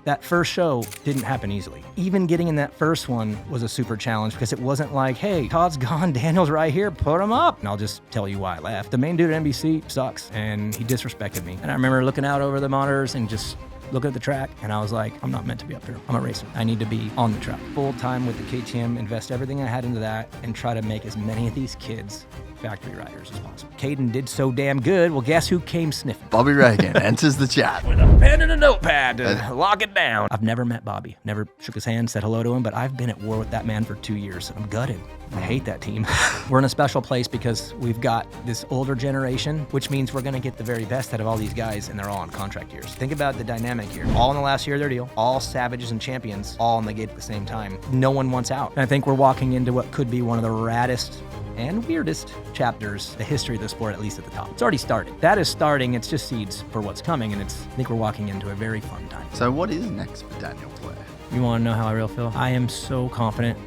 that first show didn't happen easily. Even getting in that first one was a super challenge because it wasn't like, hey, Todd's gone, Daniel's right here, put him up. And I'll just tell you why I left. The main dude at NBC sucks, and he disrespected me. And I remember looking out over the monitors and just looking at the track, and I was like, I'm not meant to be up here. I'm a racer. I need to be on the track. Full time with the KTM, invest everything I had into that, and try to make as many of these kids factory riders as possible. Kayden did so damn good. Well, guess who came sniffing? Bobby Weigandt enters the chat. With a pen and a notepad to lock it down. I've never met Bobby. Never shook his hand, said hello to him, but I've been at war with that man for 2 years. I'm gutted. I hate that team. We're in a special place because we've got this older generation, which means we're going to get the very best out of all these guys, and they're all on contract years. Think about the dynamic here. All in the last year of their deal, all savages and champions, all on the gate at the same time. No one wants out. And I think we're walking into what could be one of the raddest and weirdest chapters, the history of the sport, at least at the top. It's already started. That is starting. It's just seeds for what's coming, and I think we're walking into a very fun time. So what is next for Daniel Blair? You want to know how I really feel? I am so confident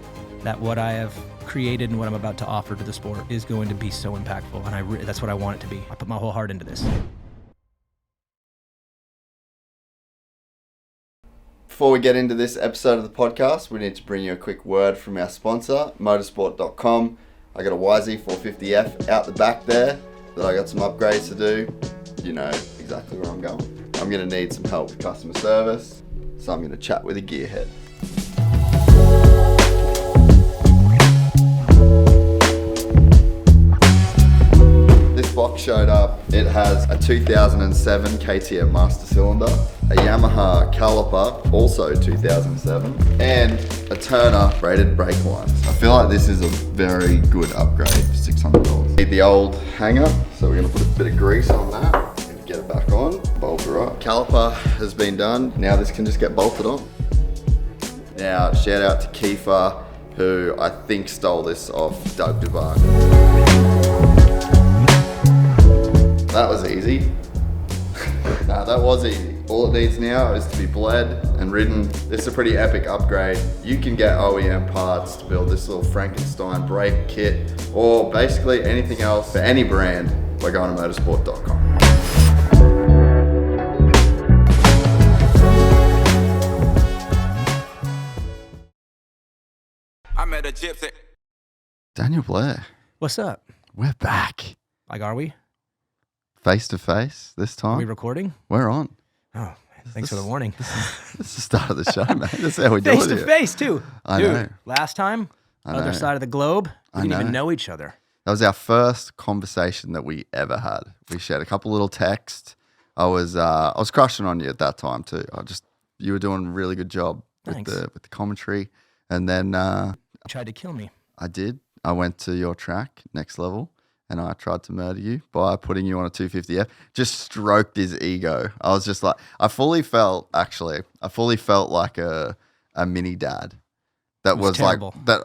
that what I have created and what I'm about to offer to the sport is going to be so impactful, and that's what I want it to be. I put my whole heart into this. Before we get into this episode of the podcast, we need to bring you a quick word from our sponsor, motorsport.com. I got a YZ450F out the back there that I got some upgrades to do. You know exactly where I'm going. I'm going to need some help with customer service, so I'm going to chat with a gearhead. This box showed up. It has a 2007 KTM master cylinder, a Yamaha caliper, also 2007, and a Turner braided brake lines. I feel like this is a very good upgrade for $600. Need the old hanger, so we're gonna put a bit of grease on that and get it back on, bolt her up. Caliper has been done. Now this can just get bolted on. Now, shout out to Kiefer, who I think stole this off Doug Duvan. That was easy. No, that was easy. All it needs now is to be bled and ridden. This is a pretty epic upgrade. You can get OEM parts to build this little Frankenstein brake kit, or basically anything else for any brand by going to motorsport.com. I met a gypsy. Daniel Blair, What's up? we're back. Like, are we? Face to face this Are we time. recording? We're on. Oh, thanks for the warning. This is the start of the show, man. That's how we do it Face to here. face, too. I Dude, know. last time, I other know. side of the globe, we I didn't even know. know each other. That was our first conversation that we ever had. We shared a couple little texts. I was crushing on you at that time too. You were doing a really good job with Thanks. the commentary. And then You tried to kill me. I did. I went to your track, Next Level, and I tried to murder you by putting you on a 250F. Just stroked his ego. I was just like, I fully felt like a mini dad. That was like terrible. that.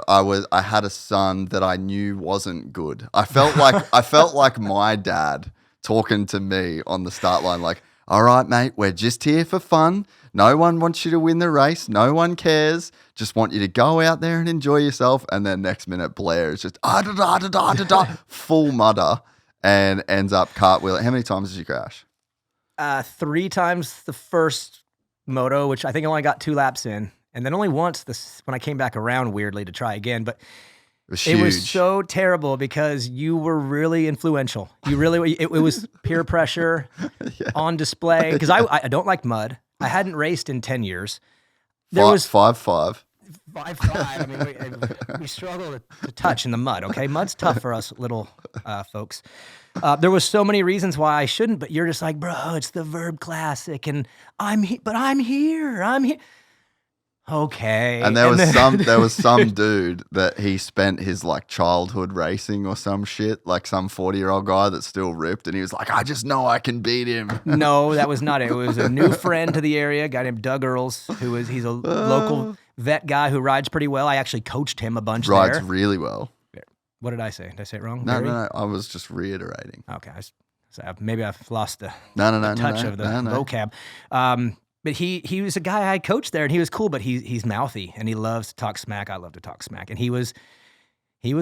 I had a son that I knew wasn't good. I felt like my dad talking to me on the start line, like, all right, mate, we're just here for fun. No one wants you to win the race. No one cares. Just want you to go out there and enjoy yourself. And then next minute, Blair is just full mudder and ends up cartwheeling. How many times did you crash? 3 times the first moto, which I think I only got 2 laps in. And then only once when I came back around weirdly to try again. But It was huge. it was so terrible because you were really influential. You really, it was peer pressure on display. Because I don't like mud. I hadn't raced in 10 years. There was 5'5". 5'5". I mean, we struggle to touch in the mud, okay? Mud's tough for us little folks. There was so many reasons why I shouldn't, but you're just like, bro, it's the Verb Classic, and I'm here. Okay. And there was some dude that he spent his like childhood racing or some shit, like some 40-year-old guy that's still ripped, and he was like, I just know I can beat him. No, that was not it. It was a new friend to the area, a guy named Doug Earls, he's a local vet guy who rides pretty well. I actually coached him a bunch Rides there. really well. What did I say? Did I say it wrong? No, Barry? no, I was just reiterating. Okay. Maybe I've lost the No, touch of the vocab. But he was a guy I coached there, and he was cool, but he's mouthy, and he loves to talk smack. I love to talk smack. And he was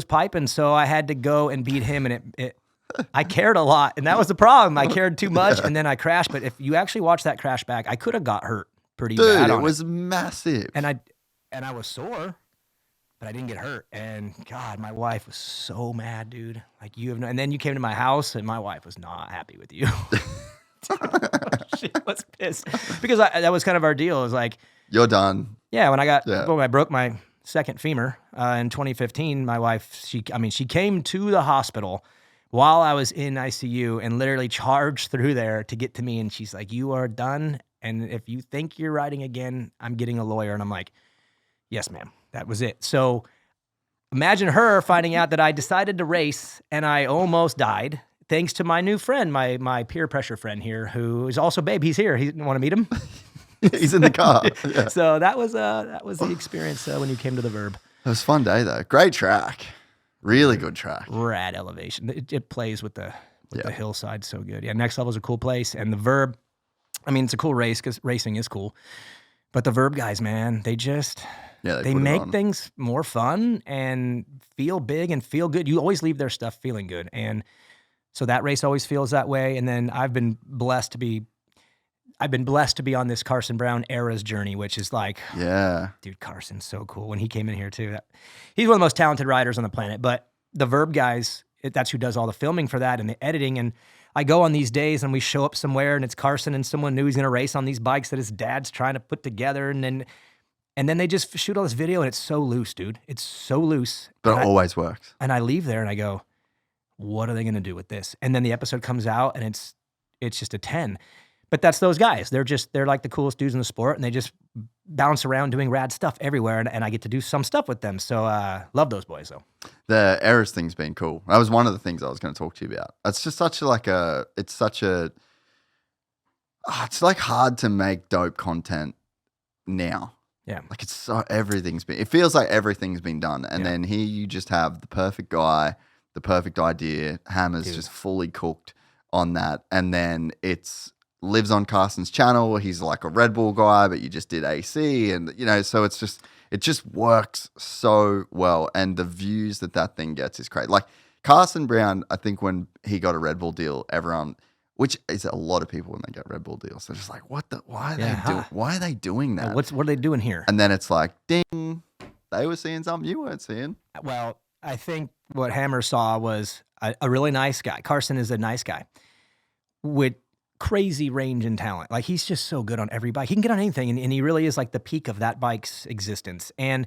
piping, so I had to go and beat him, and I cared a lot, and that was the problem. I cared too much, and then I crashed. But if you actually watch that crash back, I could have got hurt. pretty Dude, bad it on was massive. And I was sore, but I didn't get hurt. And God, my wife was so mad, dude. Like you have no, and then you came to my house and my wife was not happy with you. She was pissed because that was kind of our deal. It was like, you're done. Yeah, when I broke my second femur in 2015, my wife, she came to the hospital while I was in ICU and literally charged through there to get to me. And she's like, "You are done. And if you think you're riding again, I'm getting a lawyer." And I'm like, "Yes, ma'am." That was it. So imagine her finding out that I decided to race and I almost died. Thanks to my new friend, my peer pressure friend here, who is also Babe. He's here. He want to meet him. He's in the car. Yeah. So that was the experience when you came to the Verb. It was a fun day though. Great track. Really good track. Rad elevation. It plays with the hillside so good. Yeah, Next Level is a cool place. And the Verb, I mean, it's a cool race because racing is cool. But the Verb guys, man, they make things more fun and feel big and feel good. You always leave their stuff feeling good. And so that race always feels that way. And then I've been blessed to be on this Carson Brown era's journey, which is like, dude, Carson's so cool. When he came in here too, he's one of the most talented riders on the planet. But the Verb guys, that's who does all the filming for that and the editing. And I go on these days and we show up somewhere and it's Carson and someone new he's going to race on these bikes that his dad's trying to put together. And then they just shoot all this video and it's so loose, dude. It's so loose. But it always works. And I leave there and I go, what are they going to do with this? And then the episode comes out and it's just a 10. But that's those guys. They're like the coolest dudes in the sport, and they just bounce around doing rad stuff everywhere, and I get to do some stuff with them. So love those boys, though. The Eras thing's been cool. That was one of the things I was going to talk to you about. It's just it's like hard to make dope content now. Yeah. Like it feels like everything's been done. And then here you just have the perfect guy, the perfect idea. Hammer's just fully cooked on that. And then lives on Carson's channel. He's like a Red Bull guy, but you just did AC, and so it just works so well. And the views that thing gets is great. Like Carson Brown, I think when he got a Red Bull deal, everyone, which is a lot of people when they get Red Bull deals, they're just like, why are they doing that? What are they doing here? And then it's like, ding, they were seeing something you weren't seeing. Well, I think what Hammer saw was a really nice guy. Carson is a nice guy with crazy range and talent. Like he's just so good on every bike. He can get on anything, and he really is like the peak of that bike's existence. And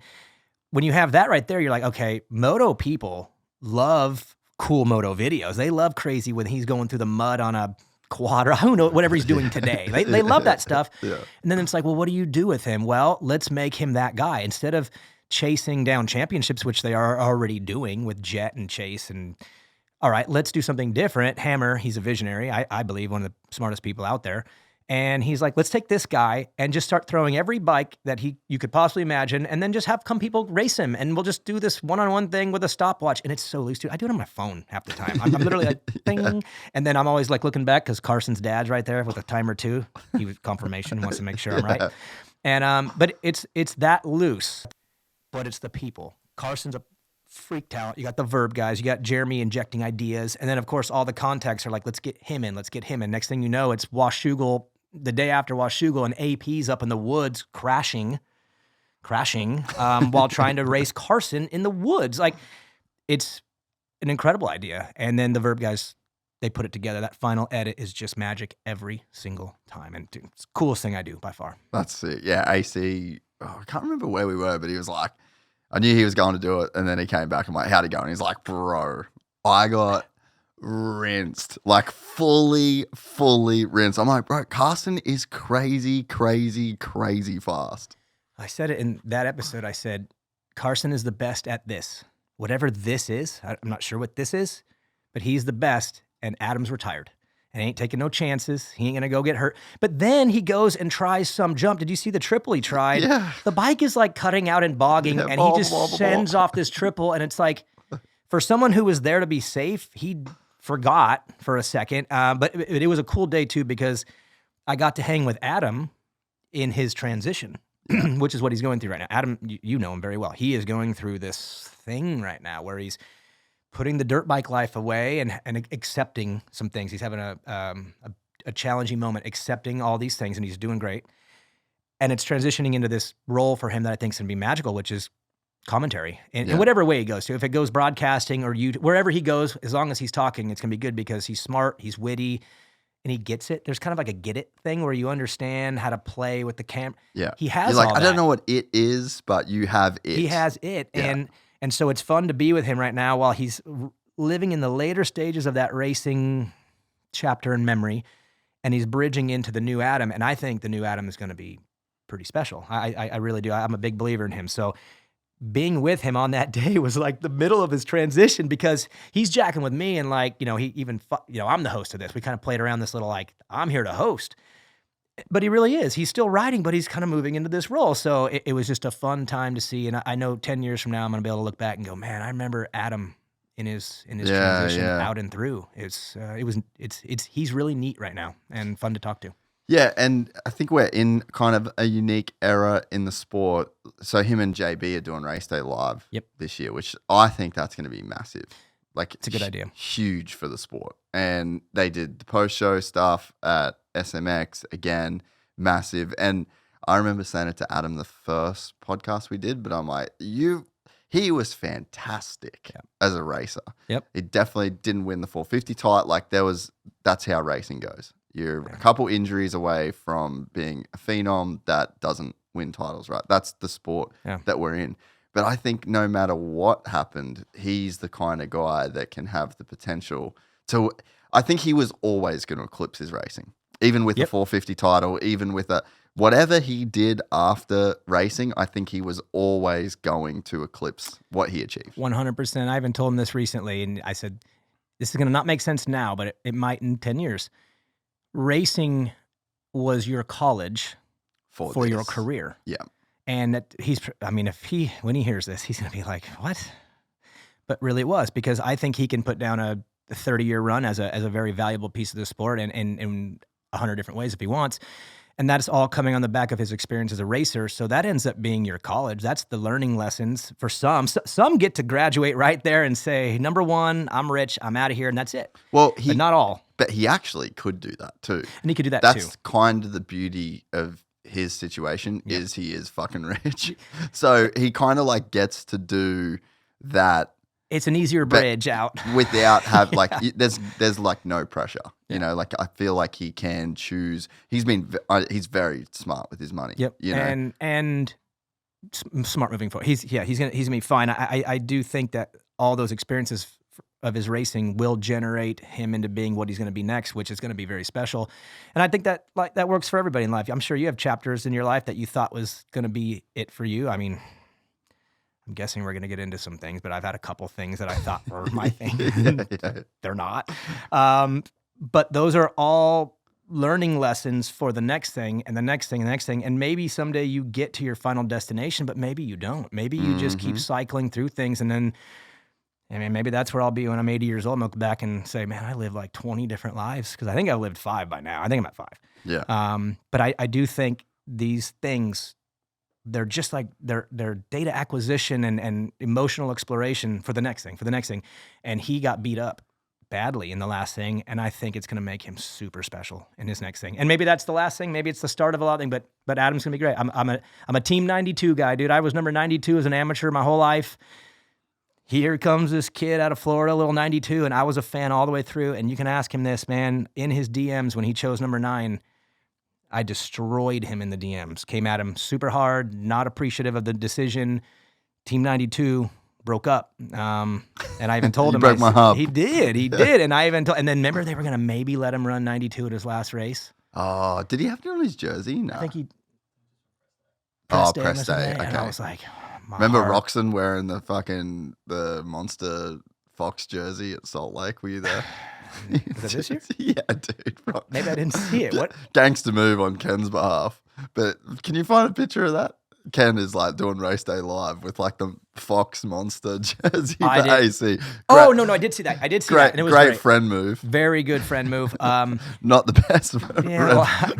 when you have that right there, you're like, okay, moto people love cool moto videos. They love crazy when he's going through the mud on a quad or who knows, whatever he's doing today. They love that stuff. Yeah. And then it's like, well, what do you do with him? Well, let's make him that guy. Instead of chasing down championships, which they are already doing with Jet and Chase and all right, let's do something different. Hammer, he's a visionary, I believe, one of the smartest people out there. And he's like, let's take this guy and just start throwing every bike that you could possibly imagine, and then just have come people race him, and we'll just do this one-on-one thing with a stopwatch. And it's so loose, dude. I do it on my phone half the time. I'm literally like, ding. And then I'm always like looking back because Carson's dad's right there with a timer too. He was confirmation, wants to make sure I'm right. And but it's that loose, but it's the people. Carson's a freak talent. You got the Verb guys, you got Jeremy injecting ideas, and then of course all the contacts are like, let's get him in. Next thing you know, it's Washougal the day after Washougal, and AP's up in the woods crashing while trying to race Carson in the woods. Like, it's an incredible idea. And then the Verb guys, they put it together. That final edit is just magic every single time. And dude, it's the coolest thing I do by far. That's it. Yeah, AC, I can't remember where we were, but he was like, I knew he was going to do it, and then he came back. I'm like, how'd it go? And he's like, bro, I got rinsed, like fully rinsed. I'm like, bro, Carson is crazy fast. I said it in that episode. I said, Carson is the best at this. Whatever this is, I'm not sure what this is, but he's the best, and Adam's retired. And ain't taking no chances. He ain't going to go get hurt. But then he goes and tries some jump. Did you see the triple he tried? Yeah. The bike is like cutting out and bogging, and he just sends off this triple. And it's like, for someone who was there to be safe, he forgot for a second. But it was a cool day too, because I got to hang with Adam in his transition, which is what he's going through right now. Adam, you know him very well. He is going through this thing right now where he's putting the dirt bike life away and accepting some things. He's having a challenging moment, accepting all these things, and he's doing great. And it's transitioning into this role for him that I think is going to be magical, which is commentary in whatever way he goes to. If it goes broadcasting or wherever he goes, as long as he's talking, it's going to be good because he's smart, he's witty, and he gets it. There's kind of like a get it thing where you understand how to play with the camera. Yeah. He has You're like, all I that. don't know what it is, but you have it. He has it. Yeah. And so it's fun to be with him right now while he's living in the later stages of that racing chapter in memory, and he's bridging into the new Adam. And I think the new Adam is going to be pretty special. I really do. I'm a big believer in him. So being with him on that day was like the middle of his transition because he's jacking with me and like, he even, I'm the host of this. We kind of played around this little like, I'm here to host. But he really is. He's still riding, but he's kind of moving into this role. So it was just a fun time to see. And I know 10 years from now, I'm going to be able to look back and go, man, I remember Adam in his transition out and through. He's really neat right now and fun to talk to. Yeah, and I think we're in kind of a unique era in the sport. So him and JB are doing Race Day Live this year, which I think that's going to be massive. Like, it's a good idea. Huge for the sport. And they did the post-show stuff at SMX, again, massive. And I remember saying it to Adam the first podcast we did, but I'm like, he was fantastic as a racer. Yep. He definitely didn't win the 450 title. Like, that's how racing goes. You're a couple injuries away from being a phenom that doesn't win titles, right? That's the sport that we're in. But I think no matter what happened, he's the kind of guy that can have the potential to. I think he was always going to eclipse his racing, even with the 450 title, even with whatever he did after racing. I think he was always going to eclipse what he achieved. 100%. I even told him this recently, and I said, this is going to not make sense now, but it might in 10 years. Racing was your college for your career. Yeah. And when he hears this, he's going to be like, what? But really it was, because I think he can put down a 30-year run as a very valuable piece of the sport and in 100 different ways if he wants. And that's all coming on the back of his experience as a racer. So that ends up being your college. That's the learning lessons for some. Some get to graduate right there and say, number one, I'm rich, I'm out of here, and that's it. Well, but not all. But he actually could do that too. And he could do that too. That's kind of the beauty of his situation is he is fucking rich. So he kind of like gets to do that. It's an easier bridge out without there's like no pressure. You know, like I feel like he can choose. He's very smart with his money. Yep. You know? and smart moving forward. He's gonna be fine. I do think that all those experiences of his racing will generate him into being what he's going to be next, which is going to be very special. And I think that that works for everybody in life. I'm sure you have chapters in your life that you thought was going to be it for you. I mean, I'm guessing we're going to get into some things, but I've had a couple things that I thought were my thing. They're not. But those are all learning lessons for the next thing and the next thing and the next thing. And maybe someday you get to your final destination, but maybe you don't. Maybe you just keep cycling through things, and then maybe that's where I'll be when I'm 80 years old and look back and say, man, I lived like 20 different lives, because I think I've lived 5 by now. I think I'm at 5. Yeah. But I do think these things, they're just like they're data acquisition and emotional exploration for the next thing. And he got beat up badly in the last thing, and I think it's going to make him super special in his next thing. And maybe that's the last thing. Maybe it's the start of a lot of things. But Adam's going to be great. I'm a Team 92 guy, dude. I was number 92 as an amateur my whole life. Here comes this kid out of Florida, little 92, and I was a fan all the way through. And you can ask him this, man. In his DMs when he chose number 9, I destroyed him in the DMs. Came at him super hard, not appreciative of the decision. Team 92 broke up. And I even told him. Broke my hub. He did. And I even told, and then remember they were going to maybe let him run 92 at his last race. Oh, did he have to on his jersey? No. I think he. Press day. Okay. And I was like, remember Roxon wearing the Monster Fox jersey at Salt Lake? Were you there? Was that this year? Yeah, dude. Maybe I didn't see it. What? Gangster move on Ken's behalf. But can you find a picture of that? Ken is like doing Race Day Live with like the Fox Monster jersey for AC. No, I did see that. And it was great friend move. Very good friend move. Not the best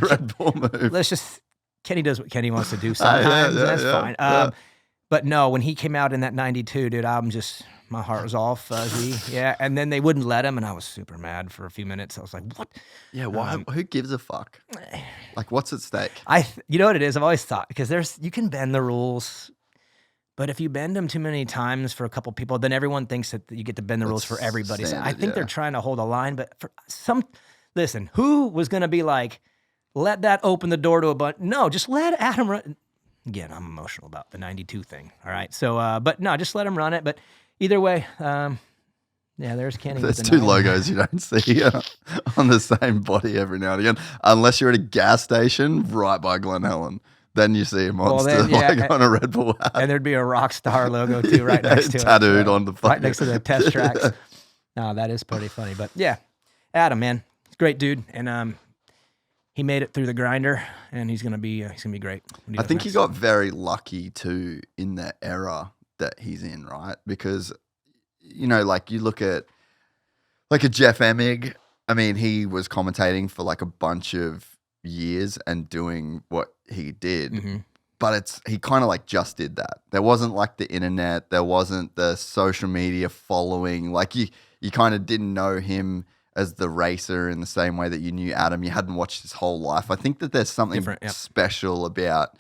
Red Bull move. Kenny does what Kenny wants to do sometimes. That's fine. But no, when he came out in that 92, dude, my heart was all fuzzy. Yeah, and then they wouldn't let him, and I was super mad for a few minutes. I was like, what? Yeah, why? Who gives a fuck? Like, what's at stake? You know what it is? I've always thought, because you can bend the rules, but if you bend them too many times for a couple people, then everyone thinks that you get to bend the rules for everybody. So I think they're trying to hold a line, but listen, who was going to be like, let that open the door to a bunch? No, just let Adam run. Again, I'm emotional about the 92 thing. All right. So, but no, just let him run it. But either way, yeah, there's Kenny. There's two logos you don't see on the same body every now and again, unless you're at a gas station right by Glen Helen. Then you see a monster on a Red Bull hat. And there'd be a Rockstar logo too right next to it. Tattooed on the right next to the test tracks. No, that is pretty funny. But yeah, Adam, man, great dude. And he made it through the grinder, and he's gonna be great. I think he got very lucky too in the era that he's in, right? Because like you look at like a Jeff Emig. I mean, he was commentating for like a bunch of years and doing what he did, but he kind of like just did that. There wasn't like the internet, there wasn't the social media following. Like you kind of didn't know him as the racer in the same way that you knew Adam. You hadn't watched his whole life. I think that there's something special about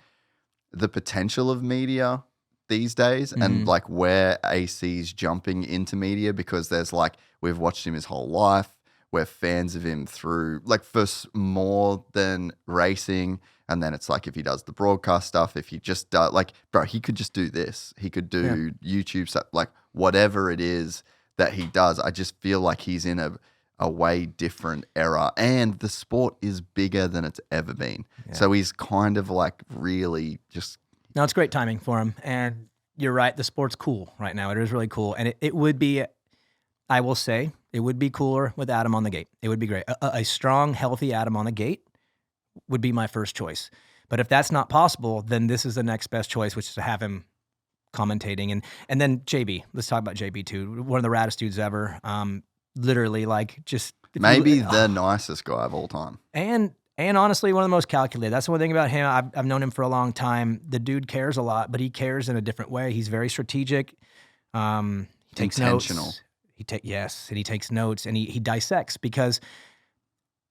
the potential of media these days and like where AC's jumping into media, because there's like, we've watched him his whole life. We're fans of him through like for more than racing. And then it's like, if he does the broadcast stuff, if he just does like, bro, he could just do this. He could do YouTube stuff, like whatever it is that he does. I just feel like he's in a way different era, and the sport is bigger than it's ever been. Yeah. So he's kind of like really just. No, it's great timing for him. And you're right. The sport's cool right now. It is really cool. And it would be, I will say, it would be cooler with Adam on the gate. It would be great. A strong, healthy Adam on the gate would be my first choice. But if that's not possible, then this is the next best choice, which is to have him commentating. And then JB, let's talk about JB too. One of the raddest dudes ever. Literally, like, just maybe the nicest guy of all time, and honestly, one of the most calculated. That's the one thing about him. I've known him for a long time. The dude cares a lot, but he cares in a different way. He's very strategic. He takes intentional. Notes. And he takes notes, and he dissects, because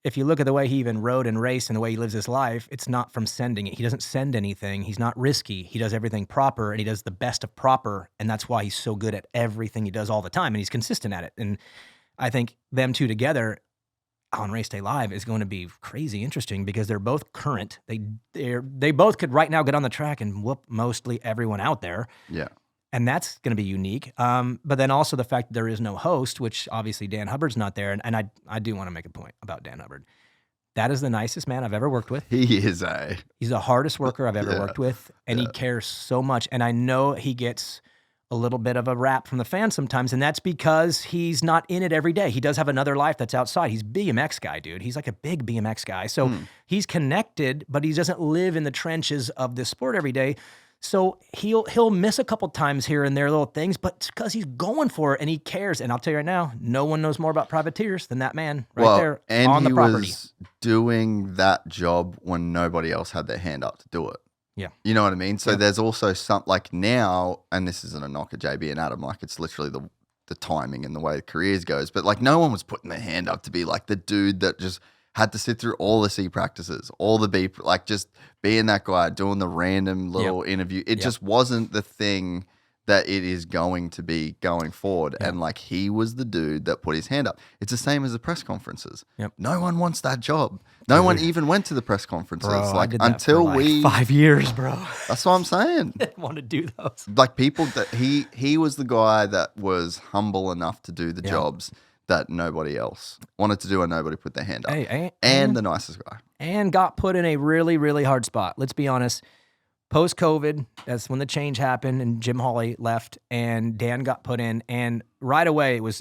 if you look at the way he even rode and raced and the way he lives his life, it's not from sending it. He doesn't send anything. He's not risky. He does everything proper, and he does the best of proper, and that's why he's so good at everything he does all the time, and he's consistent at it. And I think them two together on Race Day Live is going to be crazy interesting, because they're both current. They both could right now get on the track and whoop mostly everyone out there. Yeah. And that's going to be unique. But then also the fact that there is no host, which obviously Dan Hubbard's not there. And I do want to make a point about Dan Hubbard. That is the nicest man I've ever worked with. He's the hardest worker I've ever worked with. And he cares so much. And I know he gets a little bit of a rap from the fans sometimes, and that's because he's not in it every day. He does have another life that's outside. He's BMX guy, dude. He's like a big BMX guy. So he's connected, but he doesn't live in the trenches of this sport every day. So he'll miss a couple times here and there, little things, but it's because he's going for it and he cares. And I'll tell you right now, no one knows more about privateers than that man there on the property. And he was doing that job when nobody else had their hand up to do it. Yeah. You know what I mean? So there's also some, like now, and this isn't a knock at JB and Adam, like it's literally the timing and the way the careers goes, but like no one was putting their hand up to be like the dude that just had to sit through all the C practices, all the B, like just being that guy, doing the random little interview. It just wasn't the thing that it is going to be going forward. And like he was the dude that put his hand up. It's the same as the press conferences. No one wants that job. No one even went to the press conferences. Bro, like until for 5 years, bro. That's what I'm saying. I didn't want to do those. Like people that he was the guy that was humble enough to do the jobs that nobody else wanted to do, and nobody put their hand up. And the nicest guy. And got put in a really, really hard spot. Let's be honest. Post-COVID, that's when the change happened, and Jim Hawley left, and Dan got put in. And right away, it was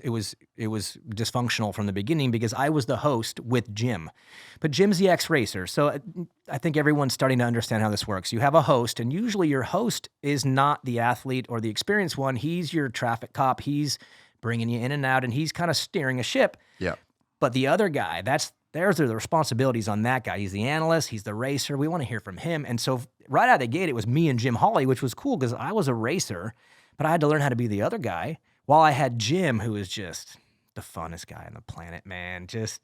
dysfunctional from the beginning, because I was the host with Jim. But Jim's the ex-racer, so I think everyone's starting to understand how this works. You have a host, and usually your host is not the athlete or the experienced one. He's your traffic cop. He's bringing you in and out, and he's kind of steering a ship. Yeah. But the other guy, there's the responsibilities on that guy. He's the analyst. He's the racer. We want to hear from him. And so right out of the gate, it was me and Jim Hawley, which was cool because I was a racer, but I had to learn how to be the other guy while I had Jim, who was just the funnest guy on the planet, man. Just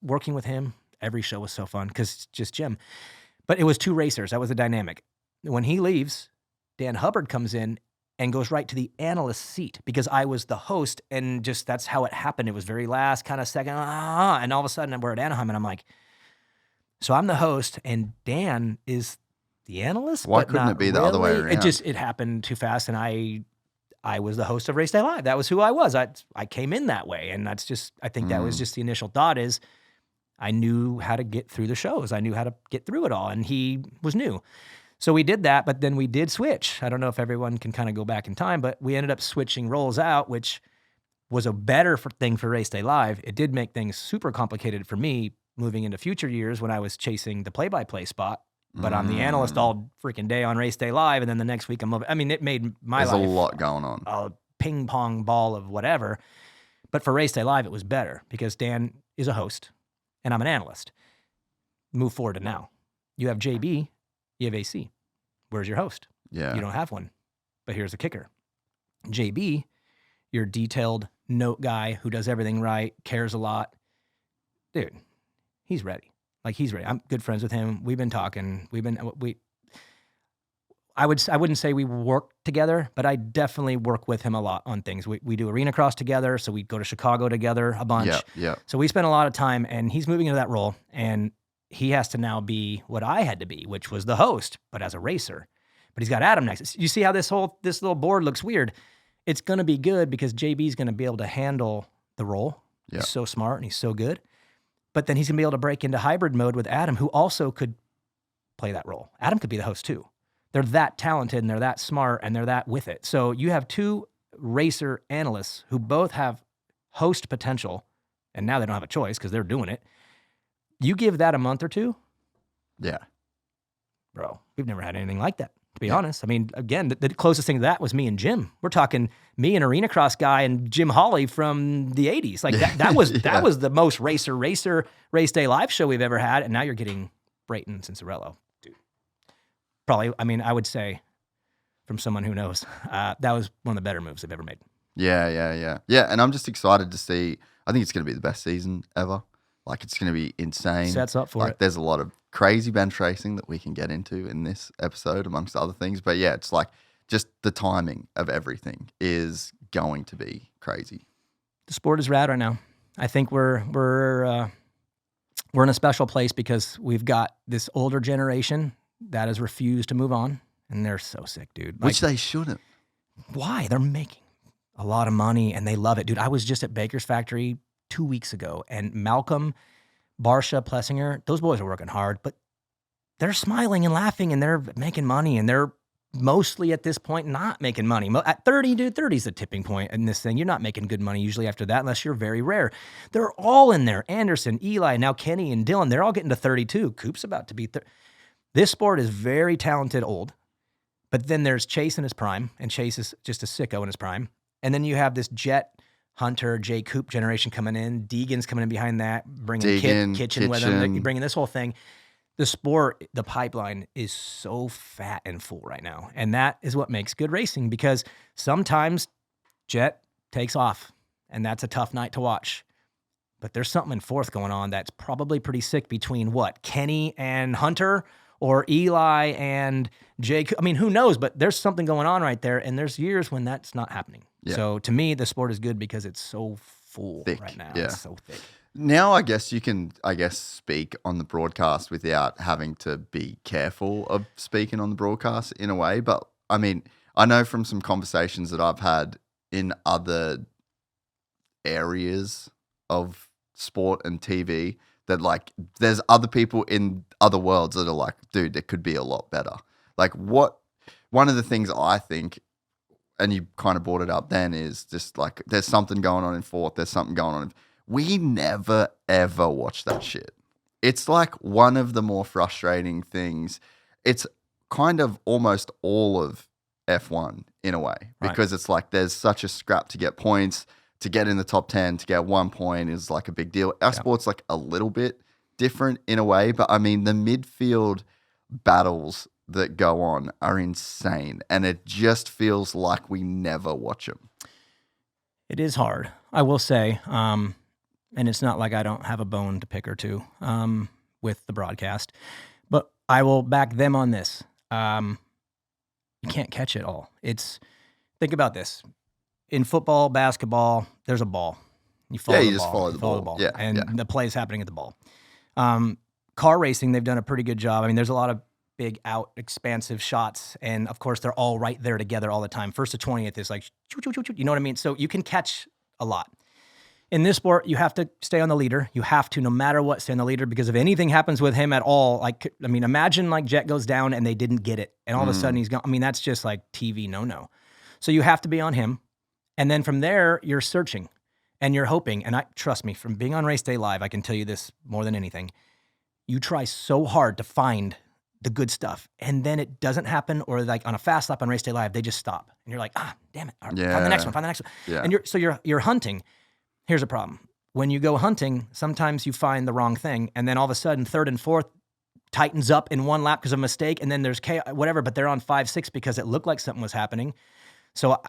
working with him, every show was so fun because just Jim. But it was two racers. That was the dynamic. When he leaves, Dan Hubbard comes in and goes right to the analyst seat because I was the host, and just that's how it happened. It was very last kind of second, and all of a sudden we're at Anaheim, and I'm like, so I'm the host, and Dan is the analyst. Why couldn't it be the other way around? It happened too fast, and I was the host of Race Day Live. That was who I was. I came in that way, and that's just, I think that was just the initial thought is I knew how to get through the shows. I knew how to get through it all, and he was new. So we did that, but then we did switch. I don't know if everyone can kind of go back in time, but we ended up switching roles out, which was a better thing for Race Day Live. It did make things super complicated for me moving into future years when I was chasing the play-by-play spot, but I'm the analyst all freaking day on Race Day Live, and then the next week I'm over. I mean, it made my life... There's a lot going on. A ping-pong ball of whatever. But for Race Day Live, it was better because Dan is a host, and I'm an analyst. Move forward to now. You have JB, you have AC. Where's your host? Yeah. You don't have one. But here's the kicker. JB, your detailed note guy who does everything right, cares a lot. Dude, he's ready. Like, he's ready. I'm good friends with him. We've been talking. I wouldn't say we work together, but I definitely work with him a lot on things. We do arena cross together, so we go to Chicago together a bunch. Yeah. So we spend a lot of time, and he's moving into that role, and he has to now be what I had to be, which was the host, but as a racer. But he's got Adam next. You see how this little board looks weird? It's going to be good because JB's going to be able to handle the role. Yeah. He's so smart and he's so good. But then he's going to be able to break into hybrid mode with Adam, who also could play that role. Adam could be the host too. They're that talented and they're that smart and they're that with it. So you have two racer analysts who both have host potential, and now they don't have a choice because they're doing it. You give that a month or two? Yeah. Bro, we've never had anything like that, to be honest. I mean, again, the closest thing to that was me and Jim. We're talking me, an arena cross guy, and Jim Hawley from the 80s. Like, that was that was the most racer Race Day Live show we've ever had, and now you're getting Brayton Cincerello. Dude. Probably, I mean, I would say, from someone who knows, that was one of the better moves they've ever made. Yeah, and I'm just excited to see. I think it's going to be the best season ever. Like, it's going to be insane. Sets up for it. There's a lot of crazy bench racing that we can get into in this episode, amongst other things. But yeah, it's like just the timing of everything is going to be crazy. The sport is rad right now. I think we're in a special place because we've got this older generation that has refused to move on, and they're so sick, dude. Which they shouldn't. Why? They're making a lot of money, and they love it, dude. I was just at Baker's Factory 2 weeks ago, and Malcolm, Barsha, Plessinger, those boys are working hard, but they're smiling and laughing, and they're making money, and they're mostly at this point not making money. At 30, dude, 30 is the tipping point in this thing. You're not making good money usually after that unless you're very rare. They're all in there. Anderson, Eli, now Kenny and Dylan, they're all getting to 32. Coop's about to be 30. This sport is very talented old, but then there's Chase in his prime, and Chase is just a sicko in his prime. And then you have this Jet, Hunter, Jay Coop generation coming in. Deegan's coming in behind that, bringing Kitchen with him, bringing this whole thing. The sport, the pipeline is so fat and full right now. And that is what makes good racing, because sometimes Jet takes off, and that's a tough night to watch. But there's something in fourth going on that's probably pretty sick between what? Kenny and Hunter, or Eli and Jake. I mean, who knows? But there's something going on right there, and there's years when that's not happening. Yeah. So to me, the sport is good because it's so full right now. Yeah. It's so thick. Now I guess you can, speak on the broadcast without having to be careful of speaking on the broadcast in a way. But, I mean, I know from some conversations that I've had in other areas of sport and TV that, like, there's other people in other worlds that are like, dude, it could be a lot better. Like, one of the things I think, and you kind of brought it up then, is just like, there's something going on in fourth, there's something going on. We never, ever watch that shit. It's like one of the more frustrating things. It's kind of almost all of F1 in a way, because it's like there's such a scrap to get points. To get in the top 10, to get 1 point is like a big deal. Our sport's like a little bit different in a way, but I mean, the midfield battles that go on are insane, and it just feels like we never watch them. It is hard, I will say, and it's not like I don't have a bone to pick or two with the broadcast, but I will back them on this. You can't catch it all. Think about this. In football, basketball, there's a ball. You follow the ball. Follow the ball. Yeah, and the play is happening at the ball. Car racing, they've done a pretty good job. I mean, there's a lot of big out expansive shots, and of course they're all right there together all the time. First to 20th is like, you know what I mean? So you can catch a lot. In this sport, you have to stay on the leader. You have to, no matter what, stay on the leader, because if anything happens with him at all, like, I mean, imagine like Jet goes down and they didn't get it, and all of a sudden he's gone. I mean, that's just like TV no. So you have to be on him. And then from there, you're searching and you're hoping. And trust me, from being on Race Day Live, I can tell you this more than anything. You try so hard to find the good stuff, and then it doesn't happen, or like on a fast lap on Race Day Live, they just stop. And you're like, damn it. Find the next one. Yeah. And you're hunting. Here's a problem. When you go hunting, sometimes you find the wrong thing, and then all of a sudden, third and fourth tightens up in one lap because of a mistake, and then there's chaos, whatever, but they're on 5, 6 because it looked like something was happening. So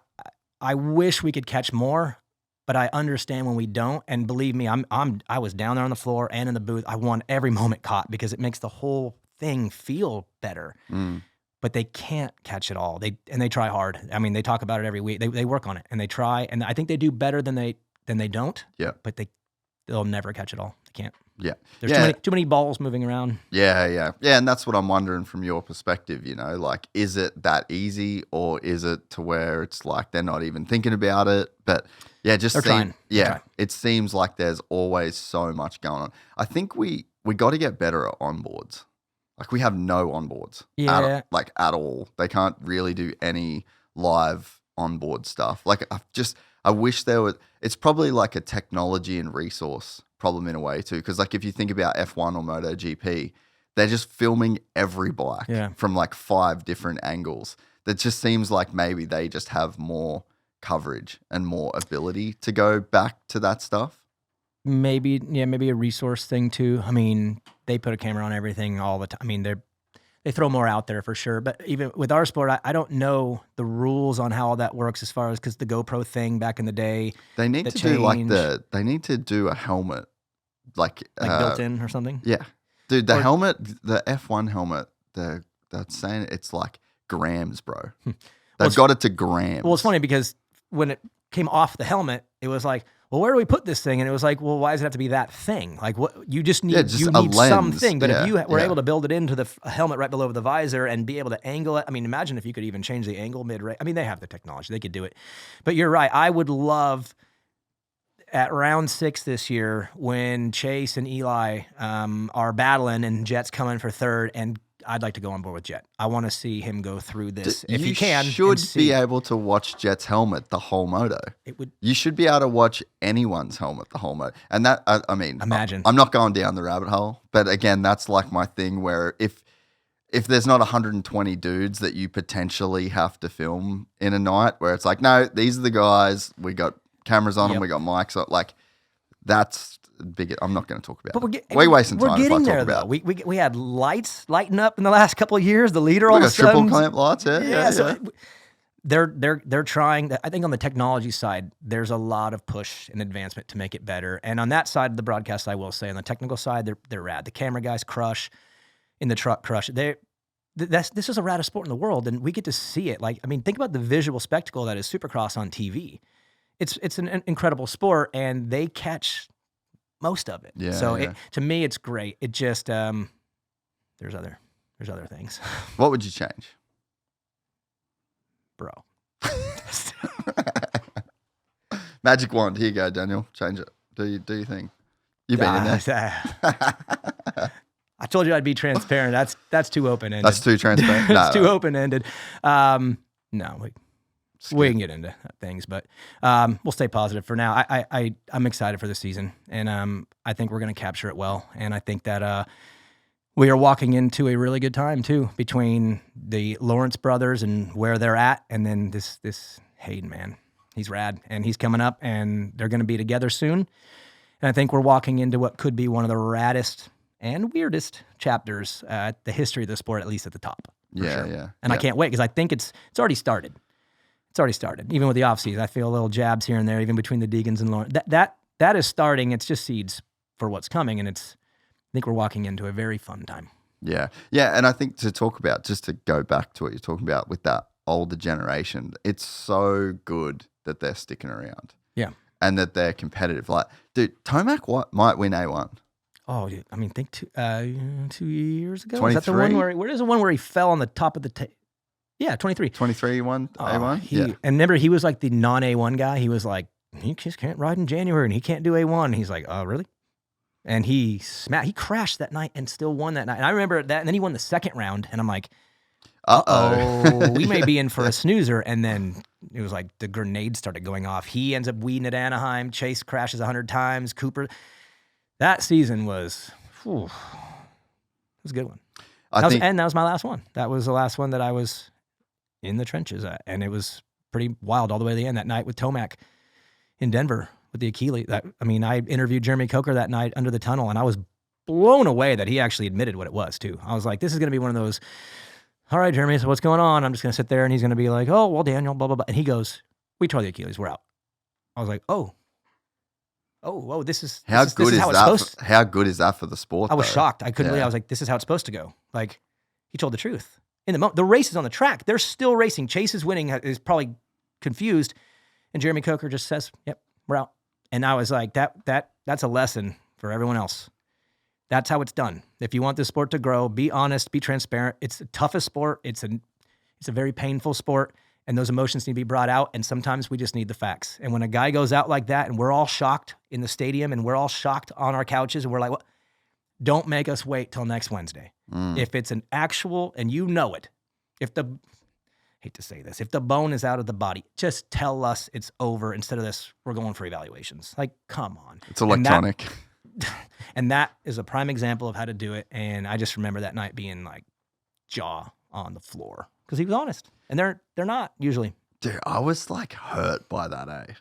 I wish we could catch more, but I understand when we don't. And believe me, I was down there on the floor and in the booth. I want every moment caught because it makes the whole thing feel better. But they can't catch it all. They try hard. I mean, they talk about it every week. They work on it and they try, and I think they do better than they don't. Yeah. But they'll never catch it all. They can't. Yeah. There's too many balls moving around. Yeah. And that's what I'm wondering from your perspective, you know, like, is it that easy, or is it to where it's like they're not even thinking about it? But yeah, it seems like there's always so much going on. I think we got to get better at onboards. Like, we have no onboards at all. They can't really do any live onboard stuff. Like, I wish there was, it's probably like a technology and resource problem in a way too. Because like, if you think about F1 or MotoGP, they're just filming every bike from like 5 different angles. That just seems like maybe they just have more coverage and more ability to go back to that stuff. Maybe a resource thing too. I mean, they put a camera on everything all the time. I mean, they throw more out there for sure. But even with our sport, I don't know the rules on how all that works as far as, because the GoPro thing back in the day. They need to do they need to do a helmet like built in or something. Yeah, dude, the helmet, the F1 helmet, that's saying it's like grams, bro. They've got it to grams. Well, it's funny because when it came off the helmet, it was like, well, where do we put this thing? And it was like, well, why does it have to be that thing? Like, what you just need, you need something. But if you were able to build it into the helmet right below the visor and be able to angle it, I mean, imagine if you could even change the angle mid-race. I mean, they have the technology; they could do it. But you're right. I would love at round 6 this year when Chase and Eli are battling and Jet's coming for third, and I'd like to go on board with Jet. I want to see him go through this. If you can, you should be able to watch Jet's helmet the whole moto. You should be able to watch anyone's helmet the whole moto. And that, I mean, imagine. I'm not going down the rabbit hole, but again, that's like my thing where if there's not 120 dudes that you potentially have to film in a night, where it's like, no, these are the guys, we got cameras on them, we got mics on, like, that's big. I'm not going to talk about it. We're wasting time. We're getting there, though. We had lights lighting up in the last couple of years. The leader all of a sudden. Triple clamp lights, So they're trying. I think on the technology side, there's a lot of push and advancement to make it better. And on that side of the broadcast, I will say, on the technical side, they're rad. The camera guys crush. In the truck crush. This is a raddest sport in the world, and we get to see it. Like, I mean, think about the visual spectacle that is Supercross on TV. It's an incredible sport, and they catch most of it. Yeah, so to me, it's great. It just there's other things. What would you change, bro? Magic wand. Here you go, Daniel. Change it. Do you think you've been in there? I told you I'd be transparent. That's too open-ended. That's too transparent. It's too open-ended. No, we can get into things, but we'll stay positive for now. I'm excited for the season, and I think we're going to capture it well. And I think that we are walking into a really good time too, between the Lawrence brothers and where they're at, and then this Hayden, man, he's rad, and he's coming up, and they're going to be together soon. And I think we're walking into what could be one of the raddest and weirdest chapters, the history of the sport, at least at the top. Yeah, sure. yeah. And I can't wait because I think it's already started. It's already started. Even with the off season, I feel little jabs here and there, even between the Deegans and Lauren. That is starting. It's just seeds for what's coming, and I think we're walking into a very fun time. Yeah. Yeah. And I think to talk about, just to go back to what you're talking about with that older generation, it's so good that they're sticking around. Yeah. And that they're competitive. Like, dude, Tomac might win A1. Oh, dude. I mean, think 2 years ago. 23? Is that the one where is the one where he fell on the top of the table? Yeah, 23. 23 won A1? Yeah. And remember, he was like the non-A1 guy. He was like, he just can't ride in January and he can't do A1. He's like, oh, really? And he crashed that night and still won that night. And I remember that. And then he won the second round. And I'm like, uh-oh, we may be in for a snoozer. And then it was like the grenade started going off. He ends up weeding at Anaheim. Chase crashes 100 times. Cooper. That season was, it was a good one. And that was my last one. That was the last one that I was in the trenches at. And it was pretty wild all the way to the end that night with Tomac in Denver with the Achilles. I interviewed Jeremy Coker that night under the tunnel, and I was blown away that he actually admitted what it was, too. I was like, this is going to be one of those, all right, Jeremy, so what's going on? I'm just going to sit there, and he's going to be like, oh, well, Daniel, blah, blah, blah. And he goes, we tore the Achilles, we're out. I was like, this is how this good is is how it's that? supposed to. How good is that for the sport? I was though? shocked. I couldn't believe. I was like, this is how it's supposed to go. Like, he told the truth. In the moment, the race is on the track. They're still racing. Chase is winning. Is probably confused, and Jeremy Coker just says, "Yep, we're out." And I was like, that's a lesson for everyone else. That's how it's done. If you want this sport to grow, be honest, be transparent. It's the toughest sport. It's a very painful sport. And those emotions need to be brought out. And sometimes we just need the facts. And when a guy goes out like that and we're all shocked in the stadium and we're all shocked on our couches and we're like, what? Don't make us wait till next Wednesday. If it's an actual, and you know it, hate to say this, if the bone is out of the body, just tell us it's over instead of this, we're going for evaluations. Like, come on. It's electronic. And that is a prime example of how to do it. And I just remember that night being like jaw on the floor because he was honest. And they're not usually. Dude, I was like hurt by that, eh?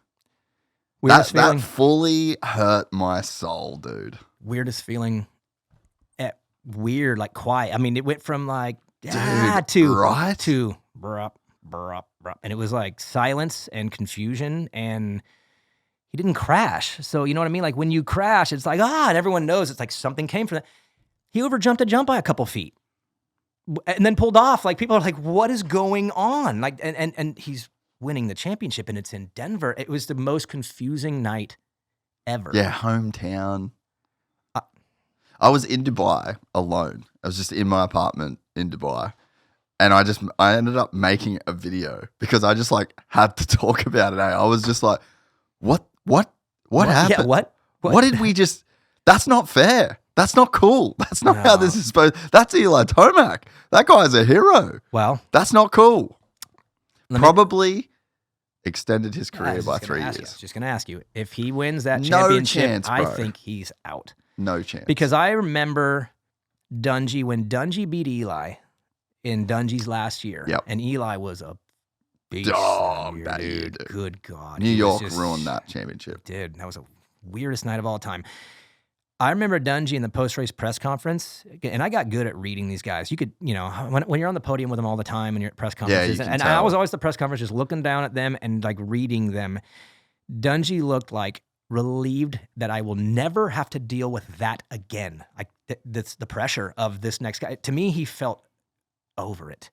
Weirdest feeling. That fully hurt my soul, dude. Weirdest feeling. Weird, like quiet. I mean, it went from like, to brup, brup, brup. And it was like silence and confusion, and he didn't crash. So, you know what I mean? Like when you crash, it's like, and everyone knows it's like something came from that. He overjumped a jump by a couple feet and then pulled off. Like people are like, what is going on? Like, and he's winning the championship and it's in Denver. It was the most confusing night ever. Yeah, hometown. I was in Dubai alone. I was just in my apartment in Dubai. And I ended up making a video because I just like had to talk about it. I was just like, what happened? Yeah, what? What did we just, that's not fair. That's not cool. That's not how this is supposed, that's Eli Tomac. That guy's a hero. Well, that's not cool. Probably extended his career by 3 years. I was just going to ask you, if he wins that championship, no chance, bro. I think he's out. No chance. Because I remember Dungey, when Dungey beat Eli in Dungey's last year. Yep. And Eli was a beast. Dog, that year, dude. Good God. New York ruined that championship. Dude, that was the weirdest night of all time. I remember Dungey in the post-race press conference, and I got good at reading these guys. You could, when you're on the podium with them all the time and you're at press conferences, and I was always at the press conference just looking down at them and like reading them. Dungey looked like relieved that I will never have to deal with that again. Like that's the pressure of this next guy. To me, he felt over it.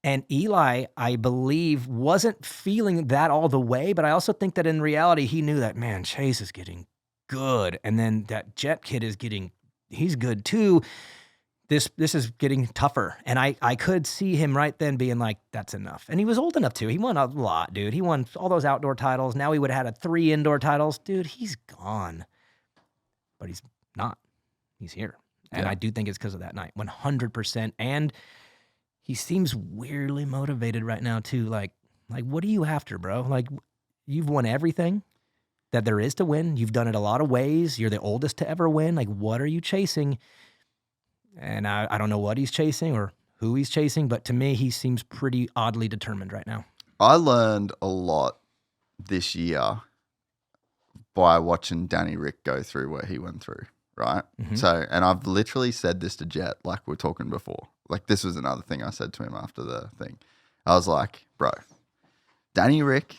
And Eli, I believe, wasn't feeling that all the way, but I also think that in reality, he knew that, man, Chase is getting good. And then that Jet kid he's good too. This is getting tougher. And I could see him right then being like, that's enough. And he was old enough to. He won a lot, dude. He won all those outdoor titles. Now he would have had 3 indoor titles. Dude, he's gone. But he's not. He's here. And I do think it's because of that night, 100%. And he seems weirdly motivated right now too. Like what are you after, bro? Like you've won everything that there is to win. You've done it a lot of ways. You're the oldest to ever win. Like what are you chasing? And I don't know what he's chasing or who he's chasing, but to me, he seems pretty oddly determined right now. I learned a lot this year by watching Danny Rick go through what he went through, right? Mm-hmm. So, and I've literally said this to Jet, like we were talking before. like, this was another thing I said to him after the thing. I was like, bro, Danny Rick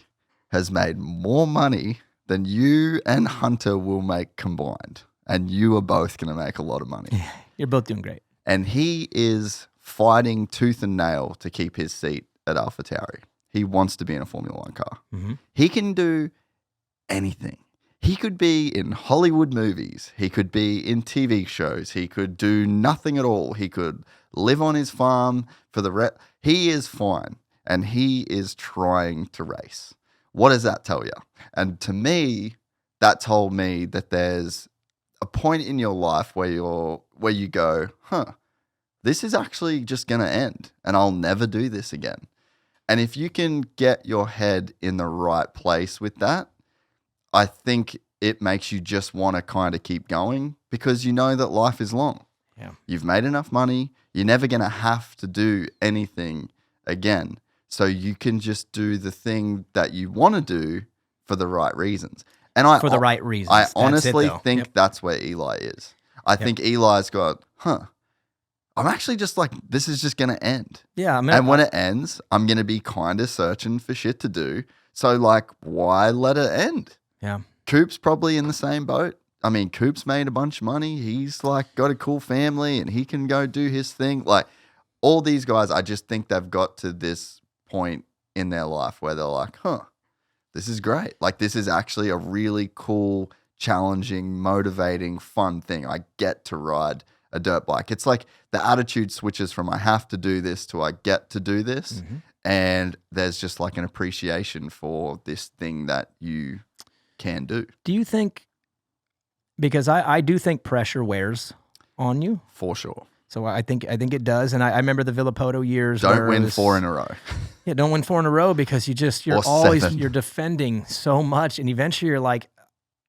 has made more money than you and Hunter will make combined. And you are both going to make a lot of money. Yeah, you're both doing great. And he is fighting tooth and nail to keep his seat at AlphaTauri. He wants to be in a Formula One car. Mm-hmm. He can do anything. He could be in Hollywood movies. He could be in TV shows. He could do nothing at all. He could live on his farm for the He is fine, and he is trying to race. What does that tell you? And to me, that told me that there's a point in your life where you go, this is actually just going to end, and I'll never do this again. And if you can get your head in the right place with that, I think it makes you just want to kind of keep going because you know that life is long. Yeah. You've made enough money. You're never going to have to do anything again. So you can just do the thing that you want to do for the right reasons. And for the right reasons. I honestly think that's where Eli is. I think Eli's got, I'm actually just like, this is just going to end. Yeah. And when it ends, I'm going to be kind of searching for shit to do. So, like, why let it end? Yeah. Coop's probably in the same boat. I mean, Coop's made a bunch of money. He's, like, got a cool family and he can go do his thing. Like, all these guys, I just think they've got to this point in their life where they're like, this is great. Like, this is actually a really cool, challenging, motivating, fun thing. I get to ride a dirt bike. It's like the attitude switches from I have to do this to I get to do this. Mm-hmm. And there's just like an appreciation for this thing that you can do. Do you think, because I do think pressure wears on you? For sure. So I think it does. And I remember the Villapoto years. Don't win 4 in a row. Yeah, don't win 4 in a row because you're defending so much. And eventually you're like,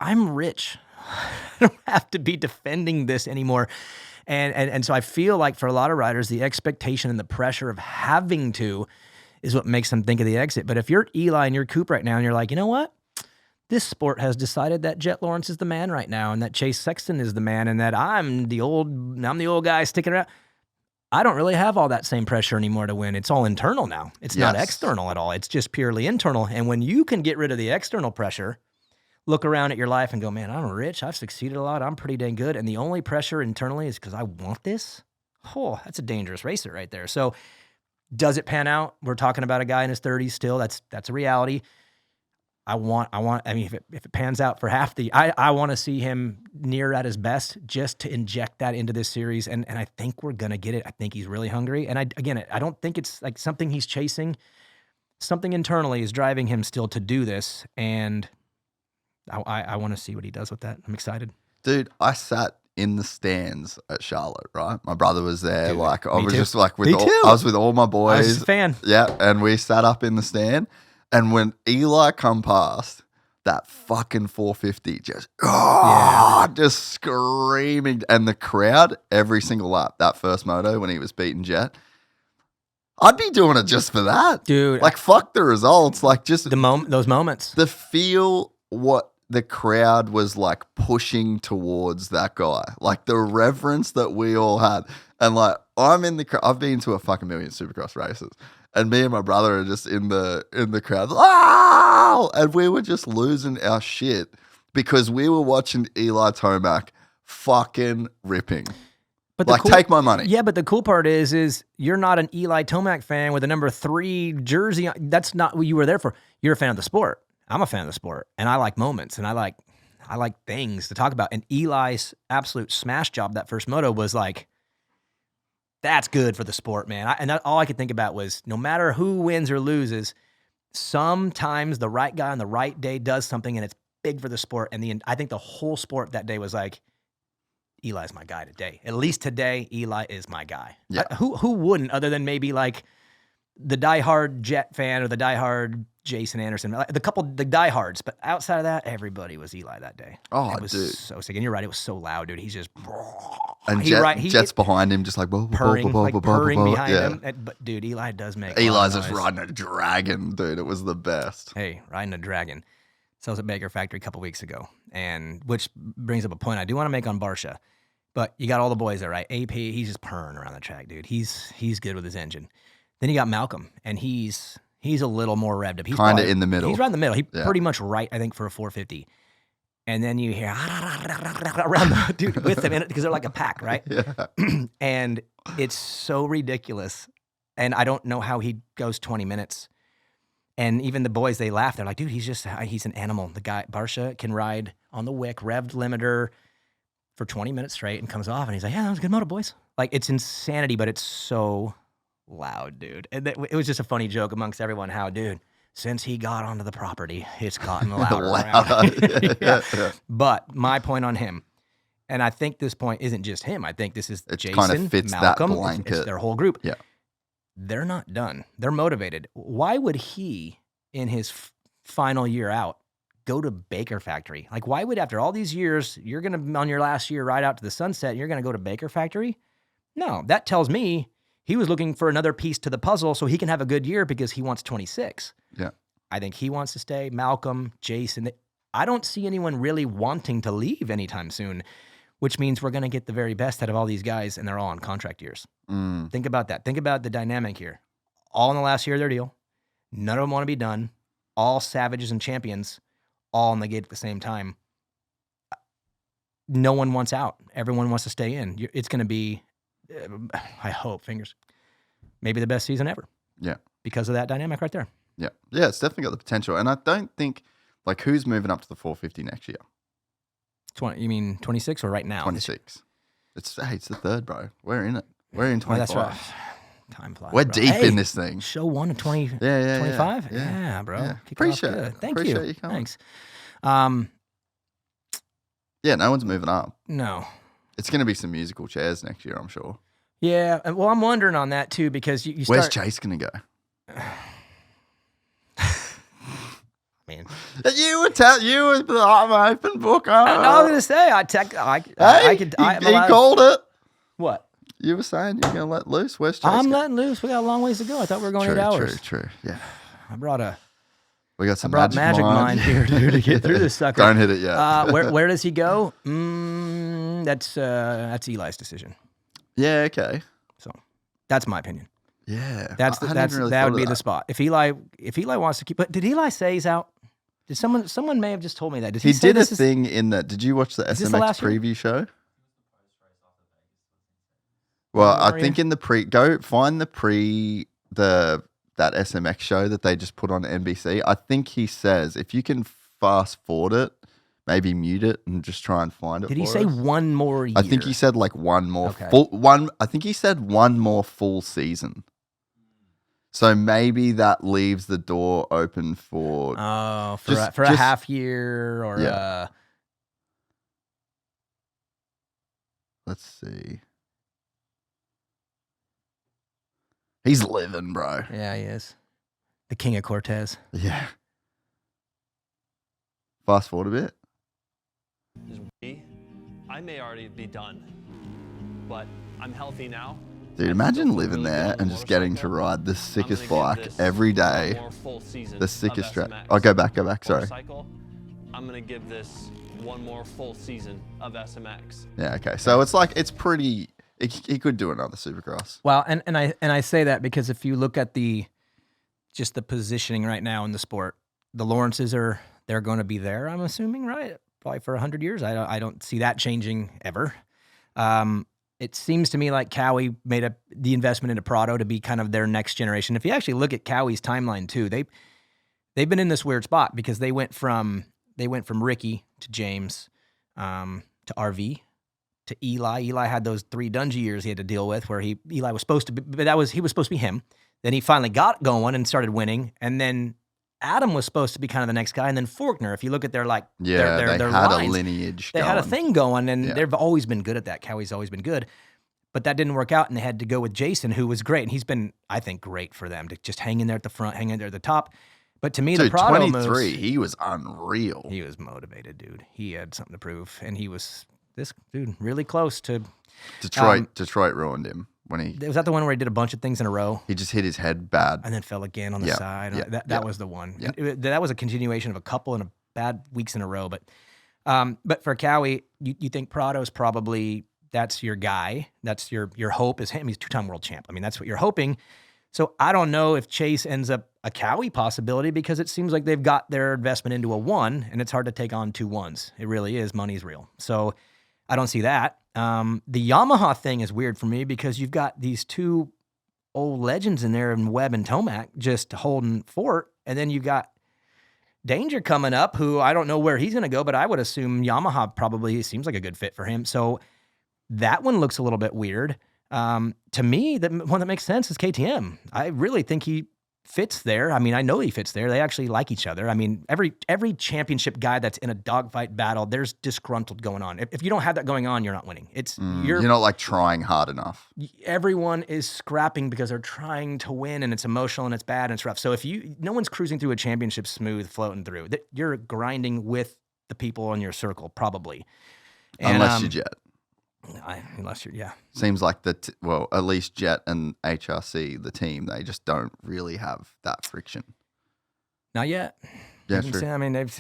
I'm rich. I don't have to be defending this anymore. And so I feel like for a lot of riders, the expectation and the pressure of having to is what makes them think of the exit. But if you're Eli and you're Coop right now and you're like, you know what? This sport has decided that Jet Lawrence is the man right now and that Chase Sexton is the man and that I'm the old guy sticking around. I don't really have all that same pressure anymore to win. It's all internal now. It's not external at all. It's just purely internal. And when you can get rid of the external pressure, look around at your life and go, man, I'm rich. I've succeeded a lot. I'm pretty dang good. And the only pressure internally is because I want this. Oh, that's a dangerous racer right there. So does it pan out? We're talking about a guy in his 30s still. That's a reality. I mean, if it pans out for half I want to see him near at his best just to inject that into this series. And I think we're going to get it. I think he's really hungry. And I don't think it's like something he's chasing. Something internally is driving him still to do this. And I want to see what he does with that. I'm excited. Dude, I sat in the stands at Charlotte, right? My brother was there. Dude, like, I was too. just like, I was with all my boys. I was a fan. Yeah. And we sat up in the stand. And when Eli come past, that fucking 450 just screaming. And the crowd, every single lap, that first moto when he was beating Jet, I'd be doing it just for that. Dude. Like, fuck the results. Like, just those moments. The feel what the crowd was like pushing towards that guy. Like, the reverence that we all had. And like, I've been to a fucking million Supercross races. And me and my brother are just in the crowd. Oh! And we were just losing our shit because we were watching Eli Tomac fucking ripping. But like, take my money. Yeah, but the cool part is you're not an Eli Tomac fan with a number 3 jersey. That's not what you were there for. You're a fan of the sport. I'm a fan of the sport. And I like moments. And I like things to talk about. And Eli's absolute smash job that first moto was like, that's good for the sport, man. All I could think about was no matter who wins or loses, sometimes the right guy on the right day does something and it's big for the sport. And I think the whole sport that day was like, Eli's my guy today. At least today, Eli is my guy. Yeah. Who wouldn't, other than maybe like the diehard Jet fan or the diehard Jason Anderson, the diehards. But outside of that, everybody was Eli that day. Oh, it was dude. So sick. And you're right, it was so loud, dude. He's just... And Jet's behind him, just like... purring behind him. But, dude, Eli does make... Eli's just riding a dragon, dude. It was the best. Hey, riding a dragon. So I was at Baker Factory a couple weeks ago, and which brings up a point I do want to make on Barsha. But you got all the boys there, right? AP, he's just purring around the track, dude. He's good with his engine. Then you got Malcolm, and he's a little more revved up. He's kind of in the middle. He's right in the middle. He's pretty much right, I think, for a 450. And then you hear around the dude with them in it because they're like a pack, right? Yeah. And it's so ridiculous. And I don't know how he goes 20 minutes. And even the boys, they laugh. They're like, dude, he's an animal. The guy, Barsha, can ride on the wick, revved limiter for 20 minutes straight and comes off. And he's like, yeah, that was a good moto, boys. Like, it's insanity, but it's so loud, dude. And it was just a funny joke amongst everyone how, dude, since he got onto the property, it's gotten louder. Yeah. But my point on him, and I think this point isn't just him. I think this is Jason, kind of fits Malcolm, that blanket. it's their whole group. Yeah. They're not done. They're motivated. Why would he, in his final year out, go to Baker Factory? Like, why would, after all these years, you're going to, on your last year, ride out to the sunset, you're going to go to Baker Factory? No, that tells me he was looking for another piece to the puzzle so he can have a good year because he wants 26. Yeah. I think he wants to stay. Malcolm, Jason. I don't see anyone really wanting to leave anytime soon, which means we're going to get the very best out of all these guys, and they're all on contract years. Think about that. Think about the dynamic here. All in the last year of their deal. None of them want to be done. All savages and champions, all on the gate at the same time. No one wants out. Everyone wants to stay in. It's going to be, I hope, maybe the best season ever. Yeah. Because of that dynamic right there. Yeah. Yeah, it's definitely got the potential. And I don't think, like, who's moving up to the 450 next year? 20, you mean 26 or right now? 26. It's the third, bro. We're in it. We're in 25. That's right. Time flies. We're bro. deep in this thing. Show 1 to 20, Yeah, 25? Yeah, bro. Yeah. Appreciate it. Thank Appreciate you. coming. Thanks. Yeah, no one's moving up. No. It's going to be some musical chairs next year, I'm sure. Yeah. Well, I'm wondering on that too because you Where's start. Chase going to go? Man. You were I'm an open book. No, I was gonna say He called it. What? You were saying you're gonna let loose. Where's Chase? I'm letting loose. We got a long ways to go. I thought we were going 8 hours. True. Yeah. I brought some magic mind here, dude, to get through this sucker. Don't hit it yet. Where does he go? That's Eli's decision. Yeah. Okay. So that's my opinion. Yeah. That would be the spot. If Eli wants to keep, but did Eli say he's out? Did someone may have just told me that? Did he say did a thing in that? Did you watch the SMX preview show? Well, I think in the go find that SMX show that they just put on NBC. I think he says if you can fast forward it, maybe mute it and just try and find it. Did he say one more year? I think he said like one more I think he said one more full season. So maybe that leaves the door open for a half year or let's see. He's living, bro. Yeah, he is. The king of Cortez. Yeah. Fast forward a bit. I may already be done, but I'm healthy now. Dude, imagine living there and just getting to ride the sickest bike every day. The sickest track. Oh, go back, sorry. I'm going to give this one more full season of SMX. Yeah, okay. So it's like, it's pretty, he could do another Supercross. Well, and I say that because if you look at the positioning right now in the sport, the Lawrences they're going to be there, I'm assuming, right? Probably for 100 years. I don't see that changing ever. It seems to me like Kawi made the investment into Prado to be kind of their next generation. If you actually look at Kawi's timeline too, they've been in this weird spot because they went from Ricky to James, to RV, to Eli. Eli had those 3 Dungey years he had to deal with where Eli was supposed to be, but he was supposed to be him. Then he finally got going and started winning, and then Adam was supposed to be kind of the next guy, and then Faulkner. If you look at their they had lines, a lineage. They had a thing going, and they've always been good at that. Kawi's always been good, but that didn't work out, and they had to go with Jason, who was great, and he's been, I think, great for them to just hang in there at the front, hang in there at the top. But to me, the Prado 23, moves, he was unreal. He was motivated, dude. He had something to prove, and he was this dude really close to Detroit ruined him. Was that the one where he did a bunch of things in a row? He just hit his head bad. And then fell again on the side. That was the one. Yeah. That was a continuation of a couple of bad weeks in a row. But for Kawi, you think Prado's probably that's your guy. That's your hope is him. He's 2-time world champ. I mean, that's what you're hoping. So I don't know if Chase ends up a Kawi possibility because it seems like they've got their investment into a 1, and it's hard to take on 2 1s. It really is. Money's real. So I don't see that. The Yamaha thing is weird for me because you've got these 2 old legends in there in Webb and Tomac just holding fort, and then you've got Danger coming up, who I don't know where he's going to go, but I would assume Yamaha probably seems like a good fit for him. So that one looks a little bit weird. To me, the one that makes sense is KTM. I really think he fits there. I mean, I know he fits there. They actually like each other. I mean, every championship guy that's in a dogfight battle, there's disgruntled going on. If you don't have that going on, you're not winning. You're not like trying hard enough. Everyone is scrapping because they're trying to win, and it's emotional and it's bad and it's rough. So no one's cruising through a championship smooth, floating through. You're grinding with the people in your circle, probably. And, unless you're Jet. Unless you're, yeah. Seems like at least Jet and HRC, the team, they just don't really have that friction. Not yet. Yeah, true. I mean, it's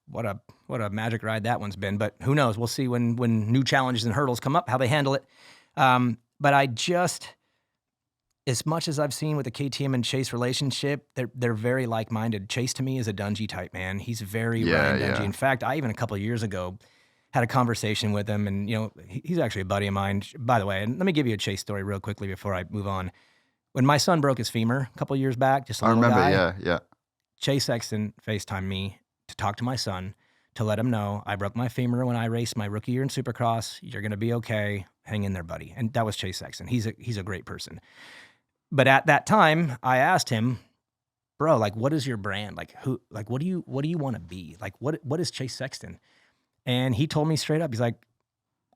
what a magic ride that one's been. But who knows? We'll see when new challenges and hurdles come up, how they handle it. But I just, as much as I've seen with the KTM and Chase relationship, they're very like-minded. Chase to me is a Dungey type man. He's very Ryan Dungey. In fact, I even a couple of years ago had a conversation with him, and he's actually a buddy of mine, by the way. And let me give you a Chase story real quickly before I move on. When my son broke his femur a couple of years back, just a little guy, yeah. Chase Sexton FaceTimed me to talk to my son to let him know I broke my femur when I raced my rookie year in Supercross. You're gonna be okay. Hang in there, buddy. And that was Chase Sexton. He's a great person. But at that time, I asked him, bro, like, what is your brand? Like, what do you want to be? Like, what is Chase Sexton? And he told me straight up, he's like,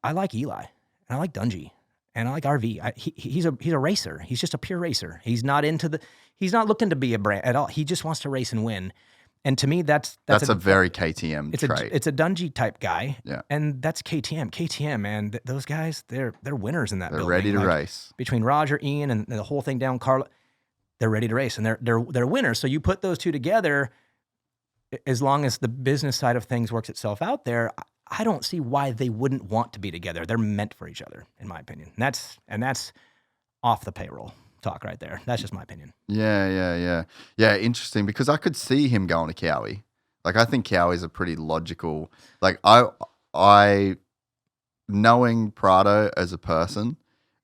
I like Eli, and I like Dungey, and I like RV. He's a racer. He's just a pure racer. He's not looking to be a brand at all. He just wants to race and win. And to me, that's a very KTM trait. It's a Dungey type guy. Yeah. And that's KTM. KTM, man, those guys, they're winners in that building. They're ready to race. Between Roger, Ian, and the whole thing down, Carla, they're ready to race, and they're winners. So you put those two together, as long as the business side of things works itself out there, I don't see why they wouldn't want to be together. They're meant for each other, in my opinion. And that's off the payroll talk right there. That's just my opinion. Yeah, interesting, because I could see him going to Kawi. Like, I think Kawi's a pretty logical, like, I knowing Prado as a person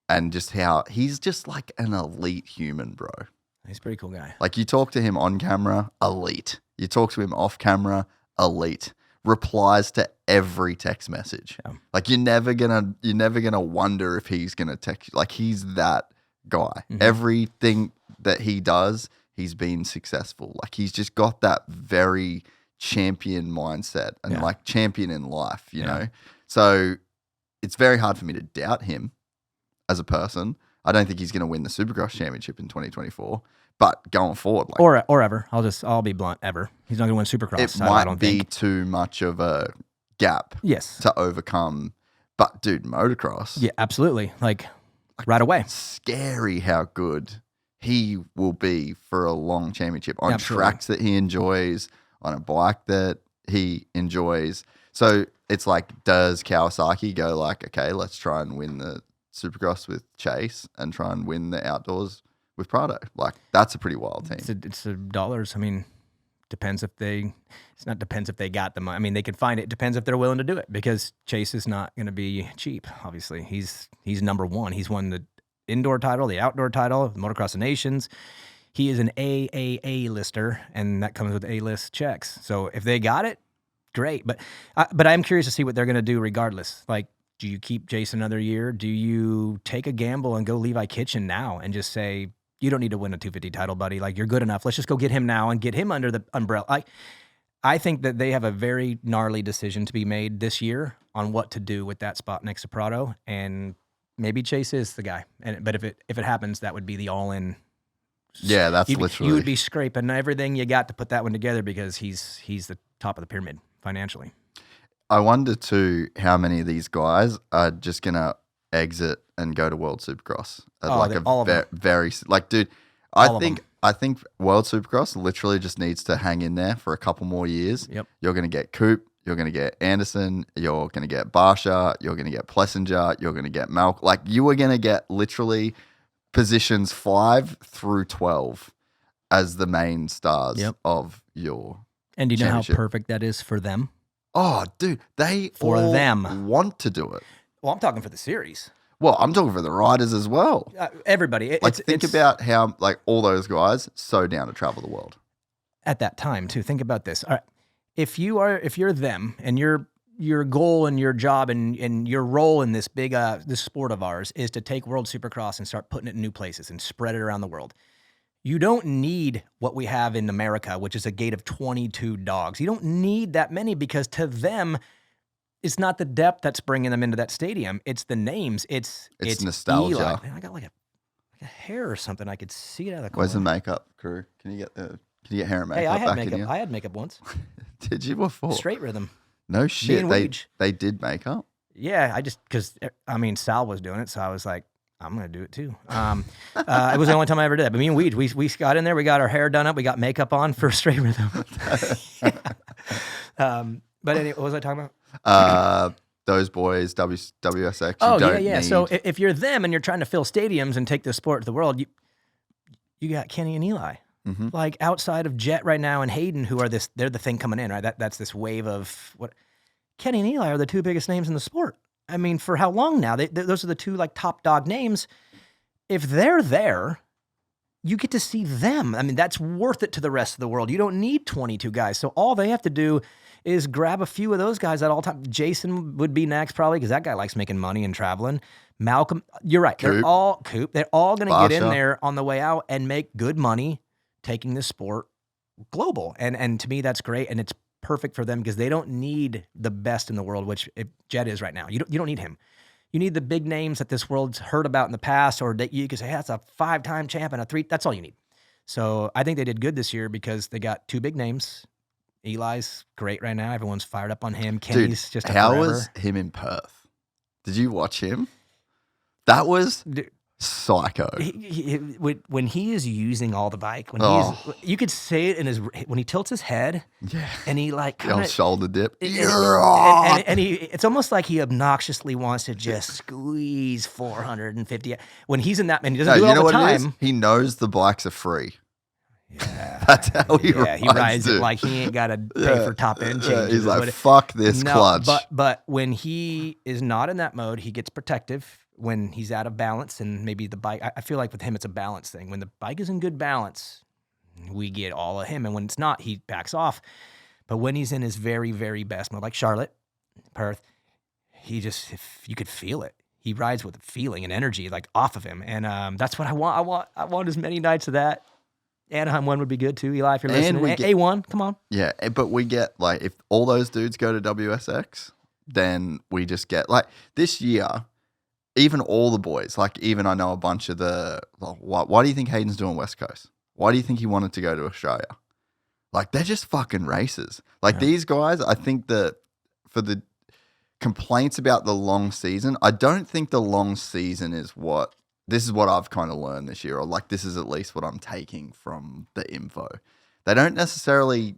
and just how he's just like an elite human, bro. He's a pretty cool guy. Like, you talk to him on camera, elite. You talk to him off camera, elite. Replies to every text message. Yeah. Like, you're never gonna wonder if he's gonna text you. Like, he's that guy. Mm-hmm. Everything that he does, he's been successful. Like, he's just got that very champion mindset and like champion in life, you know? So it's very hard for me to doubt him as a person. I don't think he's going to win the Supercross Championship in 2024, but going forward, like, or ever. I'll be blunt. Ever. He's not going to win Supercross. It might be too much of a gap. Yes. To overcome. But dude, motocross. Yeah, absolutely. Like right away. It's scary how good he will be for a long championship on tracks that he enjoys, on a bike that he enjoys. So it's like, does Kawasaki go like, okay, let's try and win the Supercross with Chase and try and win the outdoors with Prado? Like, that's a pretty wild team. It's a dollars. I mean, depends if they got the money. I mean, they could find it. Depends if they're willing to do it, because Chase is not going to be cheap. Obviously, he's number one. He's won the indoor title, the outdoor title, the Motocross of Nations. He is an AAA lister, and that comes with A-list checks. So if they got it, great. But I'm curious to see what they're going to do regardless. Like, do you keep Jason another year? Do you take a gamble and go Levi Kitchen now and just say, you don't need to win a 250 title, buddy. Like, you're good enough. Let's just go get him now and get him under the umbrella. I think that they have a very gnarly decision to be made this year on what to do with that spot next to Prado, and maybe Chase is the guy. But if it happens, that would be the all-in. Yeah, that's literally. You would be scraping everything you got to put that one together, because he's the top of the pyramid financially. I wonder too how many of these guys are just gonna exit and go to World Supercross at very like, dude. I think World Supercross literally just needs to hang in there for a couple more years. Yep. You're gonna get Coop. you're going to get Anderson, you're going to get Barsha, you're going to get Plessinger, you're going to get Malk. Like, you are going to get literally positions 5 through 12 as the main stars of your And do you know how perfect that is for them? Oh, dude, they want to do it. Well, I'm talking for the series. Well, I'm talking for the riders as well. Everybody. Think about how, like, all those guys so down to travel the world. At that time, too. Think about this. All right. If you're them and your goal and your job and your role in this big this sport of ours is to take World Supercross and start putting it in new places and spread it around the world. You don't need what we have in America, which is a gate of 22 dogs. You don't need that many because to them, it's not the depth that's bringing them into that stadium. It's the names. It's nostalgia. Eli. Man, I got like a hair or something. I could see it out of the corner. Where's the makeup crew? Can you get hair and makeup? Hey, I had back makeup. in here? I had makeup once. Did you before? Straight rhythm. No shit. They did makeup. Yeah, because Sal was doing it, so I was like, I'm going to do it too. It was the only time I ever did that. But me and Weege, we got in there, we got our hair done up, we got makeup on for straight rhythm. But anyway, what was I talking about? Those boys, WSX. Oh, yeah. So if you're them and you're trying to fill stadiums and take this sport to the world, you got Kenny and Eli. Mm-hmm. Like outside of Jet right now and Hayden, who are they're the thing coming in, right? That's this wave of what Kenny and Eli are the two biggest names in the sport. I mean, for how long now? Those are the two like top dog names. If they're there, you get to see them. I mean, that's worth it to the rest of the world. You don't need 22 guys. So all they have to do is grab a few of those guys at all time. Jason would be next probably because that guy likes making money and traveling. Malcolm, you're right. They're all going to get in there on the way out and make good money taking this sport global. And to me, that's great. And it's perfect for them because they don't need the best in the world, which Jet is right now. You don't need him. You need the big names that this world's heard about in the past, or that you could say, hey, that's a 5-time champ and a 3. That's all you need. So I think they did good this year because they got 2 big names. Eli's great right now. Everyone's fired up on him. Kenny's just a how forever. was him in Perth? Did you watch him? That was psycho. When he is using all the bike, you could say it when he tilts his head, and he like kinda, shoulder dip, and it's almost like he obnoxiously wants to just squeeze 450. When he's in that, and he doesn't do it all the time. He knows the bikes are free. Yeah, that's how he rides it like he ain't got to pay for top end changes. He's like, fuck this clutch. But when he is not in that mode, he gets protective. When he's out of balance and maybe the bike, I feel like with him, it's a balance thing. When the bike is in good balance, we get all of him. And when it's not, he backs off. But when he's in his very, very best mode, like Charlotte, Perth, you could feel it. He rides with a feeling and energy like off of him. And that's what I want. I want as many nights of that. Anaheim 1 would be good too, Eli, if you're listening. A1, come on. Yeah, but we get, like, if all those dudes go to WSX, then we just get, like, this year, even all the boys, like, even I know a bunch of why do you think Hayden's doing West Coast? Why do you think he wanted to go to Australia? Like, they're just fucking races. Like, these guys, I think that for the complaints about the long season, I don't think the long season this is what I've kind of learned this year, or like this is at least what I'm taking from the info. They don't necessarily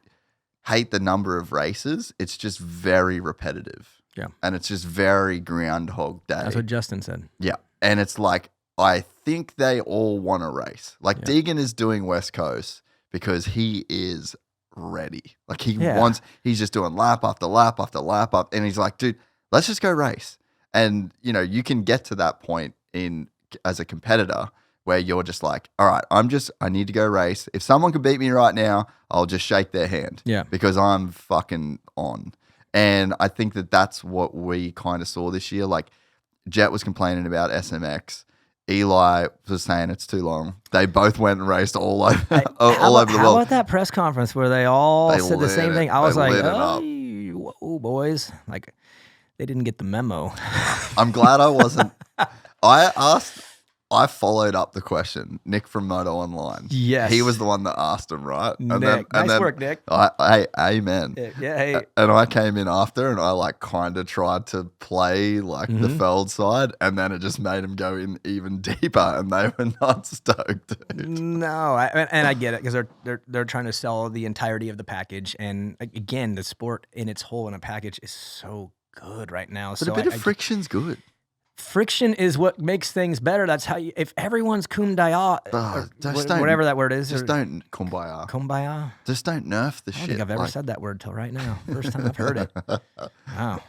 hate the number of races. It's just very repetitive. Yeah. And it's just very Groundhog Day. That's what Justin said. Yeah. And it's like, I think they all want to race. Like Deegan is doing West Coast because he is ready. Like he's just doing lap after lap after lap up. And he's like, dude, let's just go race. And, you can get to that point as a competitor where you're just like, all right, I need to go race. If someone could beat me right now, I'll just shake their hand. Yeah. Because I'm fucking on. And I think that that's what we kind of saw this year. Like, Jet was complaining about SMX. Eli was saying it's too long. They both went and raced all over the world. How about that press conference where they all said the same thing? I was like, whoa, boys. Like, they didn't get the memo. I'm glad I wasn't. I asked I followed up the question. Nick from Moto Online. Yes. He was the one that asked him, right? Nick. Nice work, Nick. Hey, amen. Yeah, hey. And I came in after and I like kind of tried to play like the Feld side, and then it just made him go in even deeper, and they were not stoked, dude. No, and I get it, because they're trying to sell the entirety of the package, and again, the sport in its whole in a package is so good right now. But so a bit of friction's good. Friction is what makes things better. That's how if everyone's kumbaya, whatever that word is. Just don't kumbaya. Kumbaya? Just don't nerf the shit. I don't think I've ever said that word till right now. First time I've heard it. Wow.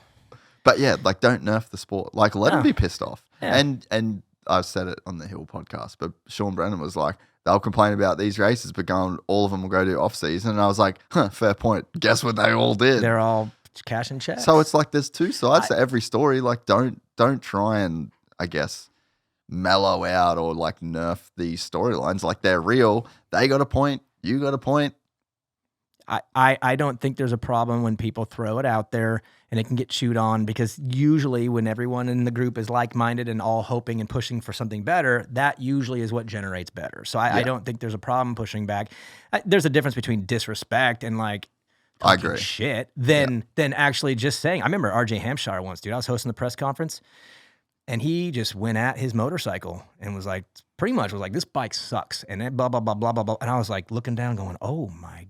But yeah, like don't nerf the sport. Like let them be pissed off. Yeah. And I've said it on the Hill podcast, but Sean Brennan was like, they'll complain about these races, but all of them will go do off season. And I was like, fair point. Guess what they all did? They're all cashing checks. So it's like there's two sides to every story. Like don't try and, I guess, mellow out or like nerf these storylines. Like they're real. They got a point. You got a point. I don't think there's a problem when people throw it out there and it can get chewed on, because usually when everyone in the group is like-minded and all hoping and pushing for something better, that usually is what generates better. So I don't think there's a problem pushing back. There's a difference between disrespect and like I agree. Shit than actually just saying. I remember RJ Hampshire once, dude. I was hosting the press conference, and he just went at his motorcycle and was like, pretty much was like, this bike sucks, and then blah blah blah blah blah blah. And I was like looking down, going, oh my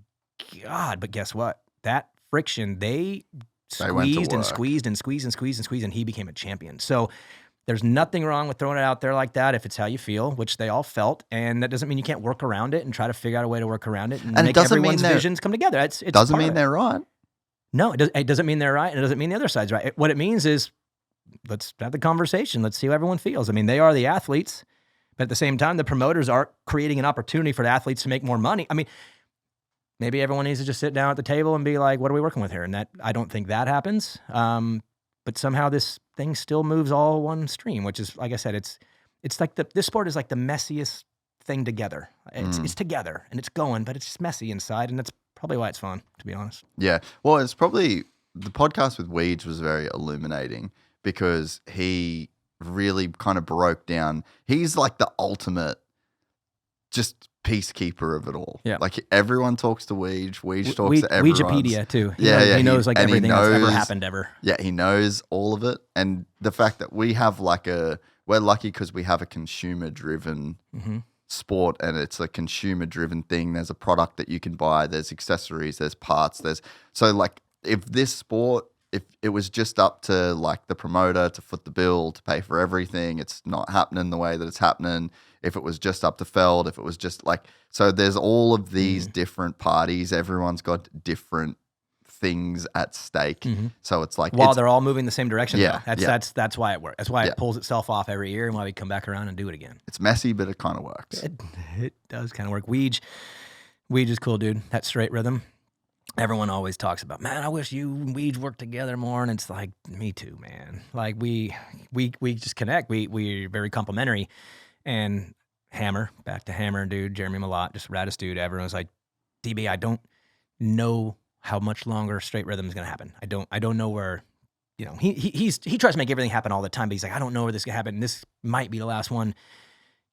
God! But guess what? That friction, they squeezed and squeezed and squeezed and squeezed and squeezed, and he became a champion. So there's nothing wrong with throwing it out there like that if it's how you feel, which they all felt, and that doesn't mean you can't work around it and try to figure out a way to work around it and make everyone's visions come together. It doesn't mean they're right. No, it doesn't mean they're right, and it doesn't mean the other side's right. What it means is, let's have the conversation. Let's see how everyone feels. I mean, they are the athletes, but at the same time, the promoters are creating an opportunity for the athletes to make more money. I mean, maybe everyone needs to just sit down at the table and be like, what are we working with here? And that, I don't think that happens. But somehow this thing still moves all one stream, which is, like I said, it's like this sport is like the messiest thing together. It's together and it's going, but it's just messy inside, and that's probably why it's fun, to be honest. Yeah. Well, it's probably the podcast with Weege was very illuminating, because he really kind of broke down. He's like the ultimate just peacekeeper of it all. Yeah. Like everyone talks to Weege. Weege talks to everyone. Weegepedia too. He knows like everything that's ever happened ever. Yeah, he knows all of it. And the fact that we have we're lucky because we have a consumer-driven sport, and it's a consumer-driven thing. There's a product that you can buy. There's accessories. There's parts. So like if this sport, if it was just up to like the promoter to foot the bill, to pay for everything, it's not happening the way that it's happening. If it was just up to Feld, if it was just like, so there's all of these different parties. Everyone's got different things at stake. So it's like, while they're all moving the same direction. Yeah, that's why it works. That's why it pulls itself off every year, and why we come back around and do it again. It's messy, but it kind of works. It does kind of work. Weege is cool, dude. That straight rhythm. Everyone always talks about, man, I wish you and Weege worked together more. And it's like, me too, man. Like we just connect. We're very complimentary. And Hammer, back to Hammer, dude, Jeremy Malott, just raddest dude. Everyone's like, DB, I don't know how much longer straight rhythm is going to happen. I don't know where, he tries to make everything happen all the time, but he's like, I don't know where this is going to happen. This might be the last one.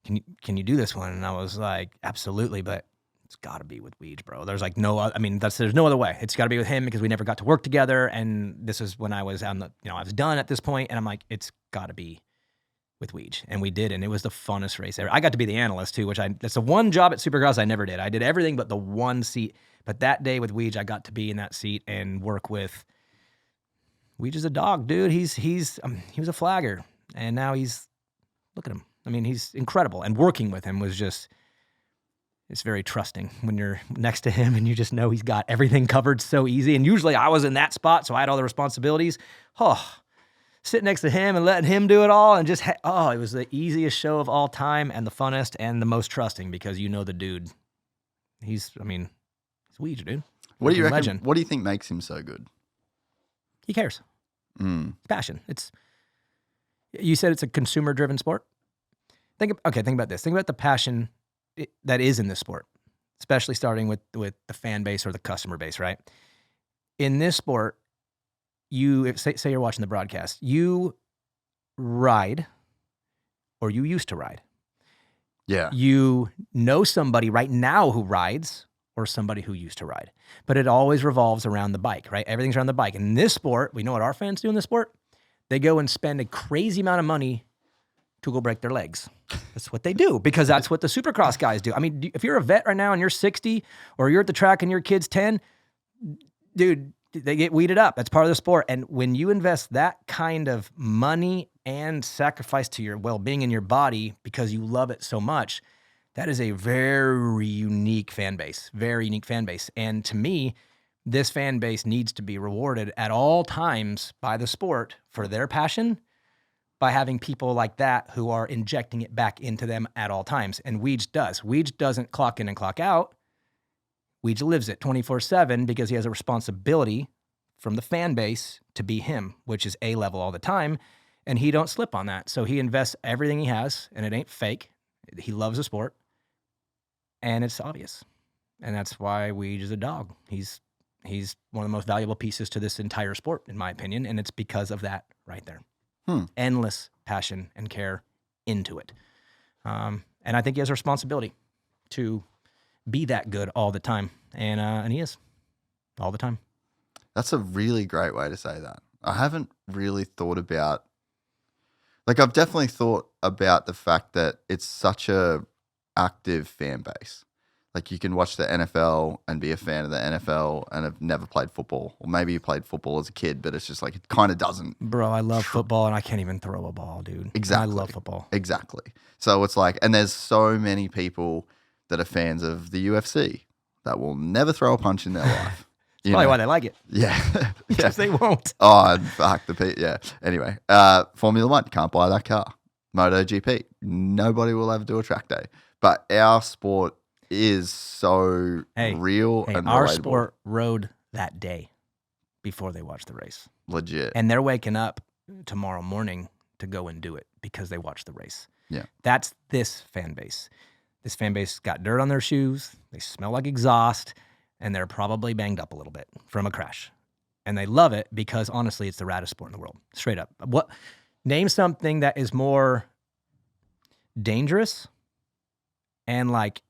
Can you do this one? And I was like, absolutely, but it's got to be with Weege, bro. There's like there's no other way. It's got to be with him, because we never got to work together. And this is when I was I was done at this point, and I'm like, it's got to be with Weege. And we did, and it was the funnest race ever. I got to be the analyst too, that's the one job at Supercross I never did. I did everything but the one seat. But that day with Weege, I got to be in that seat and work with. Weege is a dog, dude. He was a flagger, and now look at him. I mean, he's incredible. And working with him was just, it's very trusting when you're next to him and you just know he's got everything covered so easy. And usually I was in that spot, so I had all the responsibilities. Sitting next to him and letting him do it all, and just, it was the easiest show of all time, and the funnest and the most trusting, because the dude. He's Weege, dude. What do you reckon? Legend. What do you think makes him so good? He cares. It's passion. You said it's a consumer-driven sport? Think about this. Think about the passion that is in this sport, especially starting with the fan base or the customer base, right? In this sport, say you're watching the broadcast, you ride, or you used to ride, Yeah. You know somebody right now who rides or somebody who used to ride. But it always revolves around the bike, right? Everything's around the bike. And in this sport, we know what our fans do in this sport. They go and spend a crazy amount of money to go break their legs. That's what they do because that's what the Supercross guys do. I mean, if you're a vet right now and you're 60 or you're at the track and your kid's 10, dude, they get weeded up. That's part of the sport. And when you invest that kind of money and sacrifice to your well-being in your body because you love it so much, that is a very unique fan base, very unique fan base. And to me, this fan base needs to be rewarded at all times by the sport for their passion by having people like that who are injecting it back into them at all times. And Weege does. Weege doesn't clock in and clock out. Weege lives it 24/7 because he has a responsibility from the fan base to be him, which is A-level all the time. And he don't slip on that. So he invests everything he has, and it ain't fake. He loves the sport, and it's obvious. And that's why Weege is a dog. He's one of the most valuable pieces to this entire sport, in my opinion, and it's because of that right there. Endless passion and care into it. And I think he has a responsibility to be that good all the time. And he is all the time. That's a really great way to say that. I haven't really thought about, like, I've definitely thought about the fact that it's such a active fan base. Like, you can watch the NFL and be a fan of the NFL and have never played football. Or maybe you played football as a kid, but it's just like, it kind of doesn't. Bro, I love football and I can't even throw a ball, dude. Exactly. I love football. Exactly. So it's like, and there's so many people that are fans of the UFC that will never throw a punch in their life. Probably why they like it. Yeah. Because they won't. Oh, fuck yeah. Anyway, Formula One, can't buy that car. MotoGP, nobody will ever do a track day. But our sport is so real and our relatable. sport rode that day before they watched the race. Legit. And they're waking up tomorrow morning to go and do it because they watched the race. Yeah. That's this fan base. This fan base got dirt on their shoes. They smell like exhaust. And they're probably banged up a little bit from a crash. And they love it because, honestly, it's the raddest sport in the world. Straight up. Name something that is more dangerous and, like,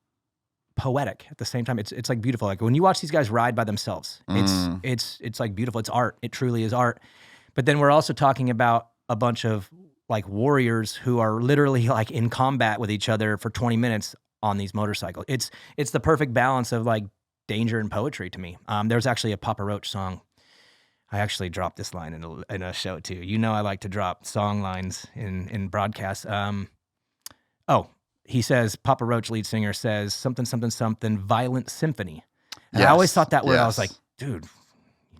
poetic at the same time. It's like beautiful. Like, when you watch these guys ride by themselves, it's like beautiful. It's art. It truly is art. But then we're also talking about a bunch of, like, warriors who are literally, like, in combat with each other for 20 minutes on these motorcycles. It's the perfect balance of, like, danger and poetry to me. There's actually a Papa Roach song. I actually dropped this line in a show too. You know I like to drop song lines in broadcasts. He says, Papa Roach, lead singer, says something, violent symphony. And I always thought that word, I was like, dude,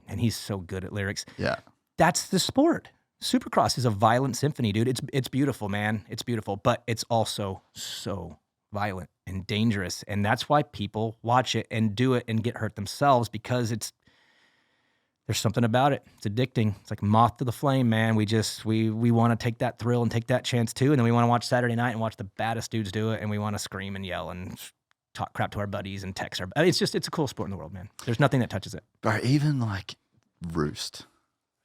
and he's so good at lyrics. Yeah. That's the sport. Supercross is a violent symphony, dude. It's beautiful, man. It's beautiful, but it's also so violent and dangerous, and that's why people watch it and do it and get hurt themselves because there's something about it. It's addicting. It's like moth to the flame, man. We want to take that thrill and take that chance too, and then we want to watch Saturday night and watch the baddest dudes do it, and we want to scream and yell and talk crap to our buddies and text our. It's a cool sport in the world, man. There's nothing that touches it. Bro, even like Roost,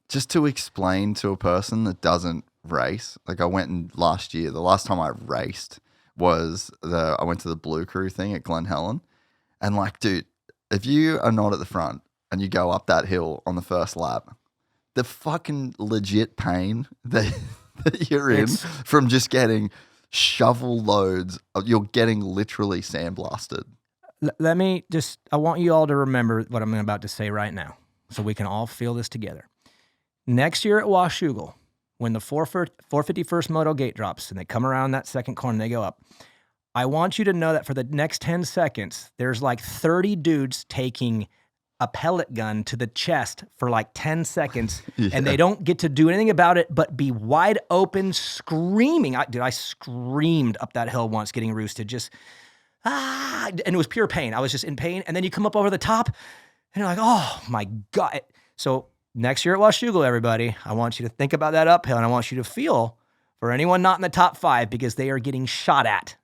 just to explain to a person that doesn't race. Like, I went last year. The last time I raced was I went to the Blue Crew thing at Glen Helen, and, like, dude, if you are not at the front and you go up that hill on the first lap, the fucking legit pain that you're in from just getting shovel loads, you're getting literally sandblasted. I want you all to remember what I'm about to say right now so we can all feel this together. Next year at Washougal, when the 451st Moto gate drops and they come around that second corner and they go up, I want you to know that for the next 10 seconds, there's like 30 dudes taking a pellet gun to the chest for like 10 seconds, and they don't get to do anything about it but be wide open screaming. I screamed up that hill once getting roosted, just, and it was pure pain. I was just in pain, and then you come up over the top, and you're like, oh my God. So next year at Washougal, everybody, I want you to think about that uphill, and I want you to feel for anyone not in the top 5 because they are getting shot at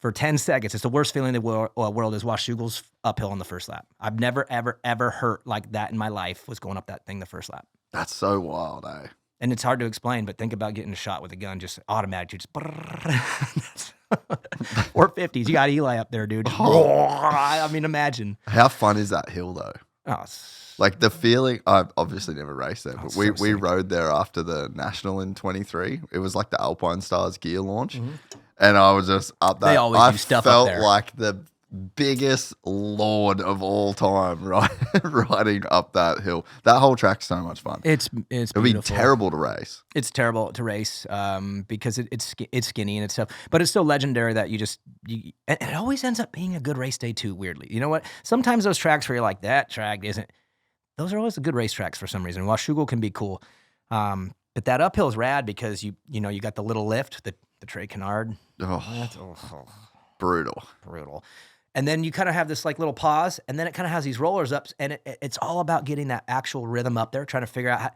for 10 seconds. It's the worst feeling in the world is Washougal's uphill on the first lap. I've never, ever, ever hurt like that in my life was going up that thing the first lap. That's so wild, eh? And it's hard to explain, but think about getting shot with a gun, just automatic. You just, 450s. You got Eli up there, dude. I mean, imagine. How fun is that hill though? Oh, Like the feeling, I've obviously never raced there, but we sick. rode there after the National in 23. It was like the Alpine Stars gear launch. And I was just up there. They always do stuff up there. I felt like the biggest lord of all time, right? Riding up that hill. That whole track's so much fun. It's It'll be terrible to race. It's terrible to race because it's skinny and it's stuff, but it's still legendary that and it always ends up being a good race day too. Weirdly, you know what? Sometimes those tracks where you're like, that track isn't. Those are always the good race tracks for some reason. Washougal can be cool, but that uphill is rad because you got the little lift, the Trey Kennard. Brutal. And then you kind of have this like little pause, and then it kind of has these rollers up, and it's all about getting that actual rhythm up there, trying to figure out how.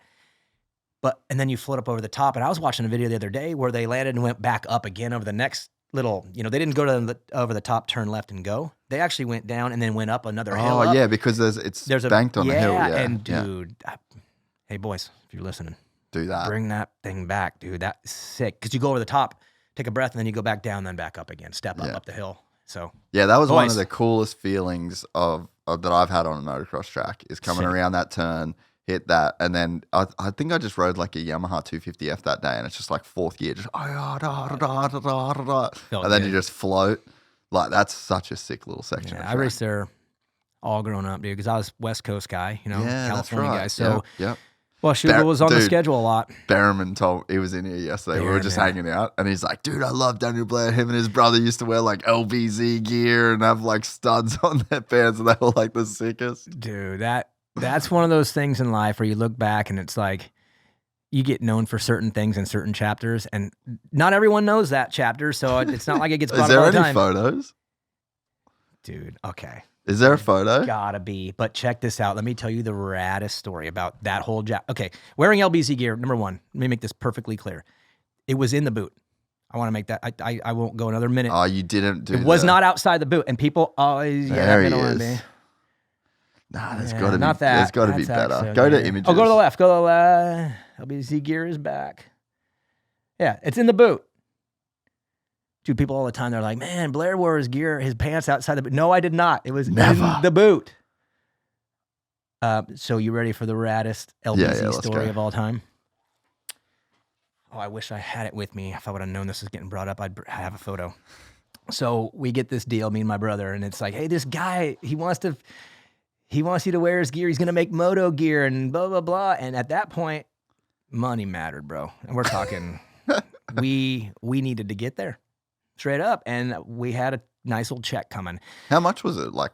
And then you float up over the top. And I was watching a video the other day where they landed and went back up again over the next little. They didn't go to over the top, turn left, and go. They actually went down and then went up another hill. Oh yeah, because there's banked on the hill. Yeah, and dude, hey boys, if you're listening, do that. Bring that thing back, dude. That's sick. Because you go over the top, take a breath, and then you go back down, then back up again. Step up the hill. So yeah, that was one of the coolest feelings of that I've had on a motocross track is coming around that turn, hit that, and then I think I just rode like a Yamaha 250F that day, and it's just like fourth gear, just and then you just float. Like that's such a sick little section. Yeah, I raced there all growing up, dude, because I was West Coast guy, California guy. So well, Shugo was on the schedule a lot. Berriman he was in here yesterday. We were just hanging out, and he's like, dude, I love Daniel Blair. Him and his brother used to wear like LBZ gear and have like studs on their pants, and they were like the sickest. Dude, that's one of those things in life where you look back and it's like you get known for certain things in certain chapters, and not everyone knows that chapter, so it's not like it gets brought up all the time. Is there any photos? Dude, okay. Is there a photo? Gotta be. But check this out. Let me tell you the raddest story about that whole Okay, wearing LBZ gear, number one. Let me make this perfectly clear. It was in the boot. I want to make that. I won't go another minute. Oh, you didn't do it. It was not outside the boot. And people always... There he is. Nah, there's got to be, not that. There's got to be better. Go to images. Oh, go to the left. Go to the left. LBZ gear is back. Yeah, it's in the boot. Dude, people all the time, they're like, man, Blair wore his gear, his pants outside the boot. No, I did not. It was in the boot. So you ready for the raddest LBZ story of all time? Oh, I wish I had it with me. If I would have known this was getting brought up, I'd have a photo. So we get this deal, me and my brother, and it's like, hey, this guy, he wants you to wear his gear. He's going to make moto gear and blah, blah, blah. And at that point, money mattered, bro. And we're talking, we needed to get there. Straight up, and we had a nice little check coming. How much was it? Like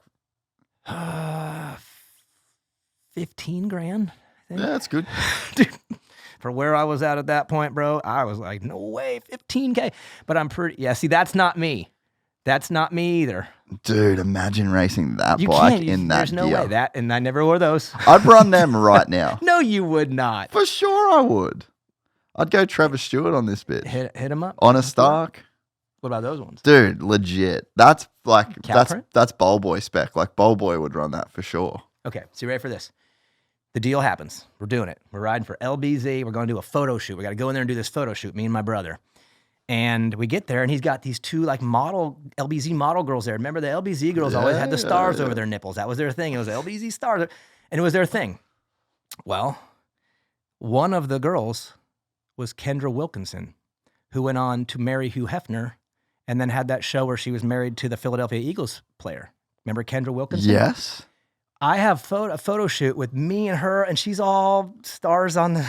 15 grand. I think. Yeah, that's good. Dude, for where I was at that point, bro, I was like, no way, 15K. But I'm pretty. Yeah, see, that's not me. That's not me either. Dude, imagine racing that bike in that There's no gear. way that, and I never wore those. I'd run them right now. No, you would not. For sure, I would. I'd go Trevor Stewart on this bitch. Hit him up on a Stark. What about those ones? Dude, legit. That's like Catherine? that's Bowl Boy spec. Like Bowl Boy would run that for sure. Okay, so you ready for this? The deal happens. We're doing it. We're riding for LBZ. We're going to do a photo shoot. We got to go in there and do this photo shoot, me and my brother. And we get there, and he's got these two like LBZ model girls there. Remember the LBZ girls always had the stars over their nipples. That was their thing. It was LBZ stars, and it was their thing. Well, one of the girls was Kendra Wilkinson, who went on to marry Hugh Hefner, and then had that show where she was married to the Philadelphia Eagles player. Remember Kendra Wilkinson? Yes. I have a photo shoot with me and her, and she's all stars on the,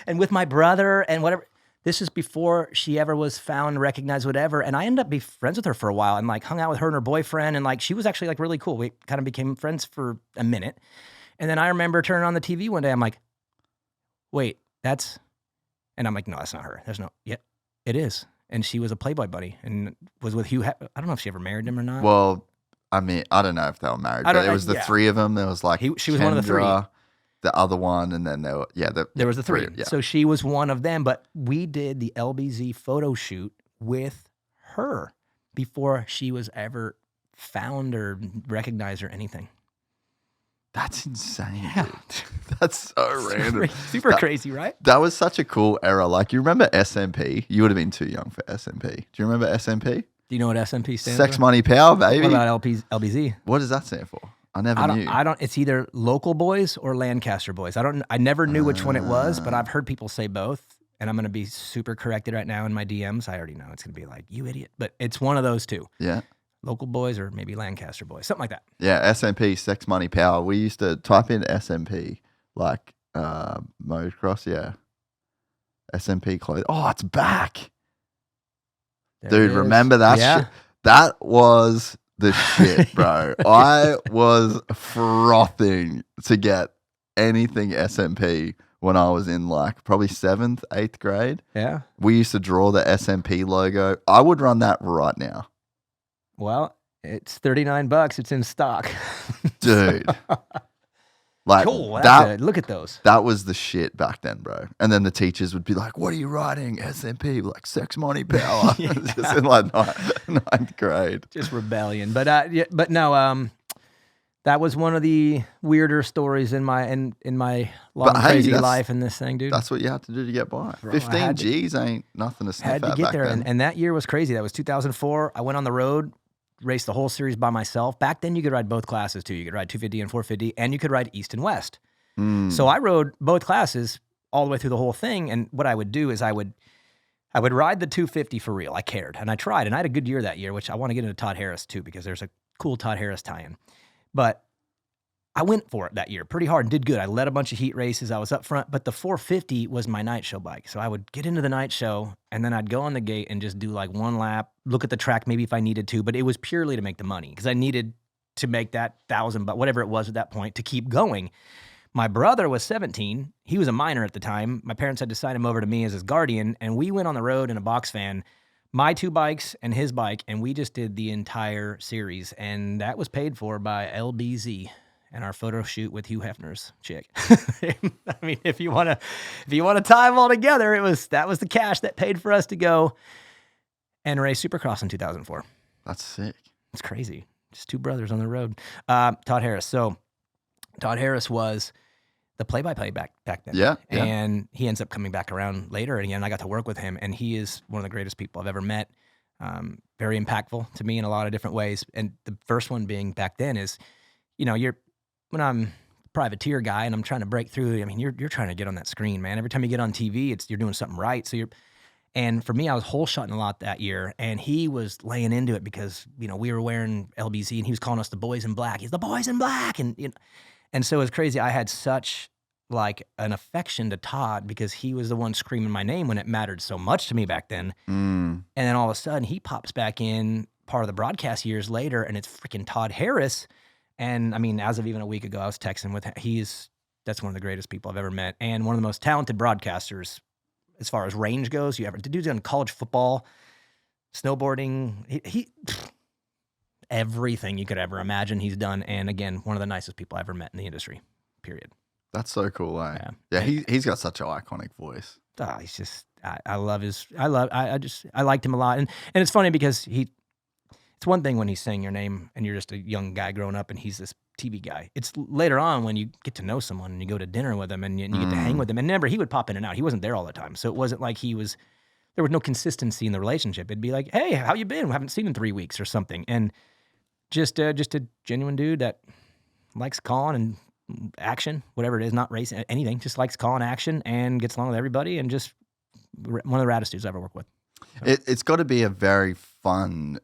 and with my brother and whatever. This is before she ever was found, recognized, whatever. And I ended up being friends with her for a while and like hung out with her and her boyfriend. And like, she was actually like really cool. We kind of became friends for a minute. And then I remember turning on the TV one day. I'm like, wait, and I'm like, no, that's not her. Yeah, it is. And she was a Playboy buddy and was with Hugh. I don't know if she ever married him or not. Well, I mean, I don't know if they were married, but it was the three of them. There was like she was one of the three. The other one, and then there was the three. Yeah. So she was one of them, but we did the LBZ photo shoot with her before she was ever found or recognized or anything. That's insane, dude. That's so random. Super crazy, right? That was such a cool era. Like, you remember SMP? You would have been too young for SMP. Do you remember SMP? Do you know what SMP stands Sex, for? money, power, baby. What about LBZ? What does that stand for? I never knew. I don't. It's either local boys or Lancaster boys. I never knew which one it was, but I've heard people say both. And I'm going to be super corrected right now in my DMs. I already know it's going to be like, you idiot. But it's one of those two. Yeah. Local boys or maybe Lancaster boys, something like that. Yeah, SMP, sex, money, power. We used to type in SMP, like motocross, yeah. SMP clothes. Oh, it's back. There Dude, remember that shit? That was the shit, bro. I was frothing to get anything SMP when I was in like probably 7th, 8th grade. Yeah. We used to draw the SMP logo. I would run that right now. Well, it's $39. It's in stock. Dude. Like, cool. Look at those. That was the shit back then, bro. And then the teachers would be like, what are you writing? SMP, like sex, money, power. Just in like ninth grade. Just rebellion. But no, that was one of the weirder stories in my long crazy life in this thing, dude. That's what you have to do to get by. Bro, 15 G's ain't nothing to sniff at. Had to get there, then. and that year was crazy. That was 2004. I went on the road, raced the whole series by myself. Back then, you could ride both classes too. You could ride 250 and 450, and you could ride East and West. So I rode both classes all the way through the whole thing. And what I would do is I would ride the 250 for real. I cared, and I tried, and I had a good year that year, which I want to get into Todd Harris too, because there's a cool Todd Harris tie-in. But I went for it that year pretty hard and did good. I led a bunch of heat races. I was up front, but the 450 was my night show bike. So I would get into the night show, and then I'd go on the gate and just do like one lap, look at the track maybe if I needed to, but it was purely to make the money because I needed to make that $1,000, but whatever it was at that point to keep going. My brother was 17. He was a minor at the time. My parents had to sign him over to me as his guardian, and we went on the road in a box van, my 2 bikes and his bike, and we just did the entire series, and that was paid for by LBZ. And our photo shoot with Hugh Hefner's chick. I mean, if you want to tie them all together, that was the cash that paid for us to go and race Supercross in 2004. That's sick. It's crazy. Just 2 brothers on the road. Todd Harris. So Todd Harris was the play-by-play back then. Yeah. And he ends up coming back around later. And again, I got to work with him, and he is one of the greatest people I've ever met. Very impactful to me in a lot of different ways. And the first one being back then is, when I'm a privateer guy and I'm trying to break through, I mean, you're trying to get on that screen, man. Every time you get on TV, you're doing something right. And for me, I was hole shotting a lot that year, and he was laying into it because, we were wearing LBZ and he was calling us the boys in black. He's the boys in black. And so it was crazy. I had such like an affection to Todd because he was the one screaming my name when it mattered so much to me back then. And then all of a sudden he pops back in part of the broadcast years later, and it's freaking Todd Harris. And I mean, as of even a week ago, I was texting with him. That's one of the greatest people I've ever met, and one of the most talented broadcasters as far as range goes. The dude's done college football, snowboarding, he everything you could ever imagine he's done. And again, one of the nicest people I ever met in the industry, period. That's so cool, eh? Yeah, he's got such an iconic voice. He's just, I liked him a lot. And it's funny because it's one thing when he's saying your name and you're just a young guy growing up and he's this TV guy. It's later on when you get to know someone and you go to dinner with him and you get to hang with him. And remember, he would pop in and out. He wasn't there all the time. So it wasn't like there was no consistency in the relationship. It'd be like, hey, how you been? We haven't seen in 3 weeks or something. And just a genuine dude that likes calling and action, whatever it is, not racing, anything, just likes calling action and gets along with everybody, and just one of the raddest dudes I've ever worked with. So. It's got to be a very fun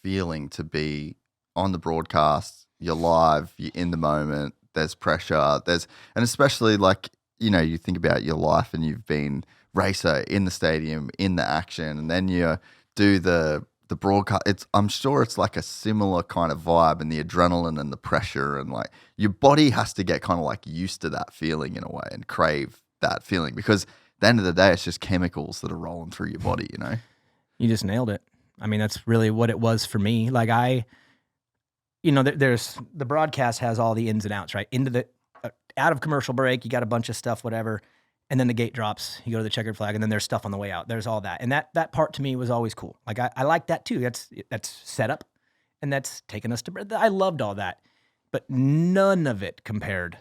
feeling to be on the broadcast. You're live, you're in the moment, there's pressure, and especially like, you think about your life and you've been racer in the stadium, in the action, and then you do the broadcast. I'm sure it's like a similar kind of vibe, and the adrenaline and the pressure, and like your body has to get kind of like used to that feeling in a way and crave that feeling, because at the end of the day, it's just chemicals that are rolling through your body, You just nailed it. I mean, that's really what it was for me. Like there's the broadcast has all the ins and outs, right? Into the out of commercial break, you got a bunch of stuff, whatever, and then the gate drops. You go to the checkered flag, and then there's stuff on the way out. There's all that, and that part to me was always cool. Like I like that too. That's setup, and that's taking us to. I loved all that, but none of it compared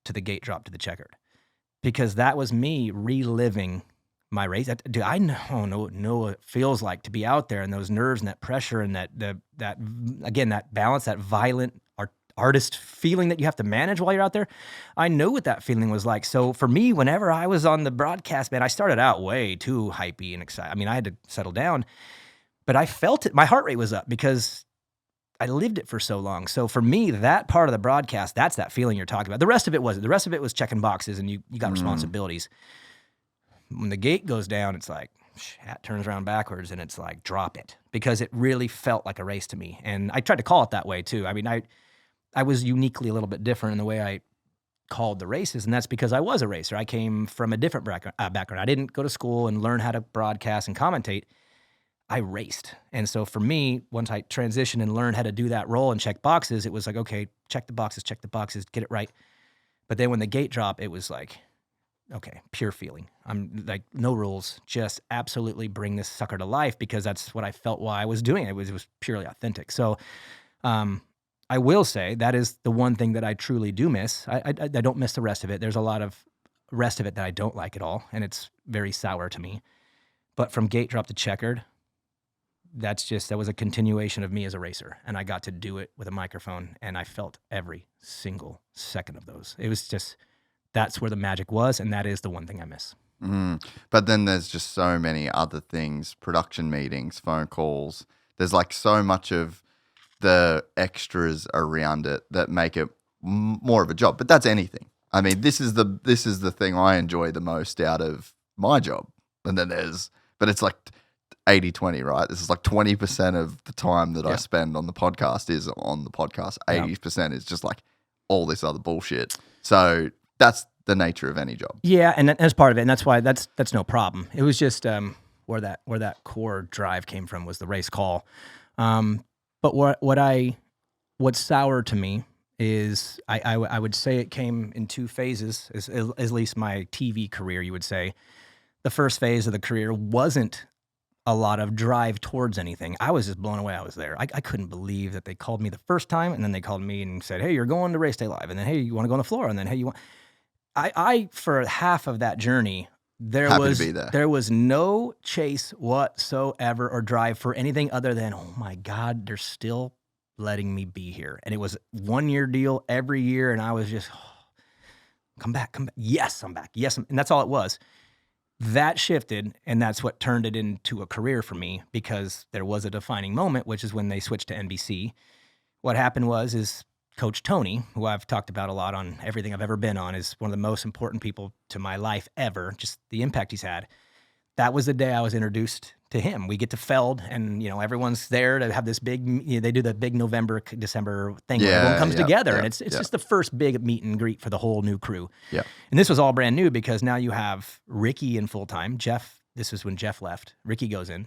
to the gate drop to the checkered, because that was me reliving my race. Do I know what it feels like to be out there and those nerves and that pressure and that again, that balance, that violent artist feeling that you have to manage while you're out there. I know what that feeling was like. So for me, whenever I was on the broadcast, man, I started out way too hypey and excited. I mean, I had to settle down, but I felt it. My heart rate was up because I lived it for so long. So for me, that part of the broadcast, that's that feeling you're talking about. The rest of it wasn't. The rest of it was checking boxes and you got responsibilities. When the gate goes down, it's like, hat turns around backwards and it's like, drop it, because it really felt like a race to me. And I tried to call it that way too. I mean, I was uniquely a little bit different in the way I called the races, and that's because I was a racer. I came from a different background. I didn't go to school and learn how to broadcast and commentate. I raced. And so for me, once I transitioned and learned how to do that role and check boxes, it was like, okay, check the boxes, get it right. But then when the gate dropped, it was like, okay, pure feeling. I'm like, no rules, just absolutely bring this sucker to life, because that's what I felt while I was doing it. It was purely authentic. So, I will say that is the one thing that I truly do miss. I don't miss the rest of it. There's a lot of rest of it that I don't like at all, and it's very sour to me. But from gate drop to checkered, that was a continuation of me as a racer, and I got to do it with a microphone, and I felt every single second of those. It was just, that's where the magic was, and that is the one thing I miss. But then there's just so many other things, production meetings, phone calls. There's like so much of the extras around it that make it more of a job. But that's anything. I mean, this is the thing I enjoy the most out of my job. And then but it's like 80-20, right? This is like 20% of the time that I spend on the podcast is on the podcast. 80% is just like all this other bullshit. So that's the nature of any job. Yeah, and as part of it, and that's why that's no problem. It was just where that core drive came from was the race call. But what's sour to me is I would say it came in two phases, at least my TV career, you would say. The first phase of the career wasn't a lot of drive towards anything. I was just blown away I was there. I couldn't believe that they called me the first time, and then they called me and said, hey, you're going to Race Day Live, and then, hey, you want to go on the floor, and then, hey, you want... I for half of that journey, there was no chase whatsoever or drive for anything other than, oh my God, they're still letting me be here. And it was 1 year deal every year. And I was just, come back. Yes, I'm back. Yes. And that's all it was. That shifted. And that's what turned it into a career for me, because there was a defining moment, which is when they switched to NBC. What happened is Coach Tony, who I've talked about a lot on everything I've ever been on, is one of the most important people to my life ever, just the impact he's had. That was the day I was introduced to him. We get to Feld, and everyone's there to have this big, they do the big November, December thing where everyone comes together, and it's just the first big meet and greet for the whole new crew. Yeah. And this was all brand new, because now you have Ricky in full-time, Jeff, this was when Jeff left, Ricky goes in,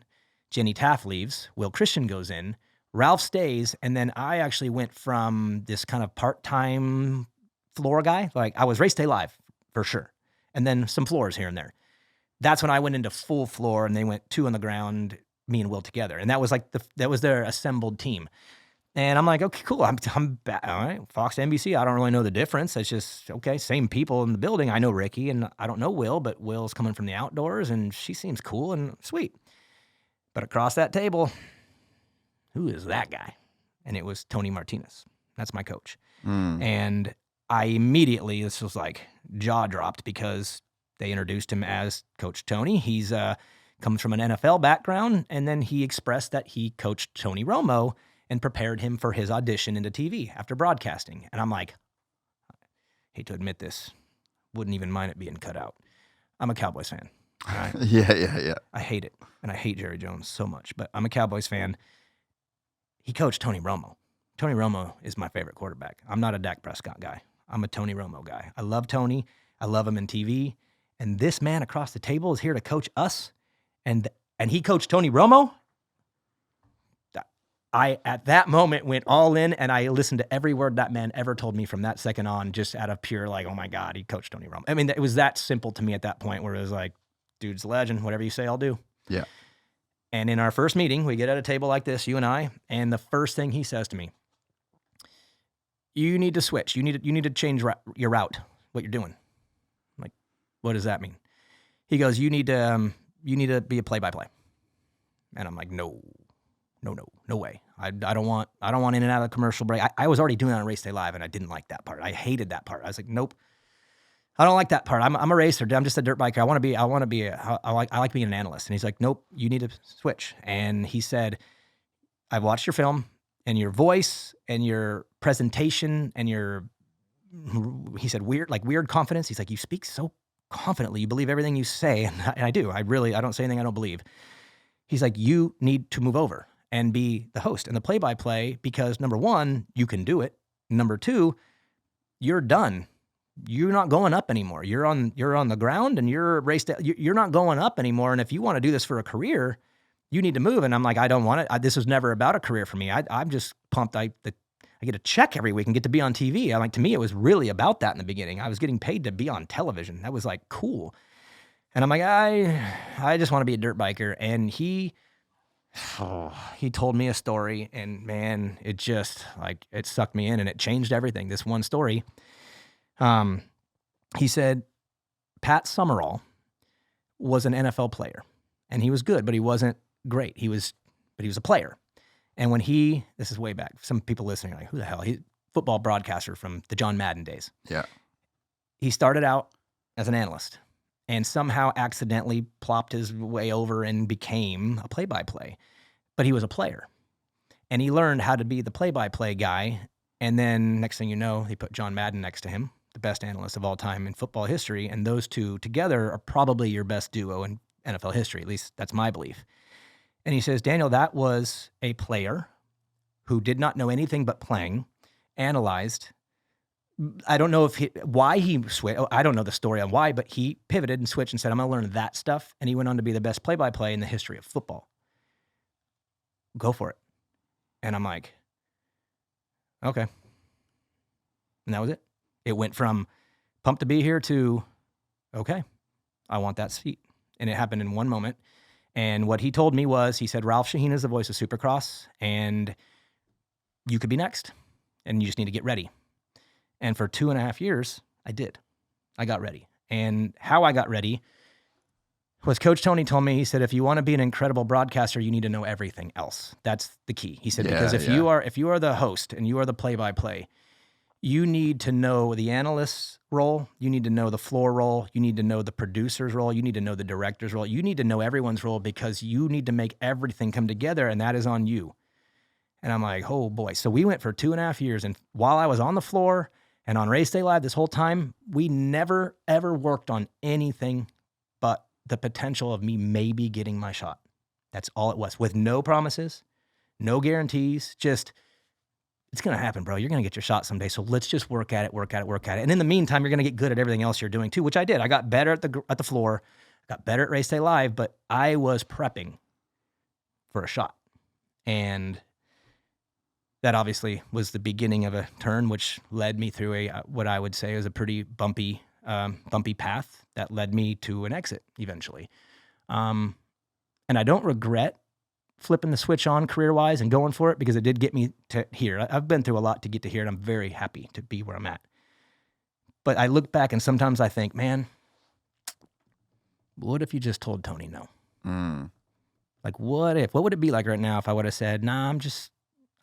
Jenny Taft leaves, Will Christian goes in, Ralph stays, and then I actually went from this kind of part-time floor guy, like I was Race Day Live for sure, and then some floors here and there. That's when I went into full floor, and they went 2 on the ground, me and Will together, and that was like that was their assembled team. And I'm like, okay, cool, I'm back. All right, Fox to NBC, I don't really know the difference. It's just okay, same people in the building. I know Ricky, and I don't know Will, but Will's coming from the outdoors, and she seems cool and sweet. But across that table, who is that guy? And it was Tony Martinez. That's my coach. And I immediately, this was like jaw dropped, because they introduced him as Coach Tony. He's comes from an NFL background, and then he expressed that he coached Tony Romo and prepared him for his audition into TV after broadcasting. And I'm like, I hate to admit this, wouldn't even mind it being cut out. I'm a Cowboys fan. Right? Yeah. I hate it, and I hate Jerry Jones so much, but I'm a Cowboys fan. He coached Tony Romo. Tony Romo is my favorite quarterback. I'm not a Dak Prescott guy. I'm a Tony Romo guy. I love Tony. I love him in TV. And this man across the table is here to coach us. And he coached Tony Romo. I, at that moment, went all in, and I listened to every word that man ever told me from that second on, just out of pure, like, oh my God, he coached Tony Romo. I mean, it was that simple to me at that point, where it was like, dude's a legend. Whatever you say, I'll do. Yeah. And in our first meeting, we get at a table like this, you and I, and the first thing he says to me, you need to switch. You need to change your route, what you're doing. I'm like, what does that mean? He goes, you need to be a play-by-play. And I'm like, no way. I don't want in and out of the commercial break. I was already doing that on Race Day Live, and I didn't like that part. I hated that part. I was like, nope, I don't like that part. I'm a racer. I'm just a dirt biker. I like being an analyst. And he's like, nope, you need to switch. And he said, I've watched your film and your voice and your presentation and he said, weird confidence. He's like, you speak so confidently. You believe everything you say. And I do. I don't say anything I don't believe. He's like, you need to move over and be the host and the play-by-play because number one, you can do it. Number two, you're done. You're not going up anymore. You're on the ground and you're not going up anymore. And if you want to do this for a career, you need to move. And I'm like, I don't want it. This was never about a career for me. I'm just pumped. I get a check every week and get to be on TV. To me, it was really about that in the beginning. I was getting paid to be on television. That was like cool. And I'm like, I just want to be a dirt biker. And he told me a story, and man, it just it sucked me in, and it changed everything. This one story. He said Pat Summerall was an NFL player, and he was good, but he wasn't great. He was a player. And when this is way back, some people listening are like, who the hell? He's a football broadcaster from the John Madden days. Yeah. He started out as an analyst and somehow accidentally plopped his way over and became a play-by-play. But he was a player. And he learned how to be the play-by-play guy. And then next thing you know, he put John Madden next to him, the best analyst of all time in football history. And those two together are probably your best duo in NFL history. At least that's my belief. And he says, Daniel, that was a player who did not know anything but playing, analyzed. I don't know why he switched. I don't know the story on why, but he pivoted and switched and said, I'm going to learn that stuff. And he went on to be the best play-by-play in the history of football. Go for it. And I'm like, okay. And that was it. It went from pumped to be here to, okay, I want that seat. And it happened in one moment. And what he told me was, he said, Ralph Shaheen is the voice of Supercross, and you could be next. And you just need to get ready. And for 2.5 years, I did. I got ready. And how I got ready was Coach Tony told me, he said, if you want to be an incredible broadcaster, you need to know everything else. That's the key. He said, because if you are the host and you are the play-by-play, you need to know the analyst's role. You need to know the floor role. You need to know the producer's role. You need to know the director's role. You need to know everyone's role because you need to make everything come together, and that is on you. And I'm like, oh boy. So we went for 2.5 years, and while I was on the floor and on Race Day Live this whole time, we never, ever worked on anything but the potential of me maybe getting my shot. That's all it was, with no promises, no guarantees, just, it's going to happen, bro. You're going to get your shot someday. So let's just work at it. And in the meantime, you're going to get good at everything else you're doing too, which I did. I got better at the floor, got better at Race Day Live, but I was prepping for a shot. And that obviously was the beginning of a turn, which led me through what I would say was a pretty bumpy path that led me to an exit eventually. And I don't regret flipping the switch on career-wise and going for it because it did get me to here. I've been through a lot to get to here, and I'm very happy to be where I'm at. But I look back, and sometimes I think, man, what if you just told Tony no? Like, what would it be like right now if I would have said, nah,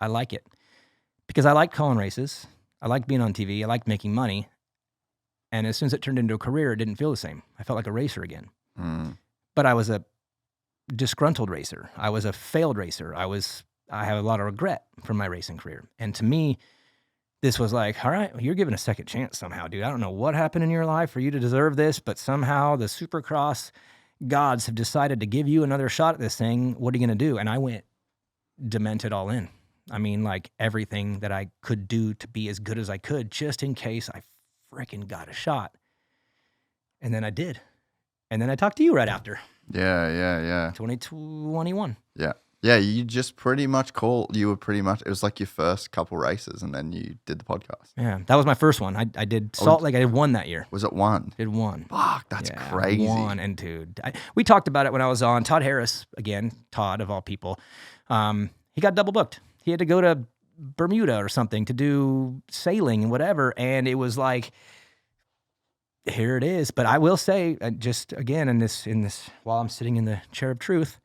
I like it. Because I like calling races. I like being on TV. I like making money. And as soon as it turned into a career, it didn't feel the same. I felt like a racer again. But I was a disgruntled racer. I was a failed racer. I have a lot of regret from my racing career. And to me, this was like, all right, you're given a second chance somehow, dude. I don't know what happened in your life for you to deserve this, but somehow the Supercross gods have decided to give you another shot at this thing. What are you going to do? And I went demented all in. I mean, like everything that I could do to be as good as I could, just in case I freaking got a shot. And then I did. And then I talked to you right after. Yeah. 2021. Yeah, you just pretty much it was like your first couple races, and then you did the podcast. Yeah, that was my first one. I did Salt Lake. I did one that year. Was it one? Did one. Fuck, that's crazy. One, and dude, we talked about it when I was on. Todd Harris, again, Todd of all people, he got double booked. He had to go to Bermuda or something to do sailing and whatever. And it was like, here it is. But I will say, just again, in this, while I'm sitting in the chair of truth,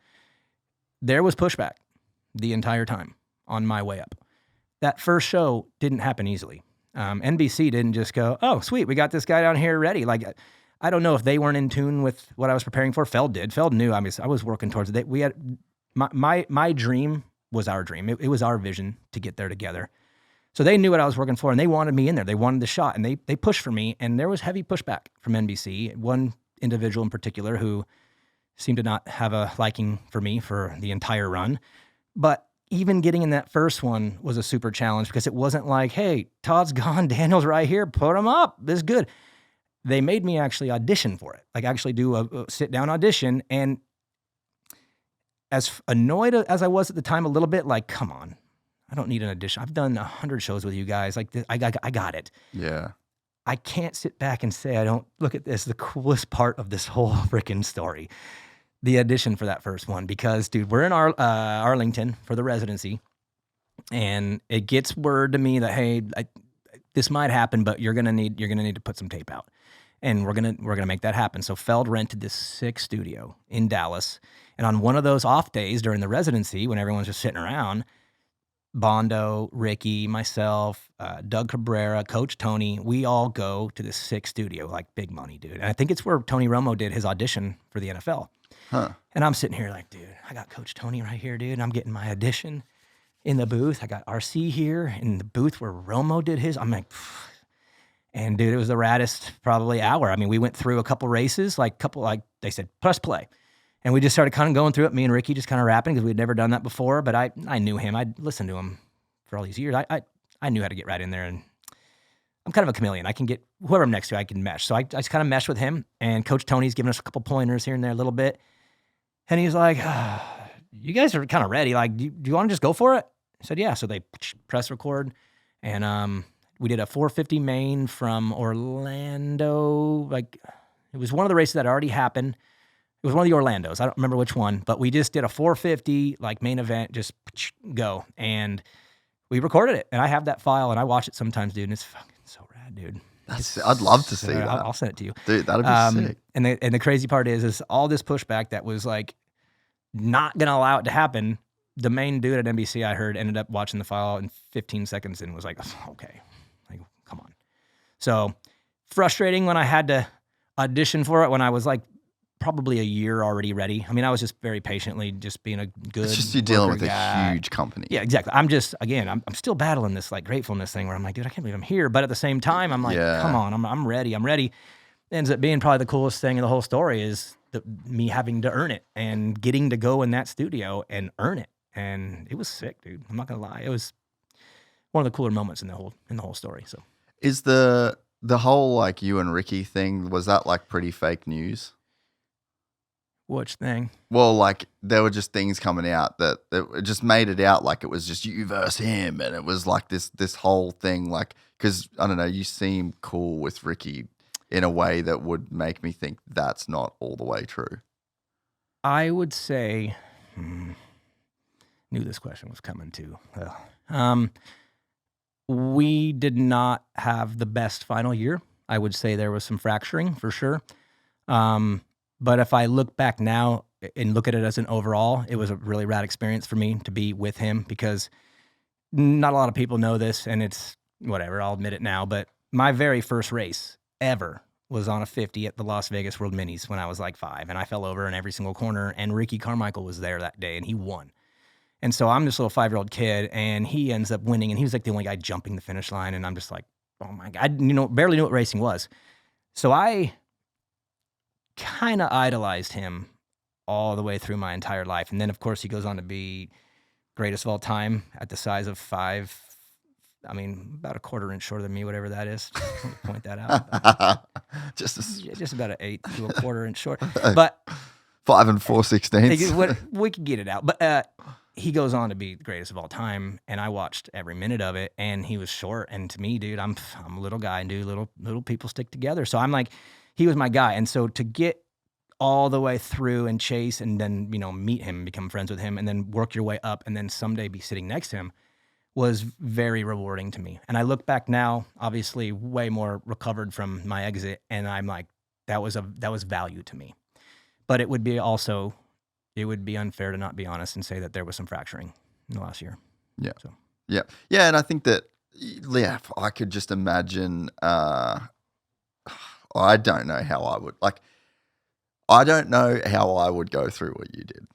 there was pushback the entire time on my way up. That first show didn't happen easily. NBC didn't just go, oh, sweet, we got this guy down here ready. Like, I don't know if they weren't in tune with what I was preparing for. Feld did. Feld knew. I mean, I was working towards it. We had my dream was our dream. It was our vision to get there together. So they knew what I was working for, and they wanted me in there. They wanted the shot, and they pushed for me, and there was heavy pushback from NBC. One individual in particular who seemed to not have a liking for me for the entire run. But even getting in that first one was a super challenge because it wasn't like, hey, Todd's gone, Daniel's right here, put him up, this is good. They made me actually audition for it, like actually do a sit-down audition. And as annoyed as I was at the time, a little bit like, come on, I don't need an audition. I've done 100 shows with you guys. Like, I got it. Yeah. I can't sit back and say, I don't look at this, the coolest part of this whole freaking story, the audition for that first one, because dude, we're in Arlington for the residency, and it gets word to me that, hey, this might happen, but you're gonna need to put some tape out, and we're gonna make that happen. So Feld rented this sick studio in Dallas, and on one of those off days during the residency, when everyone's just sitting around, Bondo, Ricky, myself, Doug Cabrera, Coach Tony, we all go to this sick studio, like big money, dude. And I think it's where Tony Romo did his audition for the NFL. Huh. And I'm sitting here like, dude, I got Coach Tony right here, dude. I'm getting my audition in the booth. I got RC here in the booth where Romo did his. I'm like, phew. And dude, it was the raddest probably hour. I mean, we went through a couple races, like they said, press play. And we just started kind of going through it. Me and Ricky just kind of rapping because we'd never done that before. But I knew him. I'd listened to him for all these years. I knew how to get right in there. And I'm kind of a chameleon. I can get whoever I'm next to, I can mesh. So I just kind of meshed with him. And Coach Tony's giving us a couple pointers here and there a little bit. And he's like, you guys are kind of ready. Like, do you want to just go for it? I said, yeah. So they press record. And we did a 450 main from Orlando. Like, it was one of the races that already happened. It was one of the Orlandos. I don't remember which one, but we just did a 450 like main event, just go. And we recorded it. And I have that file and I watch it sometimes, dude. And it's fucking so rad, dude. I'd love to see that. I'll send it to you. Dude, that'd be sick. And the crazy part is all this pushback that was like not going to allow it to happen. The main dude at NBC I heard ended up watching the file in 15 seconds and was like, okay, like, come on. So frustrating when I had to audition for it when I was like, probably a year already ready. I mean, I was just very patiently just being a good. It's just you're dealing with guy. A huge company. Yeah, exactly. I'm still battling this like gratefulness thing where I'm like, dude, I can't believe I'm here. But at the same time, I'm like, come on, I'm ready. I'm ready. It ends up being probably the coolest thing in the whole story is me having to earn it and getting to go in that studio and earn it. And it was sick, dude. I'm not gonna lie. It was one of the cooler moments in the whole story. So is the whole like you and Ricky thing, was that like pretty fake news? Which thing? Well, like there were just things coming out that it just made it out like it was just you versus him, and it was like this whole thing, like because I don't know, you seem cool with Ricky in a way that would make me think that's not all the way true. I would say, knew this question was coming too. We did not have the best final year. I would say there was some fracturing for sure. But if I look back now and look at it as an overall, it was a really rad experience for me to be with him because not a lot of people know this, and it's whatever, I'll admit it now, but my very first race ever was on a 50 at the Las Vegas World Minis when I was like 5, and I fell over in every single corner, and Ricky Carmichael was there that day, and he won. And so I'm this little 5-year-old kid, and he ends up winning, and he was like the only guy jumping the finish line, and I'm just like, oh my God, I barely knew what racing was. So I kind of idolized him all the way through my entire life. And then, of course, he goes on to be greatest of all time at the size of 5. I mean, about a quarter inch shorter than me, whatever that is. Just want to point that out. Just about an 1/8 to a quarter inch short. But 5 4/16. We could get it out. But he goes on to be the greatest of all time, and I watched every minute of it, and he was short. And to me, dude, I'm a little guy, and dude, little people stick together. So I'm like, he was my guy. And so to get all the way through and chase and then, meet him, become friends with him, and then work your way up and then someday be sitting next to him was very rewarding to me. And I look back now, obviously way more recovered from my exit, and I'm like, that was value to me. But it would be unfair to not be honest and say that there was some fracturing in the last year. Yeah. So. Yeah. Yeah. And I think that, yeah, I could just imagine, I don't know how I would, I don't know how I would go through what you did.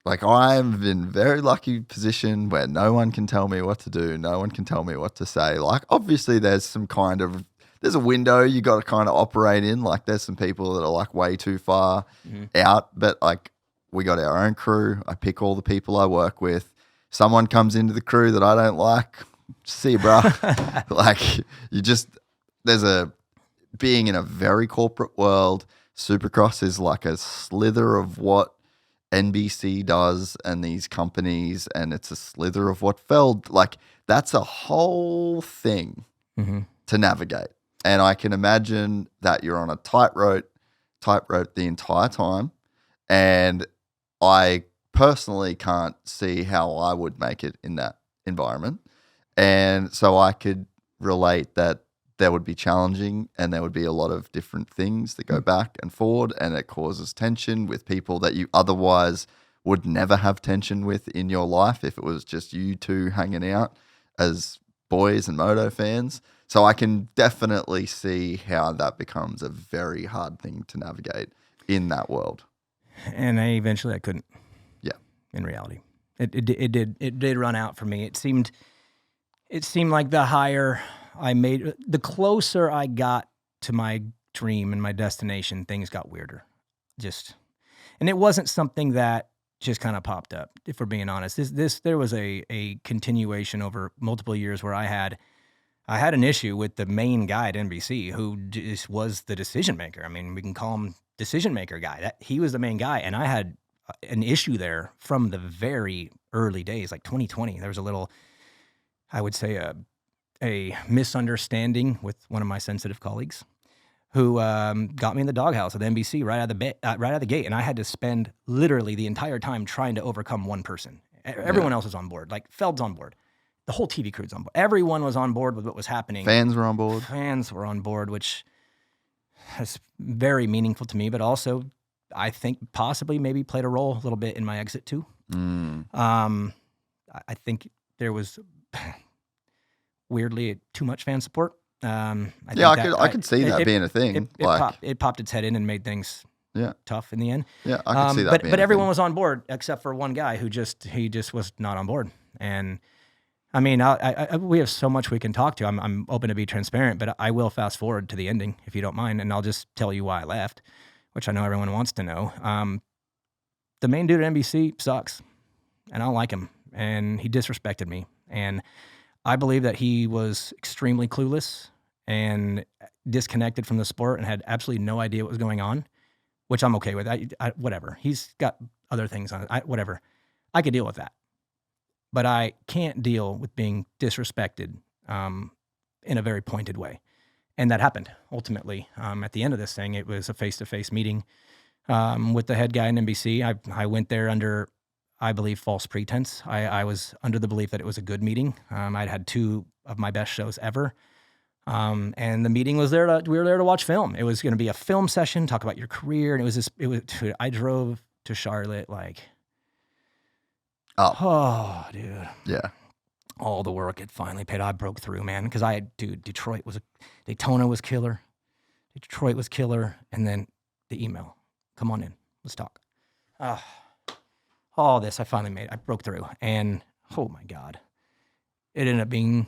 Like, I'm in a very lucky position where no one can tell me what to do. No one can tell me what to say. Like, obviously there's a window you got to kind of operate in. Like, there's some people that are like way too far out, but like, we got our own crew. I pick all the people I work with. Someone comes into the crew that I don't like. See you, bro. Like, being in a very corporate world, Supercross is like a slither of what NBC does and these companies, and it's a slither of what Feld, like, that's a whole thing to navigate. And I can imagine that you're on a tightrope the entire time. And I personally can't see how I would make it in that environment. And so I could relate that there would be challenging and there would be a lot of different things that go back and forward, and it causes tension with people that you otherwise would never have tension with in your life if it was just you two hanging out as boys and moto fans. So I can definitely see how that becomes a very hard thing to navigate in that world. And eventually I couldn't. Yeah. In reality, it did run out for me. It seemed like the higher I made, the closer I got to my dream and my destination, things got weirder. And it wasn't something that just kind of popped up, if we're being honest. There was a continuation over multiple years where I had an issue with the main guy at NBC who just was the decision maker. I mean, we can call him decision maker guy. He was the main guy, and I had an issue there from the very early days, like 2020. There was a little, I would say, a misunderstanding with one of my sensitive colleagues who got me in the doghouse at NBC right out of the gate, and I had to spend literally the entire time trying to overcome one person. Everyone else was on board. Like, Feld's on board. The whole TV crew's on board. Everyone was on board with what was happening. Fans were on board. Fans were on board, which is very meaningful to me, but also I think possibly maybe played a role a little bit in my exit too. I think there was weirdly too much fan support. I could see that being a thing. It popped its head in and made things tough in the end. Yeah, I could see that. But everyone was on board except for one guy who just was not on board. And I mean, we have so much we can talk to. I'm open to be transparent, but I will fast forward to the ending if you don't mind, and I'll just tell you why I left, which I know everyone wants to know. The main dude at NBC sucks, and I don't like him, and he disrespected me, and I believe that he was extremely clueless and disconnected from the sport and had absolutely no idea what was going on, which I'm okay with. Whatever. He's got other things on it. Whatever. I could deal with that. But I can't deal with being disrespected in a very pointed way. And that happened, ultimately. At the end of this thing, it was a face-to-face meeting with the head guy in NBC. I went there under, I believe, false pretense. I was under the belief that it was a good meeting. I'd had 2 of my best shows ever. And the meeting was we were there to watch film. It was going to be a film session, talk about your career. And I drove to Charlotte Oh, dude. Yeah. All the work it finally paid. I broke through, man, because Daytona was killer. Detroit was killer. And then the email. Come on in. Let's talk. All this I finally made. I broke through. And, oh, my God. It ended up being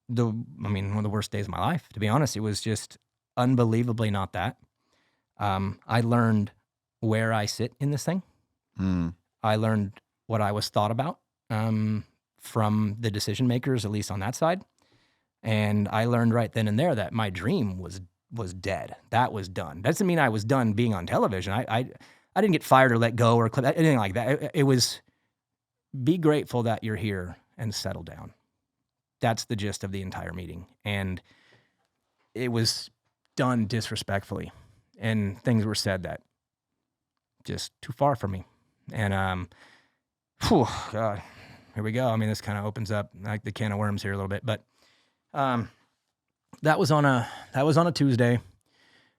one of the worst days of my life, to be honest. It was just unbelievably not that. I learned where I sit in this thing. I learned what I was thought about from the decision makers, at least on that side. And I learned right then and there that my dream was dead. That was done. That doesn't mean I was done being on television. I didn't get fired or let go or clip, anything like that. It was be grateful that you're here and settle down. That's the gist of the entire meeting. And it was done disrespectfully. And things were said that just too far from me. And, God, here we go. I mean, this kind of opens up like the can of worms here a little bit, but that was on a Tuesday.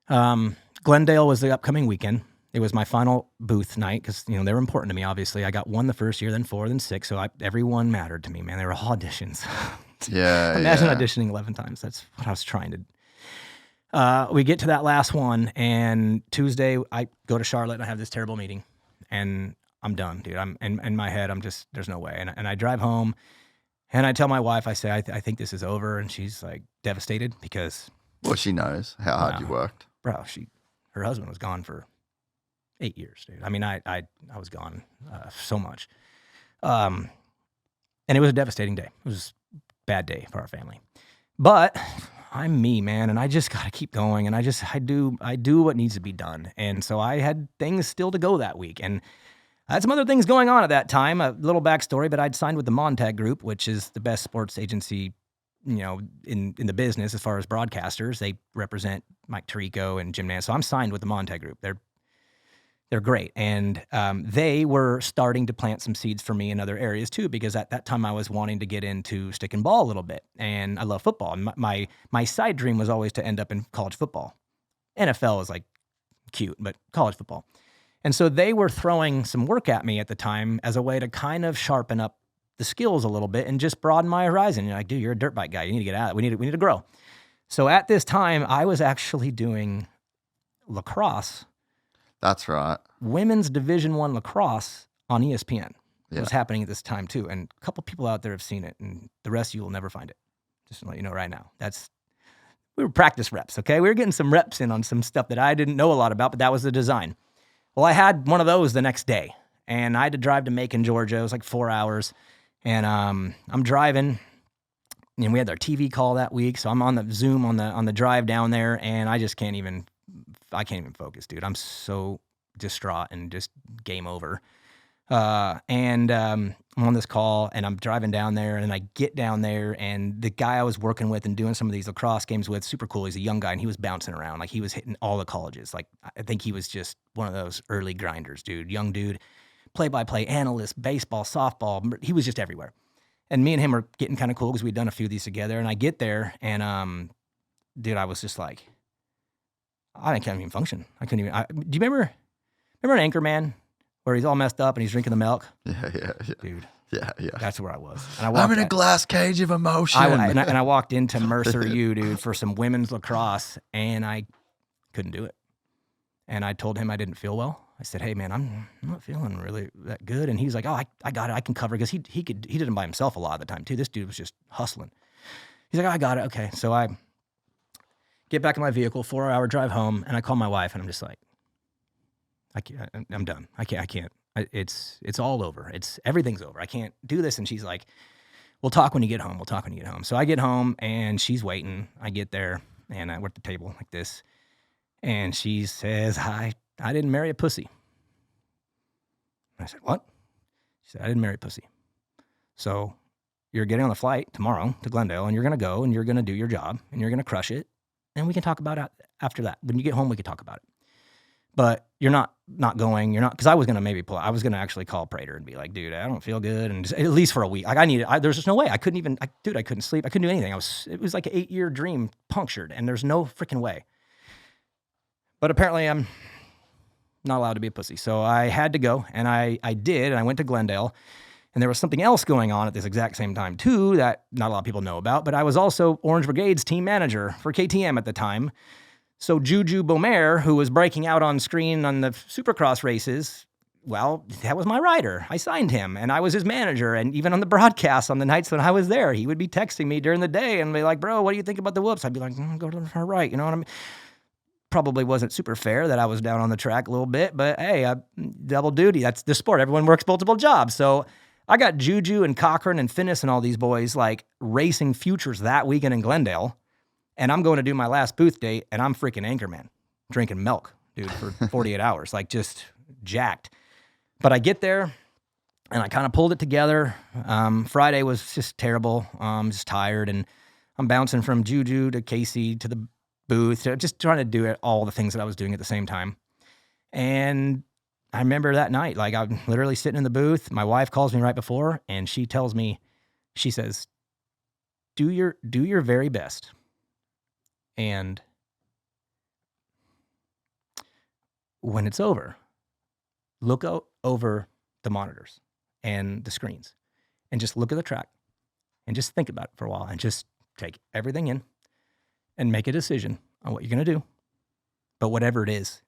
Glendale was the upcoming weekend. It was my final booth night because, you know, they were important to me, obviously. I got 1 the first year, then 4, then 6. So everyone mattered to me, man. They were all auditions. Yeah. Imagine auditioning 11 times. That's what I was trying to. We get to that last one, and Tuesday I go to Charlotte and I have this terrible meeting, and I'm done, dude. I'm in my head. I'm just, there's no way. And I drive home, and I tell my wife, I say, I think this is over, and she's like devastated because. Well, she knows how hard you worked. Bro, her husband was gone for 8 years, dude. I mean, I was gone so much. And it was a devastating day. It was a bad day for our family. But I'm me, man, and I just got to keep going, and I do what needs to be done. And so I had things still to go that week, and I had some other things going on at that time. A little backstory, but I'd signed with the Montag Group, which is the best sports agency, you know, in the business as far as broadcasters. They represent Mike Tirico and Jim Nance. So I'm signed with the Montag Group. They're great. And they were starting to plant some seeds for me in other areas too, because at that time I was wanting to get into stick and ball a little bit. And I love football. And my side dream was always to end up in college football. NFL is like cute, but college football. And so they were throwing some work at me at the time as a way to kind of sharpen up the skills a little bit and just broaden my horizon. You're like, dude, you're a dirt bike guy. You need to get out. We need to grow. So at this time, I was actually doing lacrosse. That's right. Women's Division I lacrosse on ESPN. Yeah. It was happening at this time too. And a couple people out there have seen it, and the rest of you will never find it. Just to let you know right now. We were practice reps, okay? We were getting some reps in on some stuff that I didn't know a lot about, but that was the design. Well, I had one of those the next day, and I had to drive to Macon, Georgia. It was like 4 hours. And I'm driving, and we had our TV call that week, so I'm on the Zoom on the drive down there, and I can't even focus, dude. I'm so distraught and just game over. And I'm on this call, and I'm driving down there, and I get down there, and the guy I was working with and doing some of these lacrosse games with, super cool. He's a young guy, and he was bouncing around. Like, he was hitting all the colleges. Like, I think he was just one of those early grinders, dude. Young dude. Play-by-play analyst, baseball, softball. He was just everywhere. And me and him were getting kind of cool because we'd done a few of these together. And I get there, and dude, I was just like, I can't even function. I couldn't even. Do you remember an Anchorman where he's all messed up and he's drinking the milk? Yeah. Dude. Yeah. That's where I was. And I'm in a glass cage of emotion. And I walked into Mercer U, dude, for some women's lacrosse, and I couldn't do it. And I told him I didn't feel well. I said, hey, man, I'm not feeling really that good. And he's like, oh, I got it. I can cover, because he did it by himself a lot of the time, too. This dude was just hustling. He's like, oh, I got it. Okay. So I get back in my vehicle, 4-hour drive home, and I call my wife, and I'm just like, I'm done. I can't. It's all over. Everything's over. I can't do this. And she's like, we'll talk when you get home. So I get home, and she's waiting. I get there, and we're at the table like this. And she says, I didn't marry a pussy. I said, what? She said, I didn't marry a pussy. So you're getting on the flight tomorrow to Glendale, and you're going to go, and you're going to do your job, and you're going to crush it, and we can talk about it after that. When you get home, we can talk about it. But you're not going, because I was going to actually call Prado and be like, dude, I don't feel good, and just, at least for a week. Like, there's just no way. I couldn't sleep. I couldn't do anything. It was like an 8-year dream punctured, and there's no freaking way. But apparently I'm not allowed to be a pussy. So I had to go, and I did, and I went to Glendale, and there was something else going on at this exact same time too that not a lot of people know about, but I was also Orange Brigade's team manager for KTM at the time. So Julien Beaumer, who was breaking out on screen on the Supercross races, well, that was my rider. I signed him, and I was his manager, and even on the broadcast on the nights when I was there, he would be texting me during the day and be like, bro, what do you think about the whoops? I'd be like, go to the right, you know what I mean? Probably wasn't super fair that I was down on the track a little bit, but hey, double duty. That's the sport. Everyone works multiple jobs. So I got Juju and Cochran and Finnis and all these boys like racing futures that weekend in Glendale. And I'm going to do my last booth date, and I'm freaking Anchorman drinking milk, dude, for 48 hours, like just jacked. But I get there, and I kind of pulled it together. Friday was just terrible. I'm just tired, and I'm bouncing from Juju to Casey to the booth, just trying to do all the things that I was doing at the same time. And I remember that night, like I'm literally sitting in the booth. My wife calls me right before, and she tells me, she says, do your very best. And when it's over, look over the monitors and the screens and just look at the track and just think about it for a while and just take everything in and make a decision on what you're going to do. But whatever it is,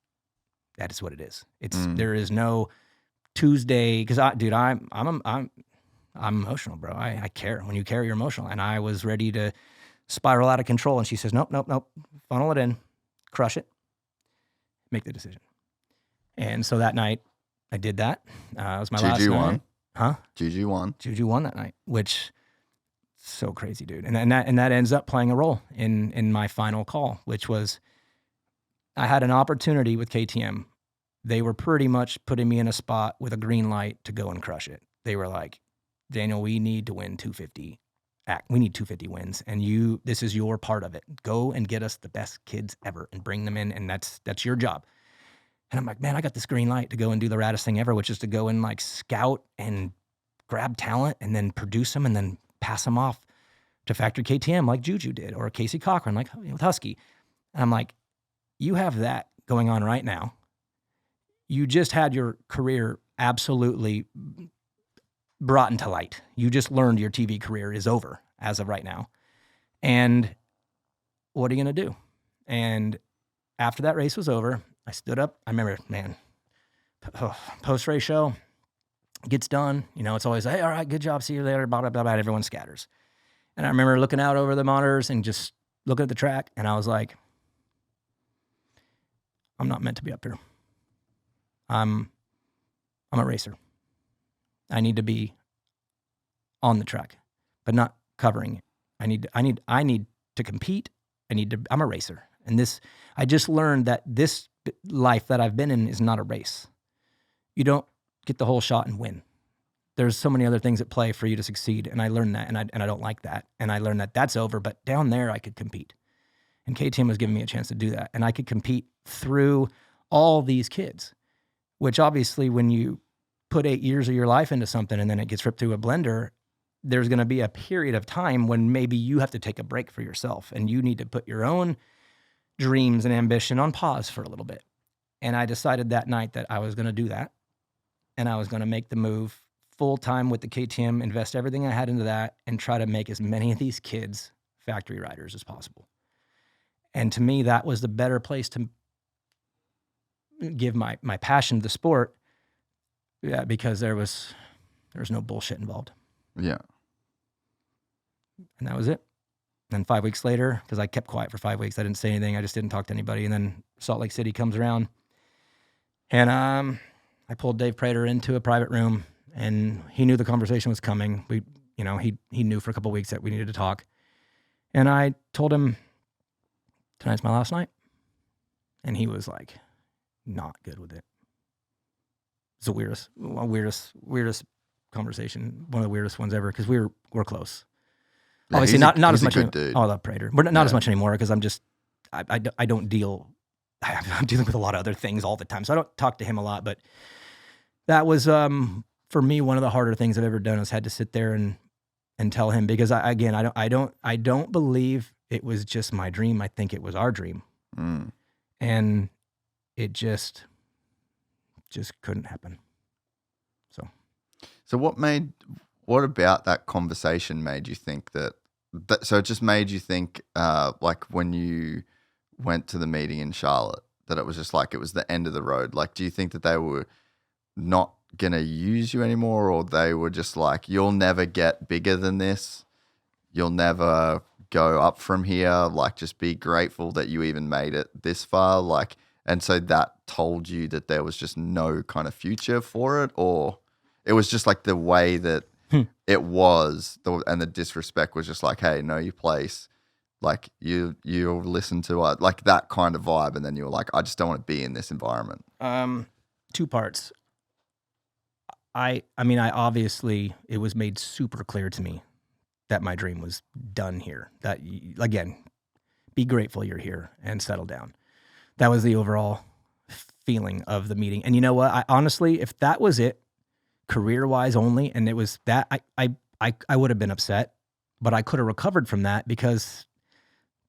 that is what it is. There is no Tuesday, because I'm emotional, bro. I care. When you care, you're emotional. And I was ready to spiral out of control. And she says, nope. Funnel it in, crush it, make the decision. And so that night, I did that. It was my last night. Juju won. Huh? Juju won. Juju won that night, which so crazy, dude. And that ends up playing a role in my final call, which was I had an opportunity with KTM. They were pretty much putting me in a spot with a green light to go and crush it. They were like, Daniel, we need to win 250. We need 250 wins, and this is your part of it. Go and get us the best kids ever and bring them in, and that's your job. And I'm like, man, I got this green light to go and do the raddest thing ever, which is to go and like scout and grab talent and then produce them and then pass them off to factory KTM like Juju did, or Casey Cochran like with Husky. And I'm like, you have that going on right now. You just had your career absolutely brought into light. You just learned your TV career is over as of right now. And what are you going to do? And after that race was over, I stood up. I remember, man, post-race show gets done. You know, it's always, hey, all right, good job. See you later. Blah, blah, blah, blah. Everyone scatters. And I remember looking out over the monitors and just looking at the track. And I was like, I'm not meant to be up here. I'm a racer. I need to be on the track, but not covering it. I need to compete. I'm a racer. And I just learned that this life that I've been in is not a race. You don't get the whole shot and win. There's so many other things at play for you to succeed. And I learned that, and I don't like that. And I learned that that's over, but down there I could compete. And KTM was giving me a chance to do that. And I could compete through all these kids, which obviously when you put 8 years of your life into something and then it gets ripped through a blender, there's going to be a period of time when maybe you have to take a break for yourself and you need to put your own dreams and ambition on pause for a little bit. And I decided that night that I was going to do that. And I was going to make the move full time with the KTM, invest everything I had into that, and try to make as many of these kids factory riders as possible. And to me, that was the better place to give my passion to the sport. Yeah, because there was no bullshit involved. Yeah. And that was it. Then 5 weeks later, because I kept quiet for 5 weeks, I didn't say anything. I just didn't talk to anybody. And then Salt Lake City comes around, and I pulled Dave Prater into a private room, and he knew the conversation was coming. He knew for a couple of weeks that we needed to talk. And I told him, tonight's my last night. And he was like, not good with it. It's the weirdest conversation, one of the weirdest ones ever, because we're close. Yeah, obviously, not as much. Dude. Oh, I love Prater. We're not as much anymore because I don't deal. I'm dealing with a lot of other things all the time, so I don't talk to him a lot. But that was for me one of the harder things I've ever done. Is had to sit there and tell him, because I don't believe it was just my dream. I think it was our dream, and it just couldn't happen. So what about that conversation made you think that so it just made you think, like when you went to the meeting in Charlotte, that it was just like, it was the end of the road? Like, do you think that they were not going to use you anymore, or they were just like, you'll never get bigger than this, you'll never go up from here, like just be grateful that you even made it this far? Like, and so that told you that there was just no kind of future for it? Or it was just like the way that it was, and the disrespect was just like, hey, know your place. Like you listen to like that kind of vibe. And then you were like, I just don't want to be in this environment. 2 parts. I mean, obviously it was made super clear to me that my dream was done here. That, again, be grateful you're here and settle down. That was the overall feeling of the meeting. And you know what? I honestly, if that was it, career-wise only, and it was that, I would have been upset, but I could have recovered from that because,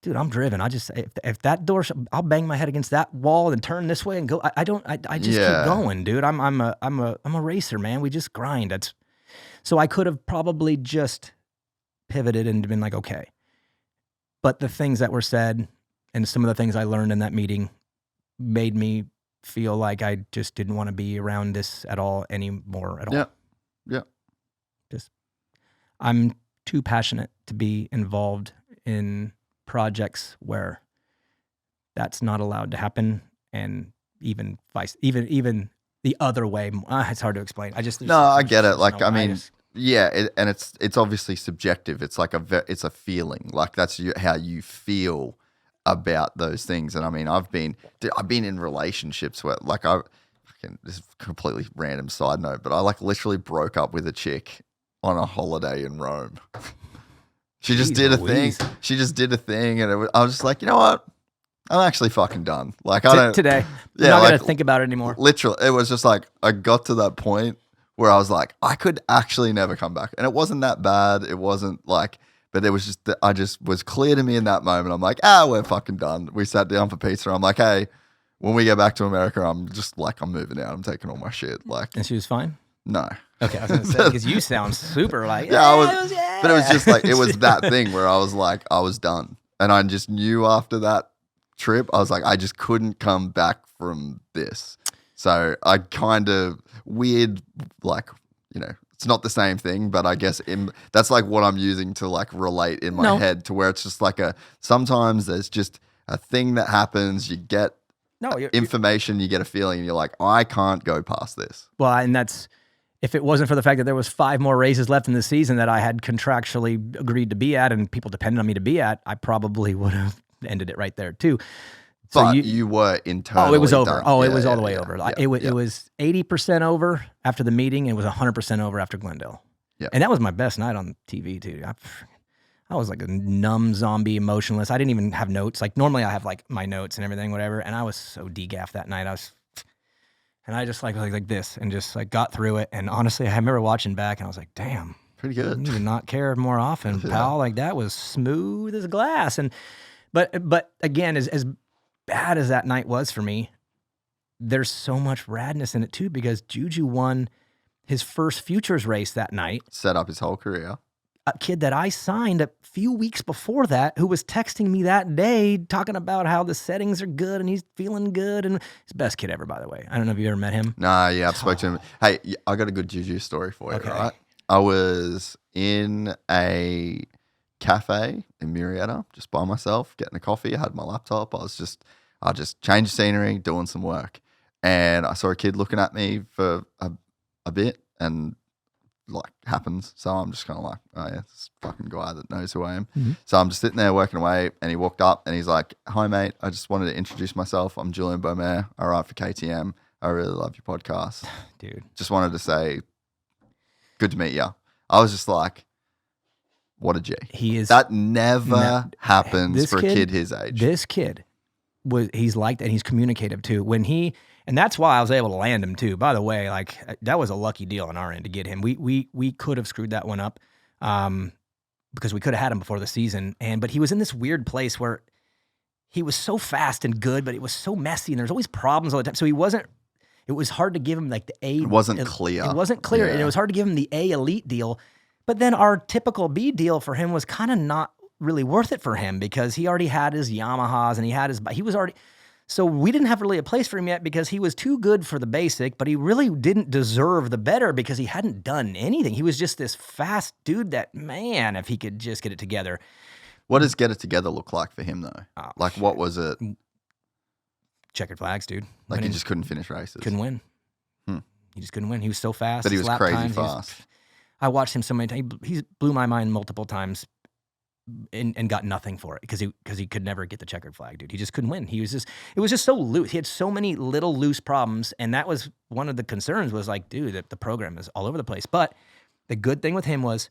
dude, I'm driven. If that door, I'll bang my head against that wall and turn this way and go. I just keep going, dude. I'm a racer, man. We just grind. So I could have probably just pivoted and been like, okay. But the things that were said and some of the things I learned in that meeting made me feel like I just didn't want to be around this at all anymore at all. Yeah. I'm too passionate to be involved in projects where that's not allowed to happen, and even the other way. It's hard to explain. I get it. Like, I mean, and it's obviously subjective. It's like it's a feeling. Like that's how you feel about those things. And I mean, I've been in relationships where like this is a completely random side note, but I like literally broke up with a chick on a holiday in Rome. She just did a thing. She just did a thing, and I was just like, you know what? I'm actually fucking done. Like I don't today. I'm not gonna think about it anymore. Literally, it was just like I got to that point where I was like, I could actually never come back, and it wasn't that bad. It wasn't like, but it was just that I just was clear to me in that moment. I'm like, we're fucking done. We sat down for pizza. I'm like, hey, when we get back to America, I'm just like, I'm moving out. I'm taking all my shit. Like, and she was fine. No. Okay, I was gonna say because you sound super like but it was just like it was that thing where I was like I was done, and I just knew after that trip I was like I just couldn't come back from this. So I kind of weird, like, you know, it's not the same thing, but I guess that's like what I'm using to like relate in my head to where it's just like sometimes there's just a thing that happens. You get information, you get a feeling, and you're like I can't go past this. Well, and that's. If it wasn't for the fact that there was 5 more races left in the season that I had contractually agreed to be at and people depended on me to be at, I probably would have ended it right there too. So but you were internally it was over. Done. It was all the way over. It was 80% over after the meeting. And it was 100% over after Glendale. Yeah. And that was my best night on TV too. I was like a numb zombie, emotionless. I didn't even have notes. Like normally I have like my notes and everything, whatever. And I was so degaffed that night. And I just like this and just like got through it. And honestly, I remember watching back and I was like, damn. Pretty good. You need to not care more often, pal. Like that was smooth as glass. And but again, as bad as that night was for me, there's so much radness in it too, because Juju won his first futures race that night. Set up his whole career. A kid that I signed a few weeks before that, who was texting me that day talking about how the settings are good and he's feeling good, and he's the best kid ever, by the way. I don't know if you ever met him. Nah, yeah, I've spoken to him. Hey, I got a good Juju story for you, right? I was in a cafe in Murrieta, just by myself, getting a coffee. I had my laptop. I just changed scenery, doing some work. And I saw a kid looking at me for a bit, and like happens. So I'm just kind of like, oh yeah, this fucking guy that knows who I am. Mm-hmm. So I'm just sitting there working away, and he walked up and he's like, hi mate, I just wanted to introduce myself. I'm Julien Beaumer. I write for KTM. I really love your podcast. Dude. Just wanted to say, good to meet you. I was just like, what a G. That never happens for a kid his age. This kid he's like that, and he's communicative too. And that's why I was able to land him too. By the way, like that was a lucky deal on our end to get him. We could have screwed that one up because we could have had him before the season. But he was in this weird place where he was so fast and good, but it was so messy, and there's always problems all the time. So it was hard to give him like the A. It wasn't clear. It wasn't clear, and it was hard to give him the A elite deal. But then our typical B deal for him was kind of not really worth it for him, because he already had his Yamahas and he was already. So we didn't have really a place for him yet, because he was too good for the basic, but he really didn't deserve the better because he hadn't done anything. He was just this fast dude that, man, if he could just get it together. What does get it together look like for him though? Oh, like shit. What was it? Checkered flags, dude. Like he just couldn't finish races. Couldn't win. He just couldn't win. He was so fast. But he was crazy fast. I watched him so many times. He blew my mind multiple times. And got nothing for it because he could never get the checkered flag, dude. He just couldn't win. It was just so loose. He had so many little loose problems, and that was one of the concerns. Was like, dude, the program is all over the place. But the good thing with him was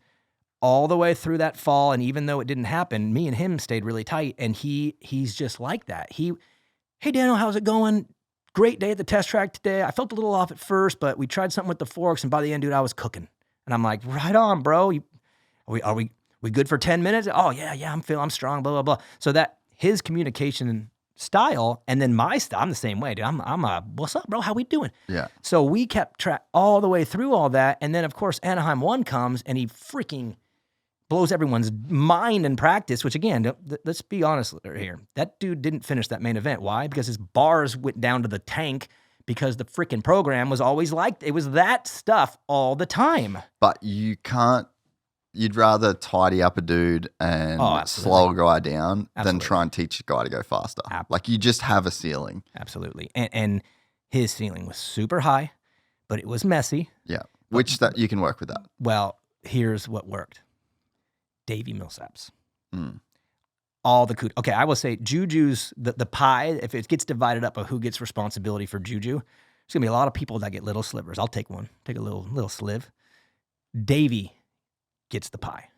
all the way through that fall, and even though it didn't happen, me and him stayed really tight. And he's just like that. Hey Daniel, how's it going? great day at the test track today. I felt a little off at first, but we tried something with the forks, and by the end, dude, I was cooking. And I'm like, right on, bro. Are we good for 10 minutes? Oh, yeah, I'm strong, blah, blah, blah. So that his communication style, and then my style, I'm the same way, dude. I'm what's up, bro? How we doing? Yeah. So we kept track all the way through all that. And then, of course, Anaheim 1 comes, and he freaking blows everyone's mind in practice, which, again, let's be honest here. That dude didn't finish that main event. Why? Because his bars went down to the tank because the freaking program was always like, it was that stuff all the time. But you can't, you'd rather tidy up a dude and slow a guy down than try and teach a guy to go faster. Like, you just have a ceiling. Absolutely. And his ceiling was super high, but it was messy. Yeah. Which that you can work with that. Well, here's what worked. Davey Millsaps. All the kudos. Okay, I will say Juju's, the pie, if it gets divided up of who gets responsibility for Juju, there's going to be a lot of people that get little slivers. I'll take one. Take a little sliv. Davey gets the pie.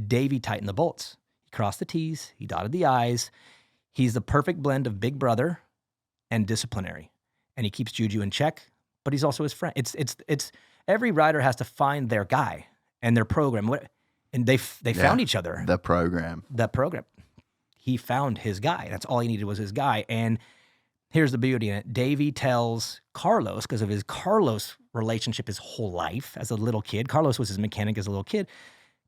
Davey tightened the bolts. He crossed the T's. He dotted the I's. He's the perfect blend of big brother and disciplinary. And he keeps Juju in check, but he's also his friend. It's every rider has to find their guy and their program. And they found each other. The program. He found his guy. That's all he needed was his guy. And here's the beauty in it. Davey tells Carlos, because of his Carlos relationship his whole life as a little kid. Carlos was his mechanic as a little kid.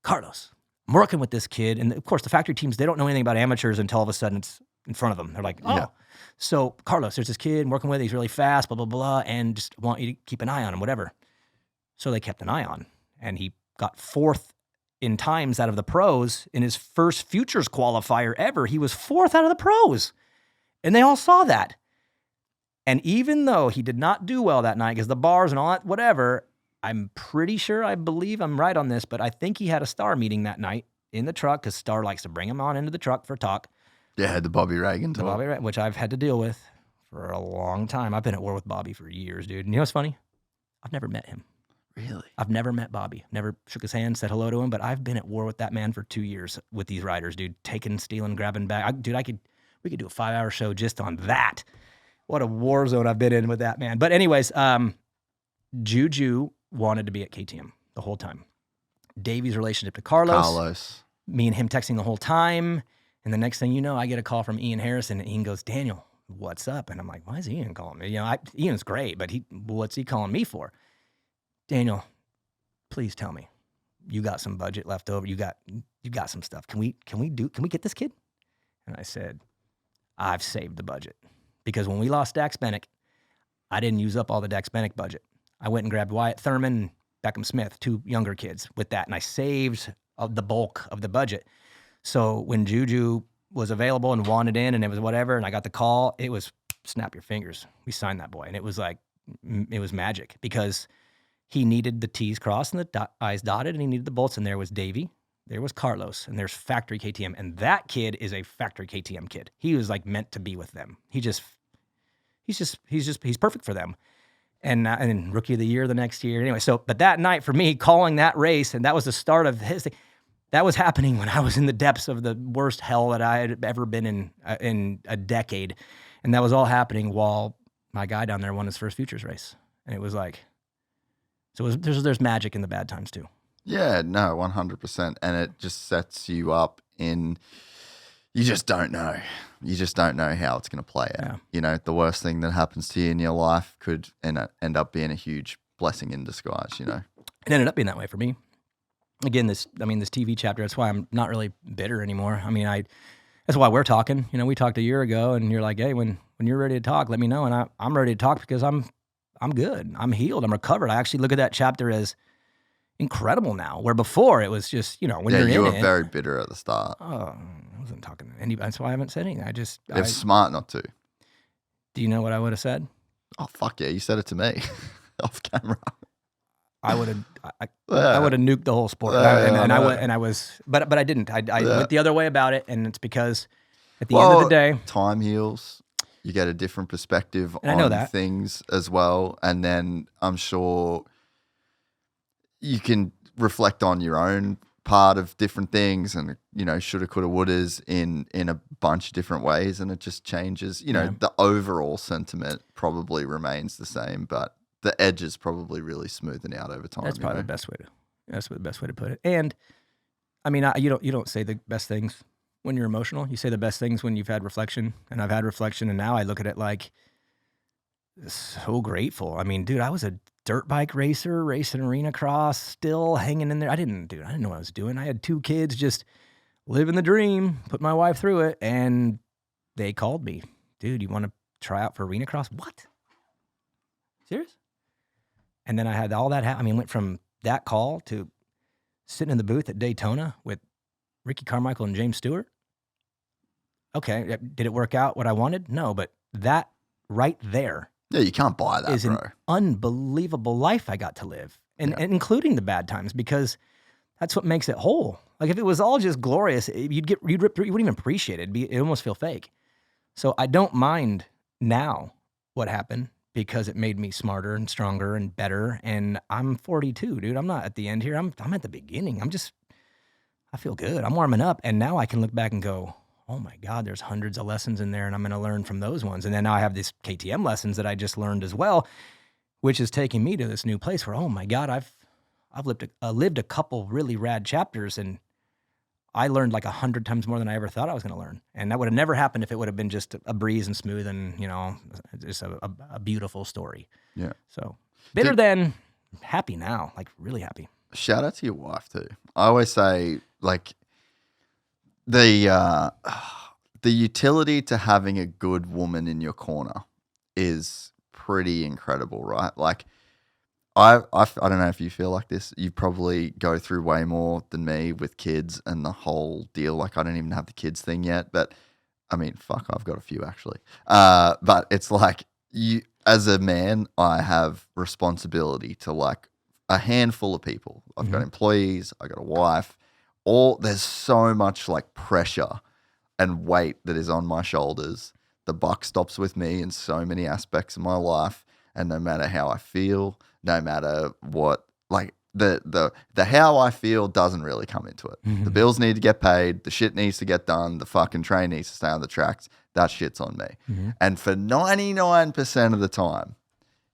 Carlos, I'm working with this kid. And of course, the factory teams, they don't know anything about amateurs until all of a sudden it's in front of them. They're like, oh. Yeah. So Carlos, there's this kid I'm working with. He's really fast, blah, blah, blah. And just want you to keep an eye on him, whatever. So they kept an eye on. And he got 4th in times out of the pros in his first futures qualifier ever. He was 4th out of the pros. And they all saw that. And even though he did not do well that night because the bars and all that, whatever, I'm pretty sure, I believe I'm right on this, but I think he had a Star meeting that night in the truck because Star likes to bring him on into the truck for talk. Yeah, the Bobby Reagan talk. Which I've had to deal with for a long time. I've been at war with Bobby for years, dude. And you know what's funny? I've never met him. Really? I've never met Bobby. Never shook his hand, said hello to him, but I've been at war with that man for 2 years with these riders, dude. Taking, stealing, grabbing back. We could do a 5-hour show just on that. What a war zone I've been in with that man. But anyways, Juju wanted to be at KTM the whole time. Davey's relationship to Carlos. Me and him texting the whole time. And the next thing you know, I get a call from Ian Harrison, and Ian goes, Daniel, what's up? And I'm like, why is Ian calling me? You know, Ian's great, but what's he calling me for? Daniel, please tell me, you got some budget left over. You got some stuff. Can we get this kid? And I said, I've saved the budget. Because when we lost Dax Bennick, I didn't use up all the Dax Bennick budget. I went and grabbed Wyatt Thurman and Beckham Smith, 2 younger kids with that. And I saved the bulk of the budget. So when Juju was available and wanted in and it was whatever, and I got the call, it was snap your fingers. We signed that boy. And it was magic because he needed the T's crossed and the I's dotted, and he needed the bolts. And there was Davey, there was Carlos, and there's factory KTM. And that kid is a factory KTM kid. He was like meant to be with them. He's perfect for them. And rookie of the year the next year. Anyway, but that night for me, calling that race, and that was the start of his thing. That was happening when I was in the depths of the worst hell that I had ever been in a decade. And that was all happening while my guy down there won his first futures race. And it was like, there's magic in the bad times too. Yeah, no, 100%. And it just sets you up you just don't know. You just don't know how it's going to play out. Yeah. You know, the worst thing that happens to you in your life could end up being a huge blessing in disguise, you know? It ended up being that way for me. Again, this TV chapter, that's why I'm not really bitter anymore. I mean, that's why we're talking. You know, we talked a year ago and you're like, hey, when you're ready to talk, let me know. And I'm ready to talk because I'm good. I'm healed. I'm recovered. I actually look at that chapter as incredible now, where before it was just, you know, when you were very bitter at the start. Oh, I wasn't talking to anybody. That's why I haven't said anything. It's smart not to. Do you know what I would have said? Oh, fuck yeah. You said it to me off camera. I would have nuked the whole sport, but I didn't. I went the other way about it, and it's because at the end of the day, time heals. You get a different perspective on things as well, and then I'm sure you can reflect on your own part of different things, and shoulda, coulda, wouldas in a bunch of different ways, and it just changes. The overall sentiment probably remains the same, but the edges probably really smoothing out over time. That's probably the best way to. That's the best way to put it. And I mean, you don't say the best things when you're emotional. You say the best things when you've had reflection. And I've had reflection, and now I look at it like so grateful. I mean, dude, I was a dirt bike racer, racing arena cross, still hanging in there. I didn't know what I was doing. I had 2 kids, just living the dream, put my wife through it, and they called me. Dude, you want to try out for arena cross? What? Serious? And then I had all that happen. I mean, went from that call to sitting in the booth at Daytona with Ricky Carmichael and James Stewart. Okay, did it work out what I wanted? No, but that right there. Yeah, you can't buy that, is bro. An unbelievable life I got to live, and including the bad times, because that's what makes it whole. Like if it was all just glorious, you'd rip through. You wouldn't even appreciate it. It'd almost feel fake. So I don't mind now what happened because it made me smarter and stronger and better. And I'm 42, dude. I'm not at the end here. I'm at the beginning. I feel good. I'm warming up, and now I can look back and go, oh my God, there's hundreds of lessons in there, and I'm going to learn from those ones. And then now I have these KTM lessons that I just learned as well, which is taking me to this new place where, oh my God, I've lived a couple really rad chapters, and I learned like 100 times more than I ever thought I was going to learn. And that would have never happened if it would have been just a breeze and smooth and, just a beautiful story. Yeah. So bitter then, happy now, like really happy. Shout out to your wife too. I always say, like, the utility to having a good woman in your corner is pretty incredible, right? Like, I don't know if you feel like this. You probably go through way more than me with kids and the whole deal. Like, I don't even have the kids thing yet, but I mean, fuck, I've got a few actually. But it's like you, as a man, I have responsibility to like a handful of people. I've got employees, I got a wife. There's so much like pressure and weight that is on my shoulders. The buck stops with me in so many aspects of my life, and no matter how I feel, no matter what, like the how I feel doesn't really come into it. The bills need to get paid, the shit needs to get done, the fucking train needs to stay on the tracks. That shit's on me. And for 99% of the time,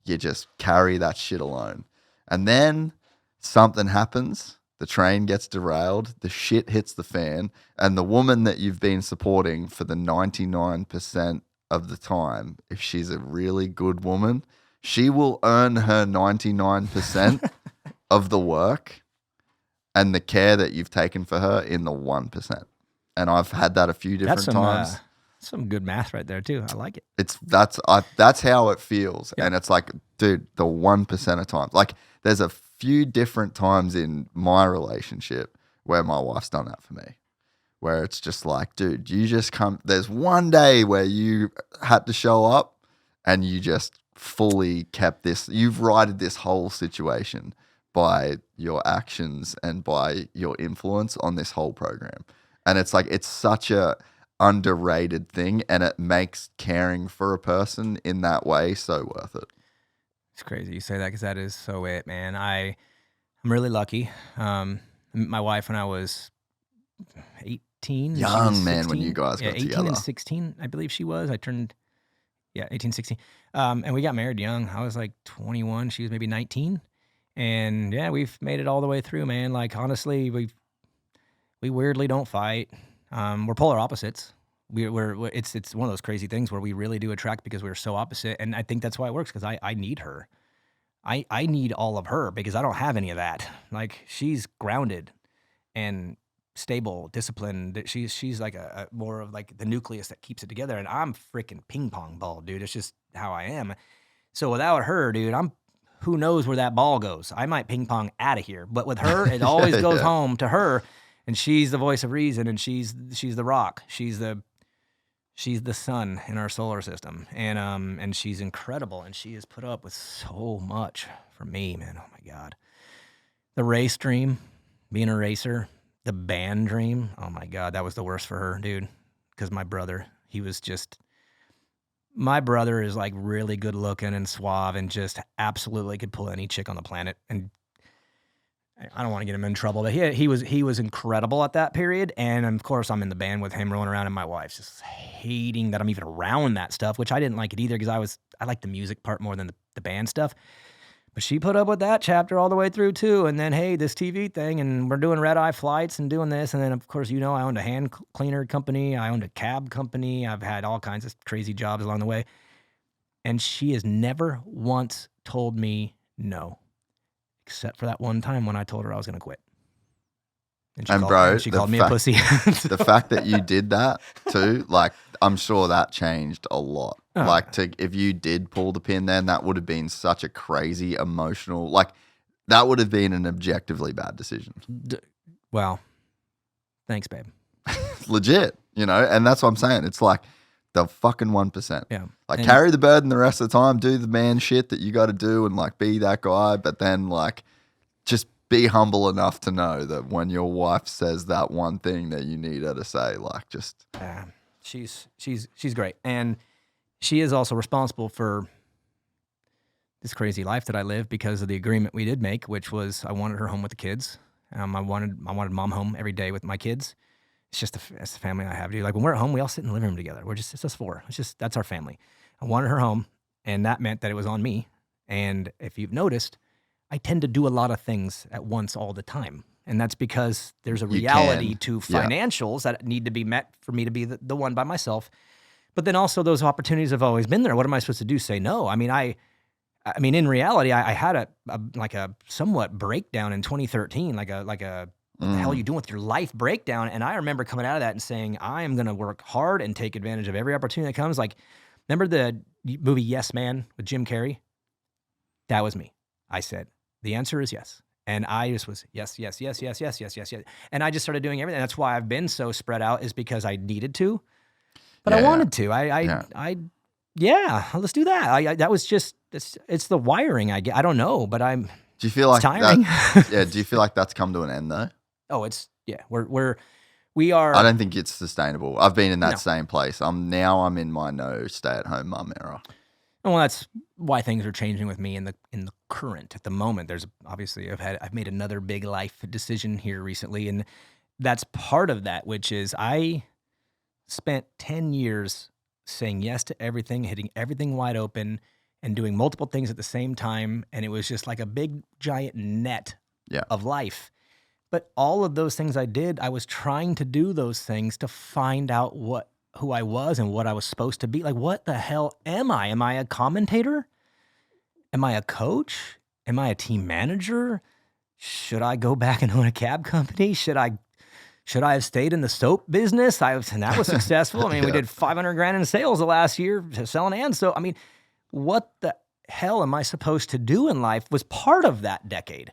you just carry that shit alone. And then something happens. The train gets derailed, the shit hits the fan, and the woman that you've been supporting for the 99% of the time, if she's a really good woman, she will earn her 99% of the work and the care that you've taken for her in the 1%. And I've had that a few different times. Some good math right there too. I like it. That's how it feels. Yep. And it's like, dude, the 1% of times. Like, there's a few different times in my relationship where my wife's done that for me, where it's just like, dude, you just come. There's one day where you had to show up and you just fully kept this. You've righted this whole situation by your actions and by your influence on this whole program. And it's like, it's such a underrated thing, and it makes caring for a person in that way so worth it. It's crazy you say that, because that is so it, man. I'm really lucky. My wife, when I was 18. Young man when you guys got 18 together. and 16, I believe she was. I turned, 18, 16. And we got married young. I was like 21. She was maybe 19. And yeah, we've made it all the way through, man. Like, honestly, we weirdly don't fight. We're polar opposites. It's one of those crazy things where we really do attract because we're so opposite. And I think that's why it works, because I need her. I need all of her because I don't have any of that. Like, she's grounded and stable, disciplined. She's like a more of like the nucleus that keeps it together. And I'm freaking ping pong ball, dude. It's just how I am. So without her, dude, who knows where that ball goes? I might ping pong out of here, but with her, it always goes home to her. And she's the voice of reason, and she's the rock. She's the sun in our solar system, and she's incredible, and she has put up with so much for me, man. Oh my God, the race dream, being a racer, the band dream. Oh my God, that was the worst for her, dude. Because my brother is like really good looking and suave, and just absolutely could pull any chick on the planet. And I don't want to get him in trouble, but he was incredible at that period. And of course, I'm in the band with him rolling around, and my wife's just hating that I'm even around that stuff, which I didn't like it either because I like the music part more than the band stuff. But she put up with that chapter all the way through too. And then, hey, this TV thing, and we're doing red eye flights and doing this. And then, of course, I owned a hand cleaner company. I owned a cab company. I've had all kinds of crazy jobs along the way. And she has never once told me no, except for that one time when I told her I was going to quit. And she called me a pussy. The fact that you did that too, like, I'm sure that changed a lot. Oh. Like, if you did pull the pin then, that would have been such a crazy emotional, like, that would have been an objectively bad decision. Well, thanks, babe. Legit, and that's what I'm saying. It's like the fucking 1%. Yeah. Like, carry the burden the rest of the time, do the man shit that you got to do and, like, be that guy, but then, like, just be humble enough to know that when your wife says that one thing that you need her to say, like, just... She's great. And she is also responsible for this crazy life that I live because of the agreement we did make, which was I wanted her home with the kids. I wanted mom home every day with my kids. It's just it's the family I have, dude. Like, when we're at home, we all sit in the living room together. It's us four. That's our family. I wanted her home, and that meant that it was on me. And if you've noticed, I tend to do a lot of things at once all the time. And that's because there's a reality to financials that need to be met for me to be the one by myself. But then also those opportunities have always been there. What am I supposed to do? Say no? I mean, in reality, I had a somewhat breakdown in 2013, like a what the hell are you doing with your life breakdown? And I remember coming out of that and saying, I am going to work hard and take advantage of every opportunity that comes. Like, remember the movie Yes Man with Jim Carrey? That was me. I said, the answer is yes. And I just was yes. And I just started doing everything. That's why I've been so spread out, is because I needed to, but I wanted to. Let's do that. That was just, it's the wiring I get. I don't know, but do you feel like tiring. Do you feel like that's come to an end though? Oh, we are. I don't think it's sustainable. I've been in that same place. I'm in my no stay-at-home mum era. Well, that's why things are changing with me in the current at the moment. There's obviously I've made another big life decision here recently, and that's part of that, which is I spent 10 years saying yes to everything, hitting everything wide open, and doing multiple things at the same time, and it was just like a big giant net of life. But all of those things I did, I was trying to do those things to find out who I was and what I was supposed to be. Like, what the hell am I? Am I a commentator? Am I a coach? Am I a team manager? Should I go back and own a cab company? Should I have stayed in the soap business? And that was successful. I mean, we did $500,000 in sales the last year selling and so. I mean, what the hell am I supposed to do in life was part of that decade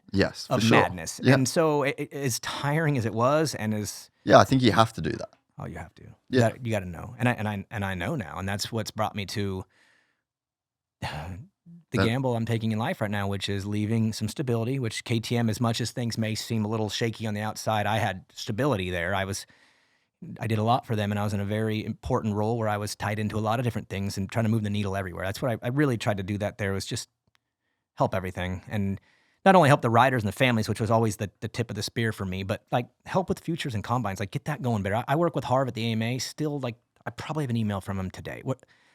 of madness. Yeah. And so as tiring as it was, and as... Yeah, I think you have to do that. Oh, you have to. Yeah. You got to know. And I know now. And that's what's brought me to the gamble I'm taking in life right now, which is leaving some stability, which KTM, as much as things may seem a little shaky on the outside, I had stability there. I did a lot for them, and I was in a very important role where I was tied into a lot of different things and trying to move the needle everywhere. That's what I really tried to do that there, was just help everything. And not only help the riders and the families, which was always the tip of the spear for me, but like help with futures and combines, like get that going better. I work with Harv at the AMA still. Like, I probably have an email from him today.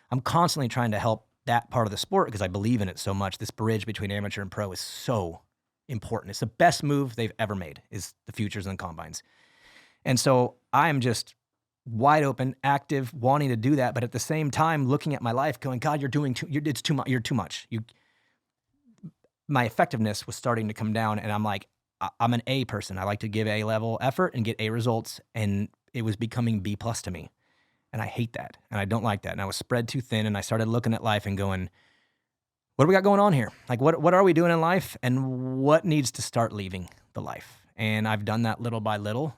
I'm constantly trying to help that part of the sport because I believe in it so much. This bridge between amateur and pro is so important. It's the best move they've ever made, is the futures and combines. And so I'm just wide open, active, wanting to do that, but at the same time looking at my life going, God, it's too much. You're too much. My effectiveness was starting to come down, and I'm like, I'm an A person. I like to give A-level effort and get A results, and it was becoming B+ to me. And I hate that, and I don't like that. And I was spread too thin, and I started looking at life and going, what do we got going on here? Like, what are we doing in life, and what needs to start leaving the life? And I've done that little by little.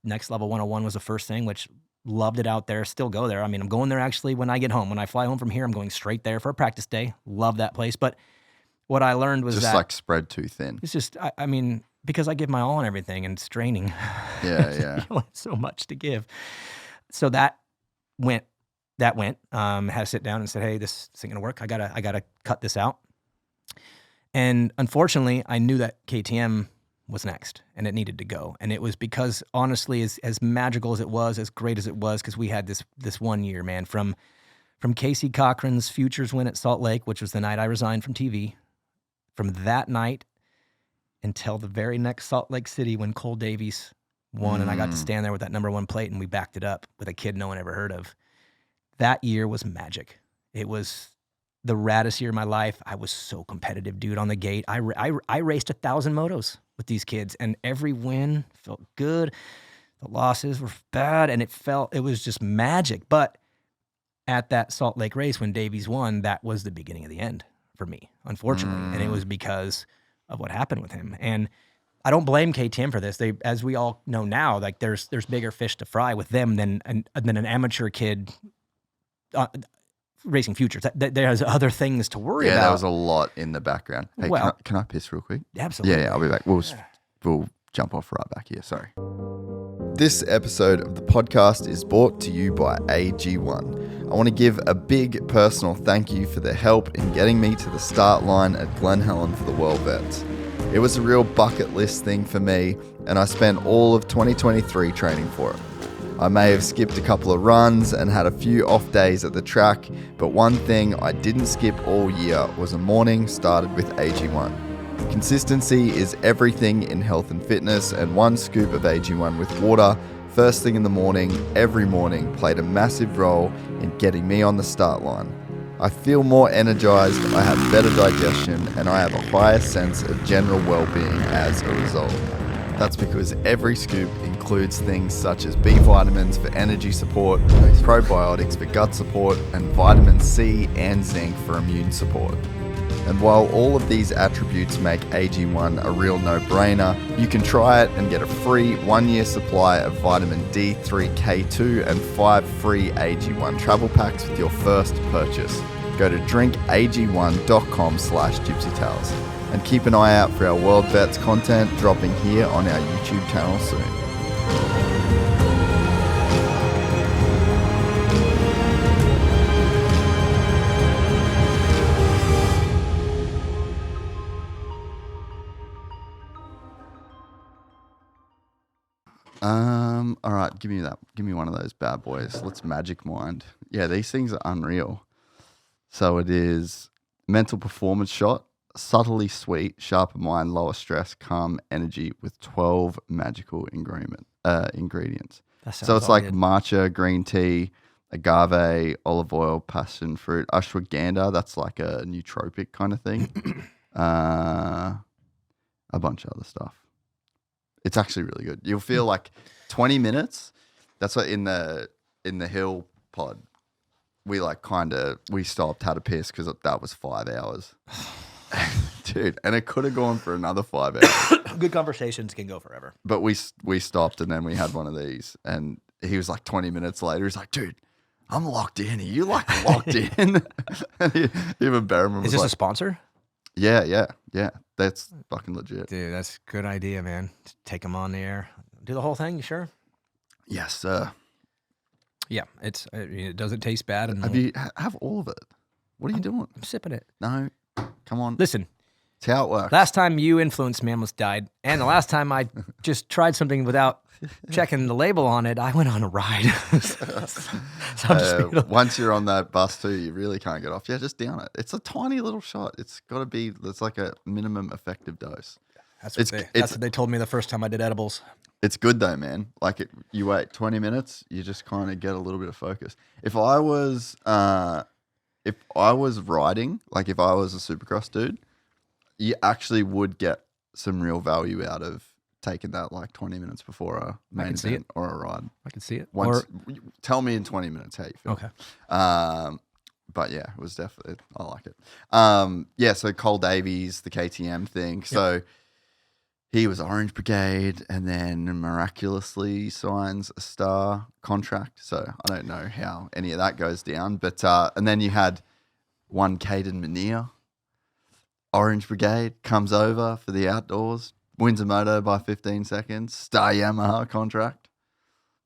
Next Level 101 was the first thing, which loved it out there, still go there. I mean, I'm going there actually when I get home. When I fly home from here, I'm going straight there for a practice day. Love that place. But what I learned was just like spread too thin. It's just, I mean, because I give my all on everything, and it's draining. Yeah. So much to give. So that went. Had to sit down and said, hey, this ain't gonna work. I gotta cut this out. And unfortunately, I knew that KTM was next, and it needed to go. And it was because, honestly, as magical as it was, as great as it was, because we had this 1 year, man, from Casey Cochran's Futures win at Salt Lake, which was the night I resigned from TV, from that night until the very next Salt Lake City when Cole Davies won, and I got to stand there with that #1 plate, and we backed it up with a kid no one ever heard of. That year was magic. It was the raddest year of my life. I was so competitive, dude, on the gate. I raced 1,000 motos with these kids, and every win felt good. The losses were bad, and it was just magic. But at that Salt Lake race when Davies won, that was the beginning of the end for me, unfortunately. And it was because of what happened with him. And I don't blame KTM for this. They, as we all know now, like there's bigger fish to fry with them than an amateur kid racing futures. There's other things to worry about. Yeah, there was a lot in the background. Hey, well, can I piss real quick? Absolutely. Yeah, I'll be back. We'll jump off right back here. Sorry. This episode of the podcast is brought to you by AG1. I want to give a big personal thank you for their help in getting me to the start line at Glen Helen for the World Vets. It was a real bucket list thing for me, and I spent all of 2023 training for it. I may have skipped a couple of runs and had a few off days at the track, but one thing I didn't skip all year was a morning started with AG1. Consistency is everything in health and fitness, and one scoop of AG1 with water first thing in the morning, every morning, played a massive role in getting me on the start line. I feel more energized, I have better digestion, and I have a higher sense of general well-being as a result. That's because every scoop includes things such as B vitamins for energy support, probiotics for gut support, and vitamin C and zinc for immune support. And while all of these attributes make AG1 a real no-brainer, you can try it and get a free 1-year supply of vitamin D3, K2, and 5 free AG1 travel packs with your first purchase. Go to drinkag1.com/gypsytales. And keep an eye out for our World Vets content dropping here on our YouTube channel soon. All right, give me that. Give me one of those bad boys. Let's magic mind. Yeah, these things are unreal. So it is mental performance shot, subtly sweet, sharper mind, lower stress, calm energy with 12 magical ingredients. So it's like matcha, green tea, agave, olive oil, passion fruit, ashwagandha. That's like a nootropic kind of thing. A bunch of other stuff. It's actually really good. You'll feel like 20 minutes. That's what in the hill pod, we stopped, had a piss because that was 5 hours. Dude, and it could have gone for another 5 hours. Good conversations can go forever. But we stopped and then we had one of these, and he was like 20 minutes later, he's like, dude, I'm locked in. Are you like locked in? Even Berriman was Is this a sponsor? Yeah. That's fucking legit. Dude, that's a good idea, man. Take them on the air. Do the whole thing, you sure? Yes, sir. Yeah, does it taste bad? And have all of it. What are you doing? I'm sipping it. No, come on. Listen. It's how it works. Last time you influenced me, I almost died. And the last time I just tried something without checking the label on it, I went on a ride. Once you're on that bus too, you really can't get off. Yeah, just down it. It's a tiny little shot. It's like a minimum effective dose. That's what they told me the first time I did edibles. It's good though, man. Like you wait 20 minutes, you just kind of get a little bit of focus. If I was riding, like if I was a Supercross dude, you actually would get some real value out of taking that like 20 minutes before a main event or a ride. I can see it. Tell me in 20 minutes how you feel. Okay. But yeah, it was definitely, I like it. So Cole Davies, the KTM thing. So he was Orange Brigade and then miraculously signs a star contract. So I don't know how any of that goes down. But and then you had one Kayden Minear, Orange Brigade, comes over for the outdoors, wins a moto by 15 seconds, star Yamaha contract.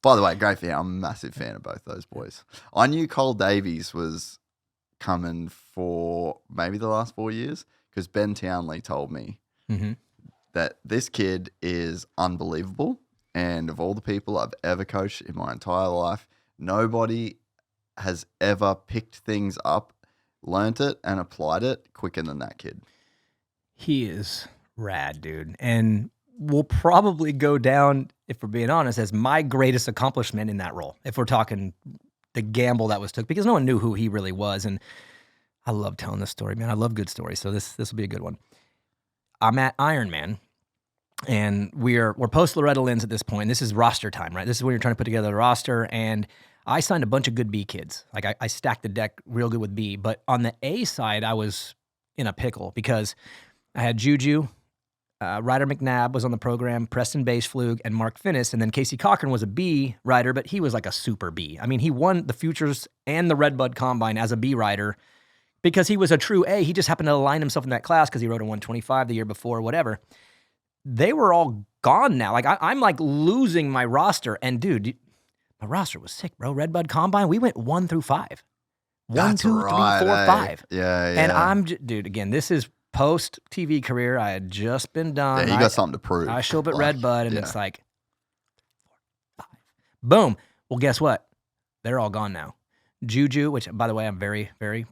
By the way, great for you. I'm a massive fan of both those boys. I knew Cole Davies was coming for maybe the last 4 years because Ben Townley told me that this kid is unbelievable. And of all the people I've ever coached in my entire life, nobody has ever picked things up, learnt it, and applied it quicker than that kid. He is rad, dude. And will probably go down, if we're being honest, as my greatest accomplishment in that role. If we're talking the gamble that was took, because no one knew who he really was. And I love telling this story, man. I love good stories. So this will be a good one. I'm at Ironman, and we're post Loretta Lynn's at this point. This is roster time, right? This is when you're trying to put together a roster. And I signed a bunch of good B kids. Like I stacked the deck real good with B. But on the A side, I was in a pickle because I had Juju, Ryder McNabb was on the program, Preston Baseflug, and Mark Finnis. And then Casey Cochran was a B rider, but he was like a super B. I mean, he won the Futures and the Redbud Combine as a B rider because he was a true A. He just happened to align himself in that class because he rode a 125 the year before, whatever. They were all gone now. Like I'm like losing my roster. And dude, my roster was sick, bro. Redbud Combine, we went 1 through 5. 1, 2, 3, 4, 5. Yeah. And I'm, dude, again, this is post TV career. I had just been done. Yeah, you got something to prove. I show up at Redbud, and it's like 4, 5. Boom. Well, guess what? They're all gone now. Juju, which, by the way, I'm very, very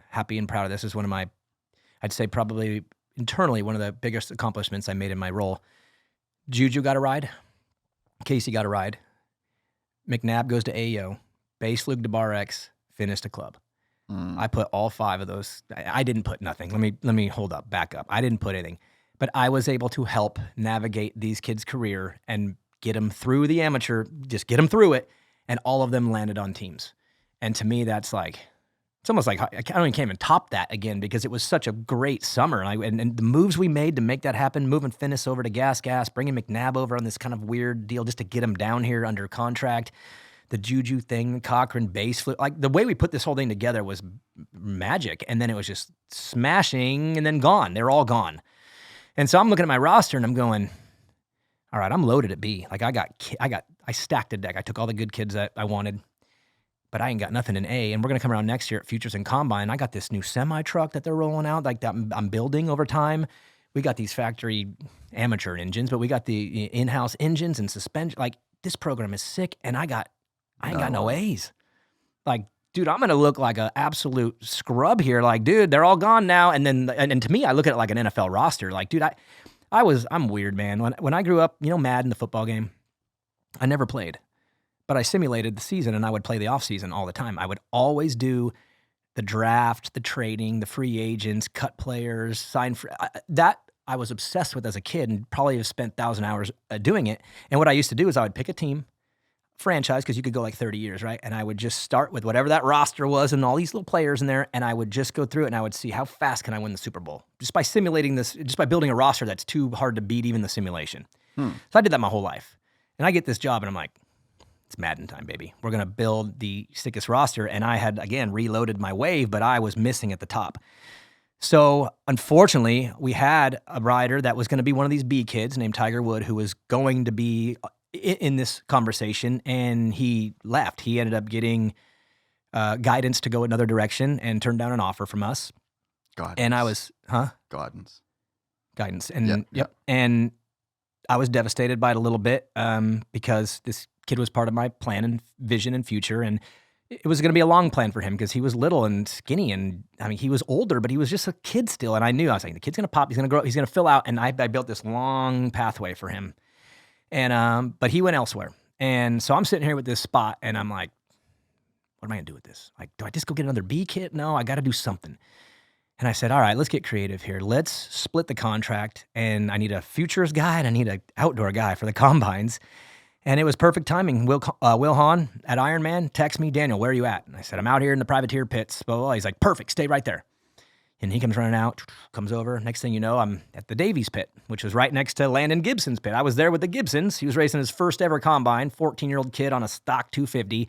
happy and proud of. This is one of my, I'd say probably internally, one of the biggest accomplishments I made in my role. Juju got a ride. Casey got a ride. McNabb goes to AO. Baseflug to Bar X. Finished a club. I put all 5 of those. I didn't put nothing. Let me hold up, back up. I didn't put anything, but I was able to help navigate these kids' career and get them through the amateur, just get them through it, and all of them landed on teams. And to me, that's like, it's almost like I can't even top that again because it was such a great summer. And the moves we made to make that happen, moving Finnis over to Gas, bringing McNabb over on this kind of weird deal just to get him down here under contract. The Juju thing, Cochran, Baseflug, like the way we put this whole thing together was magic. And then it was just smashing and then gone. They're all gone. And so I'm looking at my roster and I'm going, all right, I'm loaded at B. Like I stacked a deck. I took all the good kids that I wanted, but I ain't got nothing in A. And we're going to come around next year at Futures and Combine. I got this new semi truck that they're rolling out, like that I'm building over time. We got these factory amateur engines, but we got the in-house engines and suspension. Like this program is sick. And I ain't got no A's. Like, dude, I'm going to look like an absolute scrub here. Like, dude, they're all gone now. And then, and to me, I look at it like an NFL roster. Like, dude, I'm weird, man. When I grew up, Madden, the football game, I never played, but I simulated the season and I would play the off season all the time. I would always do the draft, the trading, the free agents, cut players, sign for that. I was obsessed with as a kid and probably have spent 1,000 hours doing it. And what I used to do is I would pick a team, franchise, because you could go like 30 years, right? And I would just start with whatever that roster was and all these little players in there, and I would just go through it and I would see how fast can I win the Super Bowl just by simulating this, just by building a roster that's too hard to beat even the simulation. So I did that my whole life. And I get this job and I'm like, it's Madden time, baby. We're going to build the sickest roster. And I had, again, reloaded my wave, but I was missing at the top. So unfortunately, we had a rider that was going to be one of these B kids named Tiger Wood who was going to be in this conversation, and he left. He ended up getting guidance to go another direction and turned down an offer from us. Guidance. And I was, Guidance. And yep. And I was devastated by it a little bit because this kid was part of my plan and vision and future, and it was going to be a long plan for him because he was little and skinny, and I mean, he was older, but he was just a kid still. And I knew, I was like, the kid's going to pop, he's going to grow, he's going to fill out, and I built this long pathway for him. And but he went elsewhere. And so I'm sitting here with this spot and I'm like, what am I gonna do with this? Like, do I just go get another B kit? No, I gotta do something. And I said, all right, let's get creative here. Let's split the contract, and I need a futures guy and I need an outdoor guy for the combines. And it was perfect timing. Will Hahn at Ironman texts me, Daniel, where are you at? And I said, I'm out here in the privateer pits. Blah, blah, blah. He's like, perfect, stay right there. And he comes running out, comes over. Next thing you know, I'm at the Davies pit, which was right next to Landon Gibson's pit. I was there with the Gibsons. He was racing his first ever combine, 14-year-old kid on a stock 250,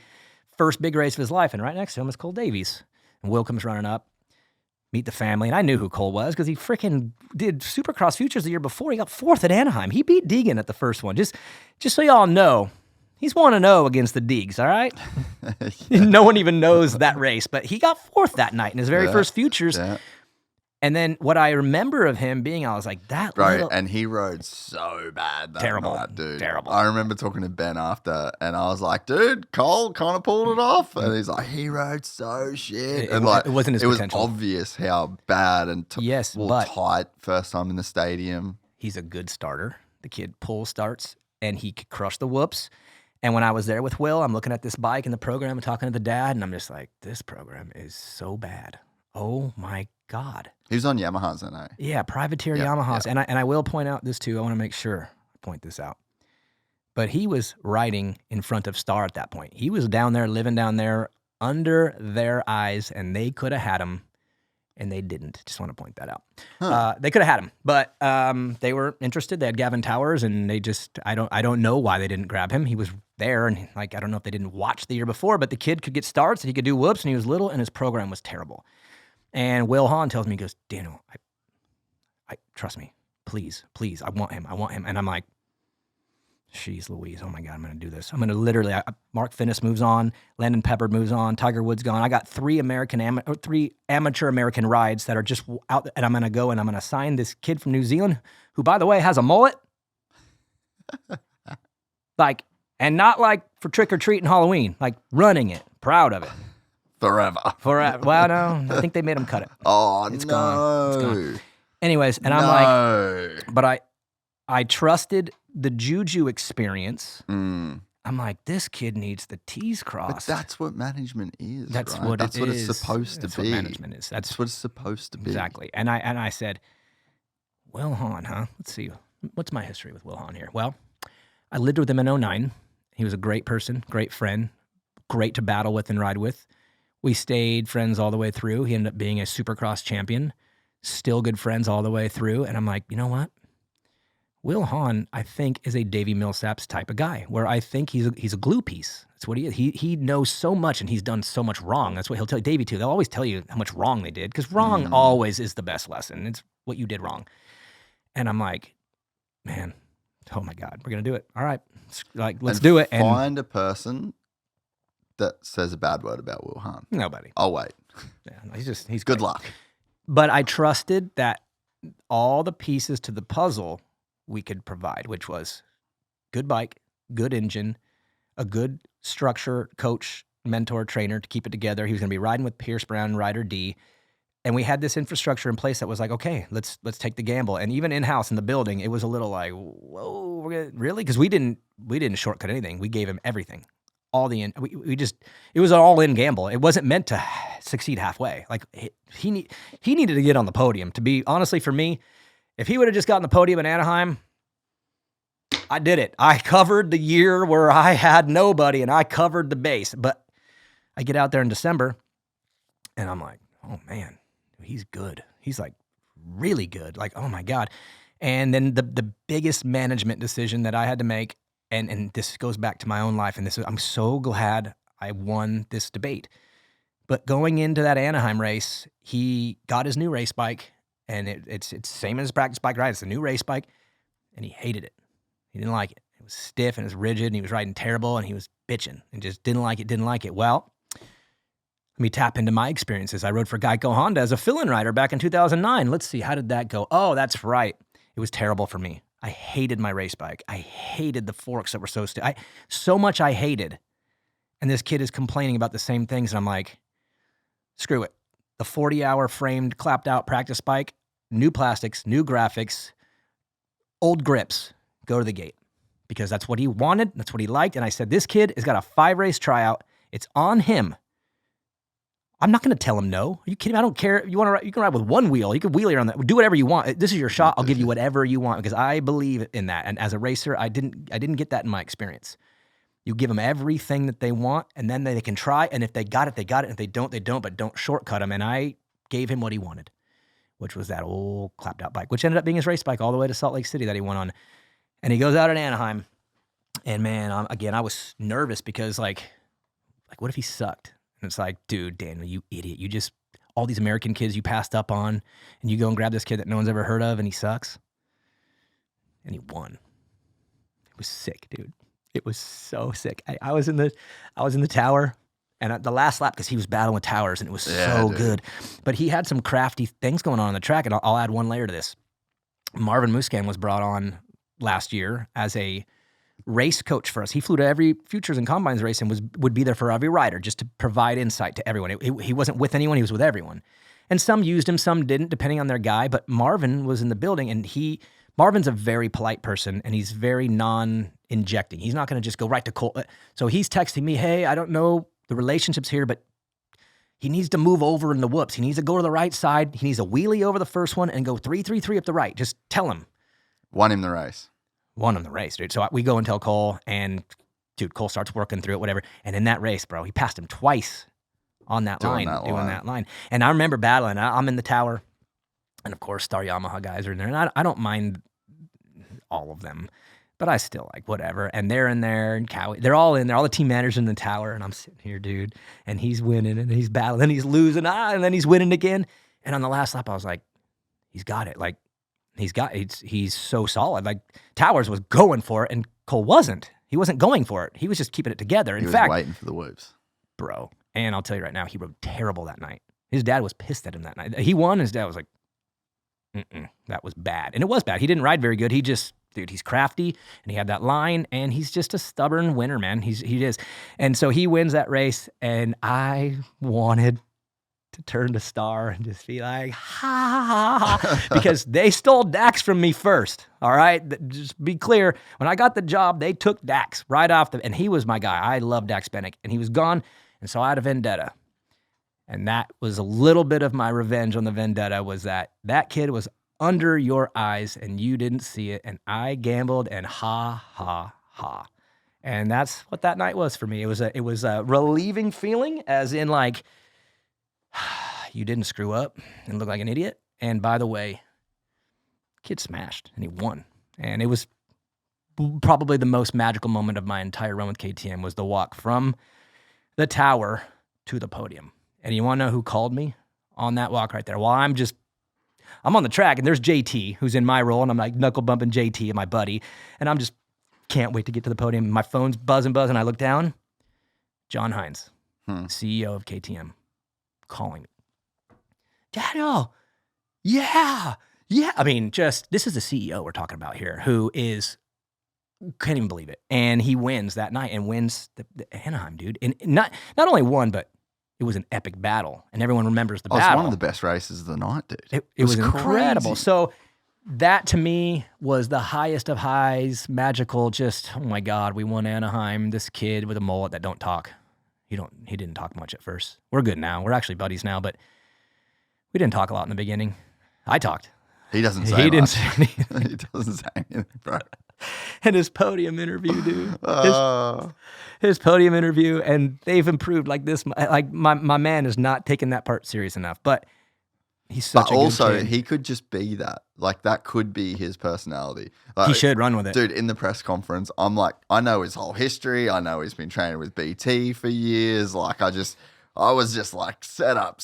first big race of his life. And right next to him is Cole Davies. And Will comes running up, meet the family. And I knew who Cole was because he freaking did Supercross Futures the year before. He got 4th at Anaheim. He beat Deegan at the first one. Just so y'all know, he's 1-0 against the Deegs, all right? No one even knows that race, but he got 4th that night in his very first Futures. Yeah. And then what I remember of him being, I was like, that Bro, little... and he rode so bad that Terrible. night, dude. Terrible. I remember talking to Ben after, and I was like, dude, Cole kind of pulled it off. And he's like, he rode so shit. And like, it wasn't his potential. was obvious how bad and but tight first time in the stadium. He's a good starter. The kid pulls starts, and he could crush the whoops. And when I was there with Will, I'm looking at this bike in the program and talking to the dad, and I'm just like, this program is so bad. Oh my God. He was on Yamahas, I know. Yeah, privateer Yamahas. Yeah. And I will point out this too. I want to make sure I point this out. But he was riding in front of Star at that point. He was down there, living down there under their eyes, and they could have had him, and they didn't. Just want to point that out. Huh. They could have had him, but they were interested. They had Gavin Towers, and they just, I don't know why they didn't grab him. He was there, and like, I don't know if they didn't watch the year before, but the kid could get starts, and he could do whoops, and he was little, and his program was terrible. And Will Hahn tells me, he goes, Daniel, I trust me, please, I want him. And I'm like, jeez Louise, oh my God, I'm going to do this. I'm going to literally, Mark Finnis moves on, Landon Peppard moves on, Tiger Woods gone. I got three amateur American rides that are just out, and I'm going to go and I'm going to sign this kid from New Zealand, who, by the way, has a mullet. Like, and not like for trick or treat and Halloween, like running it, proud of it. Forever. Well, no, I think they made him cut it. Oh, it's no. Gone. It's gone. Anyways, and I'm like, but I trusted the Juju experience. I'm like, this kid needs the T's crossed. But that's what management is. That's right? what That's it what is. It's supposed to that's be. What management is. That's what it's supposed to be. Exactly. And I said, Will Hahn, huh? Let's see. What's my history with Will Hahn here? Well, I lived with him in 2009. He was a great person, great friend, great to battle with and ride with. We stayed friends all the way through. He ended up being a Supercross champion, still good friends all the way through. And I'm like, you know what? Will Hahn, I think, is a Davey Millsaps type of guy, where I think he's a glue piece. That's what he is. He knows so much, and he's done so much wrong. That's what he'll tell you. Davey, too. They'll always tell you how much wrong they did, because wrong always is the best lesson. It's what you did wrong. And I'm like, man, oh my God, we're going to do it. All right. Let's do it. And find a person that says a bad word about Will Hahn. Nobody. I'll wait. Yeah, he's good great. luck. But I trusted that all the pieces to the puzzle we could provide, which was good bike, good engine, a good structure, coach, mentor, trainer to keep it together. He was going to be riding with Pierce Brown, Rider D. And we had this infrastructure in place that was like, okay, let's take the gamble. And even in-house in the building, it was a little like, whoa, really? Because we didn't shortcut anything. We gave him everything. It was an all-in gamble. It wasn't meant to succeed halfway. Like he needed to get on the podium. To be honestly, for me, if he would have just gotten the podium in Anaheim, I did it. I covered the year where I had nobody, and I covered the base. But I get out there in December, and I'm like, oh man, he's good. He's like really good. Like, oh my God. And then the biggest management decision that I had to make, and this goes back to my own life, and I'm so glad I won this debate. But going into that Anaheim race, he got his new race bike, and it's same as his practice bike ride. It's a new race bike, and he hated it. He didn't like it. It was stiff and it was rigid, and he was riding terrible, and he was bitching and just didn't like it. Well, let me tap into my experiences. I rode for Geico Honda as a fill-in rider back in 2009. Let's see, how did that go? Oh, that's right. It was terrible for me. I hated my race bike. I hated the forks that were so stiff. So much I hated. And this kid is complaining about the same things, and I'm like, screw it. The 40-hour framed, clapped out practice bike, new plastics, new graphics, old grips, go to the gate. Because that's what he wanted, that's what he liked. And I said, this kid has got a 5-race tryout. It's on him. I'm not going to tell him no. Are you kidding me? I don't care. You can ride with one wheel. You can wheelie on that. Do whatever you want. This is your shot. I'll give you whatever you want, because I believe in that. And as a racer, I didn't get that in my experience. You give them everything that they want, and then they can try. And if they got it, they got it. And if they don't, they don't. But don't shortcut them. And I gave him what he wanted, which was that old clapped out bike, which ended up being his race bike all the way to Salt Lake City that he went on. And he goes out in Anaheim. And man, again, I was nervous because like what if he sucked? And it's like, dude, Daniel, you idiot. You just, all these American kids you passed up on, and you go and grab this kid that no one's ever heard of, and he sucks. And he won. It was sick, dude. It was so sick. I was in the tower, And at the last lap, because he was battling with Towers, and it was so good. But he had some crafty things going on the track, and I'll add one layer to this. Marvin Muscan was brought on last year as a race coach for us. He flew to every Futures and Combines race and would be there for every rider just to provide insight to everyone. He wasn't with anyone, he was with everyone. And some used him, some didn't, depending on their guy. But Marvin was in the building, and Marvin's a very polite person, and he's very non-injecting. He's not going to just go right to Cole. So he's texting me, hey, I don't know the relationships here, but he needs to move over in the whoops. He needs to go to the right side. He needs to wheelie over the first one and go 3-3-3 up the right. Just tell him. Won him the race. Won him the race, dude. So we go and tell Cole, and dude, Cole starts working through it, whatever. And in that race, bro, he passed him twice on that doing that line. And I remember battling. I'm in the tower, and of course, Star Yamaha guys are in there. And I don't mind all of them, but I still like whatever. And they're in there, and Kawi, they're all in there. All the team managers in the tower, and I'm sitting here, dude. And he's winning, and he's battling, and he's losing, and then he's winning again. And on the last lap, I was like, he's got it. Like, he's so solid. Like, Towers was going for it, and Cole wasn't. He wasn't going for it. He was just keeping it together. In fact, waiting for the whoops, bro. And I'll tell you right now, he rode terrible that night. His dad was pissed at him that night. He won. His dad was like, that was bad. And it was bad. He didn't ride very good. He just, dude, he's crafty, and he had that line, and he's just a stubborn winner, man. He is. And so he wins that race, and I wanted to turn to Star and just be like, ha, ha, ha, because they stole Dax from me first, all right? Just be clear, when I got the job, they took Dax right off and he was my guy. I love Dax Bennick, and he was gone, and so I had a vendetta. And that was a little bit of my revenge on the vendetta, was that kid was under your eyes, and you didn't see it, and I gambled, and ha, ha, ha. And that's what that night was for me. It was a relieving feeling, as in like, you didn't screw up and look like an idiot. And by the way, kid smashed, and he won. And it was probably the most magical moment of my entire run with KTM, was the walk from the tower to the podium. And you want to know who called me on that walk right there? Well, I'm on the track, and there's JT, who's in my role, and I'm like knuckle bumping JT and my buddy, and I'm just can't wait to get to the podium. My phone's buzzing. I look down, John Hines, CEO of KTM, calling me. Daniel, yeah. I mean, this is the CEO we're talking about here, who can't even believe it. And he wins that night, and wins the Anaheim, dude. And not only won, but it was an epic battle, and everyone remembers the battle. It's one of the best races of the night, dude. It was incredible. So that, to me, was the highest of highs, magical, just, oh my God, we won Anaheim. This kid with a mullet that don't talk. He didn't talk much at first. We're good now. We're actually buddies now, but we didn't talk a lot in the beginning. I talked. He doesn't say He much. didn't say anything. He doesn't say anything, bro. And his podium interview, dude. His podium interview, and they've improved like this. Like my man is not taking that part serious enough, but he's such a good kid. He could just be that. Like, that could be his personality. Like, he should run with it. Dude, in the press conference, I'm like, I know his whole history. I know he's been training with BT for years. Like, I was just like, set up.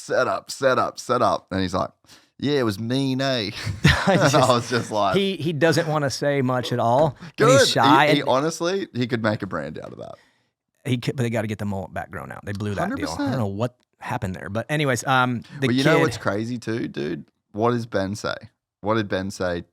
And he's like, yeah, it was mean, eh? I was just like... He doesn't want to say much at all. Good. He's shy. He honestly, he could make a brand out of that. But they got to get the mullet back grown out. They blew that 100%. deal. I don't know what happened there. But anyways, Well, you know what's crazy too, dude? What does Ben say? What did Ben say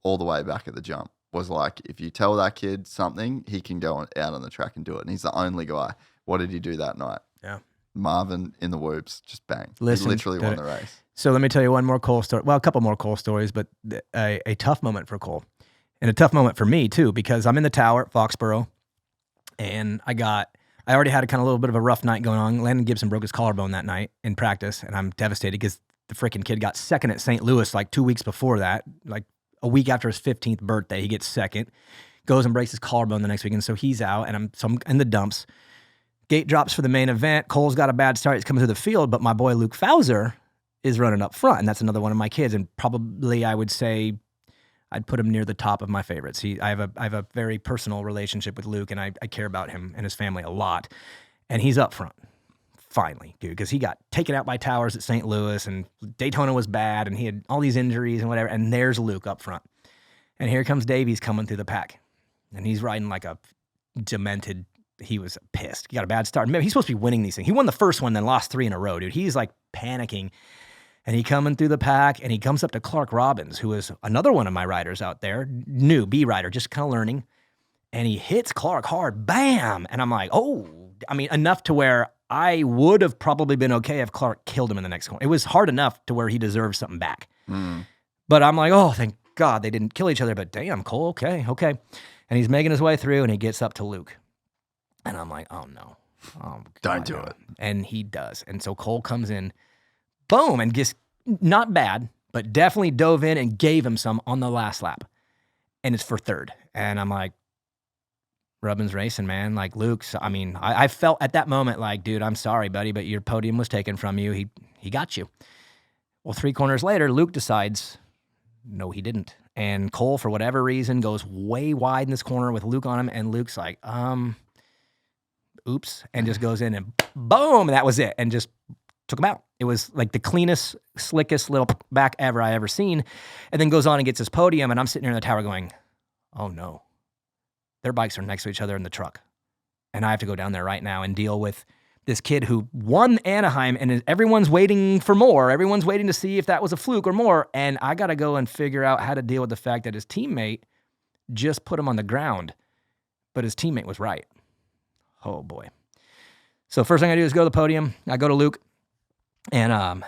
all the way back at the jump? Was like, if you tell that kid something, he can go out on the track and do it. And he's the only guy. What did he do that night? Yeah. Marvin in the whoops, just bang. Listen, he literally won the race. So let me tell you one more Cole story. Well, a couple more Cole stories, but a tough moment for Cole. And a tough moment for me too, because I'm in the tower at Foxborough, and I already had a kind of little bit of a rough night going on. Landon Gibson broke his collarbone that night in practice, and I'm devastated because the freaking kid got second at St. Louis like 2 weeks before that. Like a week after his 15th birthday, he gets second, goes and breaks his collarbone the next weekend. So he's out, and I'm in the dumps. Gate drops for the main event. Cole's got a bad start. He's coming through the field, but my boy Luke Fauser is running up front, and that's another one of my kids. And probably I would say I'd put him near the top of my favorites. I have a very personal relationship with Luke, and I care about him and his family a lot. And he's up front, finally, dude, because he got taken out by Towers at St. Louis, and Daytona was bad, and he had all these injuries and whatever. And there's Luke up front, and here comes Davies coming through the pack, and he's riding like a demented he was pissed. He got a bad start. Remember, he's supposed to be winning these things. He won the first one, then lost 3 in a row, dude. He's like panicking. And he coming through the pack, and he comes up to Clark Robbins, who is another one of my riders out there, new B rider, just kind of learning. And he hits Clark hard, bam! And I'm like, oh, I mean, enough to where I would have probably been okay if Clark killed him in the next corner. It was hard enough to where he deserved something back. But I'm like, oh, thank God they didn't kill each other. But damn, Cole, okay. And he's making his way through, and he gets up to Luke. And I'm like, oh, no. Oh, Don't do it. And he does. And so Cole comes in, boom, and just not bad, but definitely dove in and gave him some on the last lap. And it's for third. And I'm like, Rubbin's racing, man. Like Luke's, I mean, I felt at that moment like, dude, I'm sorry, buddy, but your podium was taken from you. He got you. Well, 3 corners later, Luke decides, no, he didn't. And Cole, for whatever reason, goes way wide in this corner with Luke on him. And Luke's like, oops, and just goes in and boom, and that was it. And just took him out. It was like the cleanest, slickest little back I ever seen. And then goes on and gets his podium. And I'm sitting here in the tower going, oh no. Their bikes are next to each other in the truck. And I have to go down there right now and deal with this kid who won Anaheim, and everyone's waiting for more. Everyone's waiting to see if that was a fluke or more. And I got to go and figure out how to deal with the fact that his teammate just put him on the ground, but his teammate was right. Oh boy. So first thing I do is go to the podium. I go to Luke, and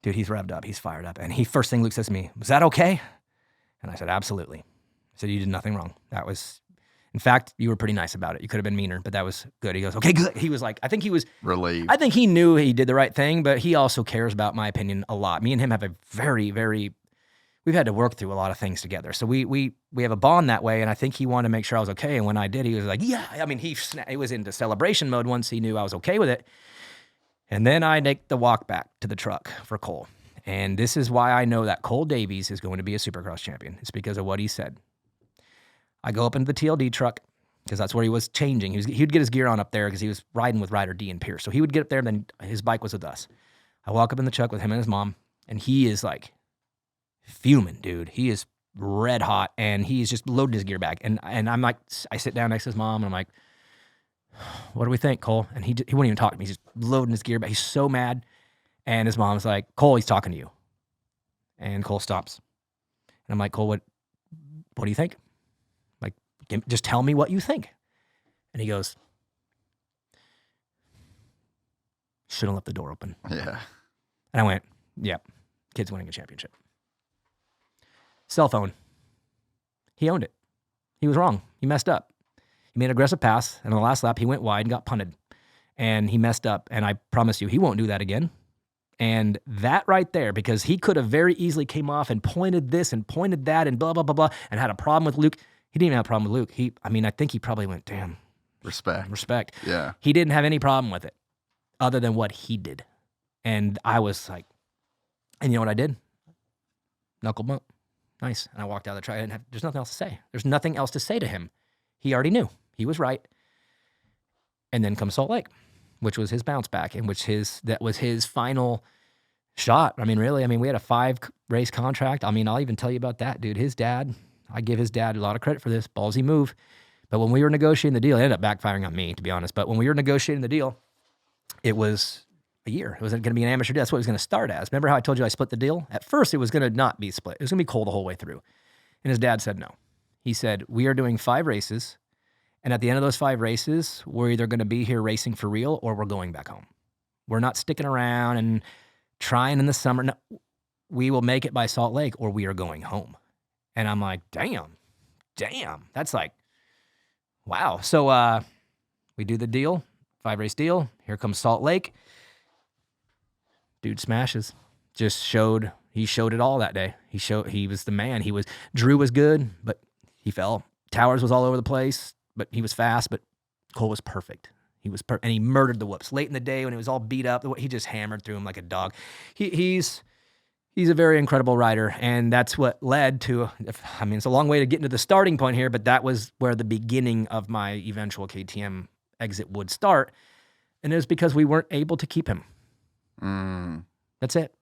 dude, he's revved up. He's fired up. And first thing Luke says to me, was that okay? And I said, absolutely. I said, you did nothing wrong. That was, in fact, you were pretty nice about it. You could have been meaner, but that was good. He goes, okay, good. He was like, I think he was relieved. I think he knew he did the right thing, but he also cares about my opinion a lot. Me and him have a we've had to work through a lot of things together. So we have a bond that way, and I think he wanted to make sure I was okay. And when I did, he was like, yeah. I mean, he was into celebration mode once he knew I was okay with it. And then I make the walk back to the truck for Cole. And this is why I know that Cole Davies is going to be a Supercross champion. It's because of what he said. I go up into the TLD truck because that's where he was changing. He'd get his gear on up there because he was riding with Ryder D and Pierce. So he would get up there, and then his bike was with us. I walk up in the truck with him and his mom, and he is like fuming, dude. He is red hot, and he's just loading his gear bag. And I'm like, I sit down next to his mom, and I'm like, what do we think, Cole? And he wouldn't even talk to me. He's just loading his gear bag. He's so mad. And his mom's like, Cole, he's talking to you. And Cole stops. And I'm like, Cole, what do you think? Like, just tell me what you think. And he goes, shouldn't have left the door open. Yeah. And I went, yep, kid's winning a championship. Cell phone. He owned it. He was wrong. He messed up. He made an aggressive pass, and on the last lap, he went wide and got punted. And he messed up, and I promise you, he won't do that again. And that right there, because he could have very easily came off and pointed this and pointed that and blah, blah, blah, blah, and had a problem with Luke. He didn't even have a problem with Luke. I think he probably went, damn. Respect. Yeah. He didn't have any problem with it other than what he did. And I was like, and you know what I did? Knuckle bump. Nice. And I walked out of the track. There's nothing else to say. There's nothing else to say to him. He already knew. He was right. And then comes Salt Lake, which was his bounce back, and that was his final shot. I mean, really, we had a 5-race contract. I'll even tell you about that, dude. His dad, I give his dad a lot of credit for this ballsy move. But when we were negotiating the deal, it ended up backfiring on me, to be honest. But when we were negotiating the deal, it was a year. It wasn't going to be an amateur deal. That's what it was going to start as. Remember how I told you I split the deal? At first, it was going to not be split. It was going to be Cole the whole way through. And his dad said no. He said, we are doing 5 races. And at the end of those 5 races, we're either going to be here racing for real or we're going back home. We're not sticking around and trying in the summer. No, we will make it by Salt Lake or we are going home. And I'm like, damn. That's like, wow. So we do the deal, 5-race deal. Here comes Salt Lake. Dude smashes. He showed it all that day. He was the man. Drew was good, but he fell. Towers was all over the place. But he was fast, but Cole was perfect. And he murdered the whoops. Late in the day when he was all beat up, he just hammered through him like a dog. He's a very incredible rider, and that's what led to, it's a long way to get into the starting point here, but that was where the beginning of my eventual KTM exit would start, and it was because we weren't able to keep him. That's it.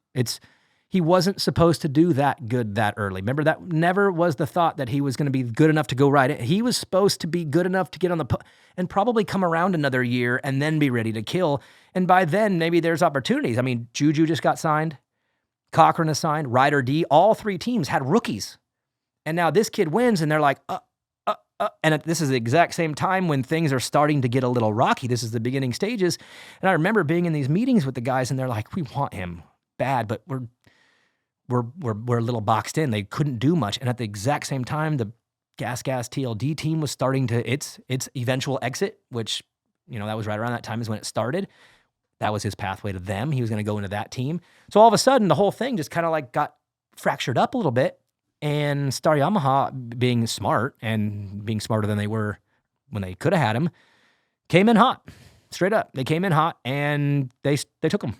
He wasn't supposed to do that good that early. Remember, that never was the thought that he was going to be good enough to go right in. He was supposed to be good enough to get on the and probably come around another year and then be ready to kill. And by then, maybe there's opportunities. I mean, Juju just got signed. Cochran is signed. Ryder D. All three teams had rookies. And now this kid wins, and they're like, and this is the exact same time when things are starting to get a little rocky. This is the beginning stages. And I remember being in these meetings with the guys, and they're like, we want him bad, but we're a little boxed in. They couldn't do much. And at the exact same time, the Gas TLD team was starting to its eventual exit, which, that was right around that time is when it started. That was his pathway to them. He was going to go into that team. So all of a sudden, the whole thing just kind of like got fractured up a little bit. And Star Yamaha, being smart and being smarter than they were when they could have had him, came in hot. Straight up. They came in hot, and they took him.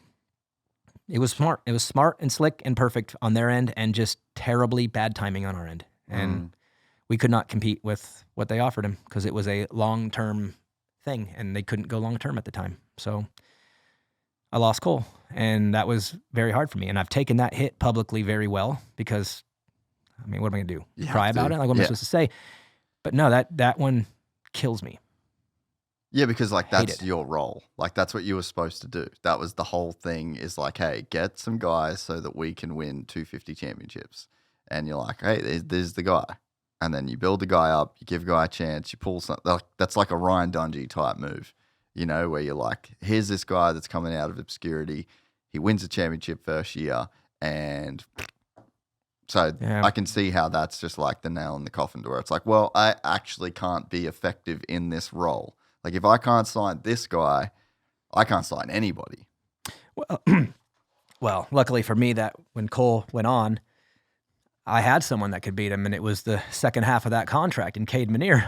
It was smart. It was smart and slick and perfect on their end, and just terribly bad timing on our end. And we could not compete with what they offered him because it was a long-term thing, and they couldn't go long-term at the time. So I lost Cole, and that was very hard for me. And I've taken that hit publicly very well because, I mean, what am I going to do? Cry about it? Like, what am I supposed to say? But no, that one kills me. Yeah, because like that's your role. Like that's what you were supposed to do. That was the whole thing is like, hey, get some guys so that we can win 250 championships. And you're like, hey, there's the guy. And then you build the guy up, you give a guy a chance, you pull something. That's like a Ryan Dungey type move, where you're like, here's this guy that's coming out of obscurity. He wins a championship first year. And so I can see how that's just like the nail in the coffin where it's like, well, I actually can't be effective in this role. Like, if I can't sign this guy, I can't sign anybody. Well, luckily for me, that when Cole went on, I had someone that could beat him, and it was the second half of that contract in Kayden Minear.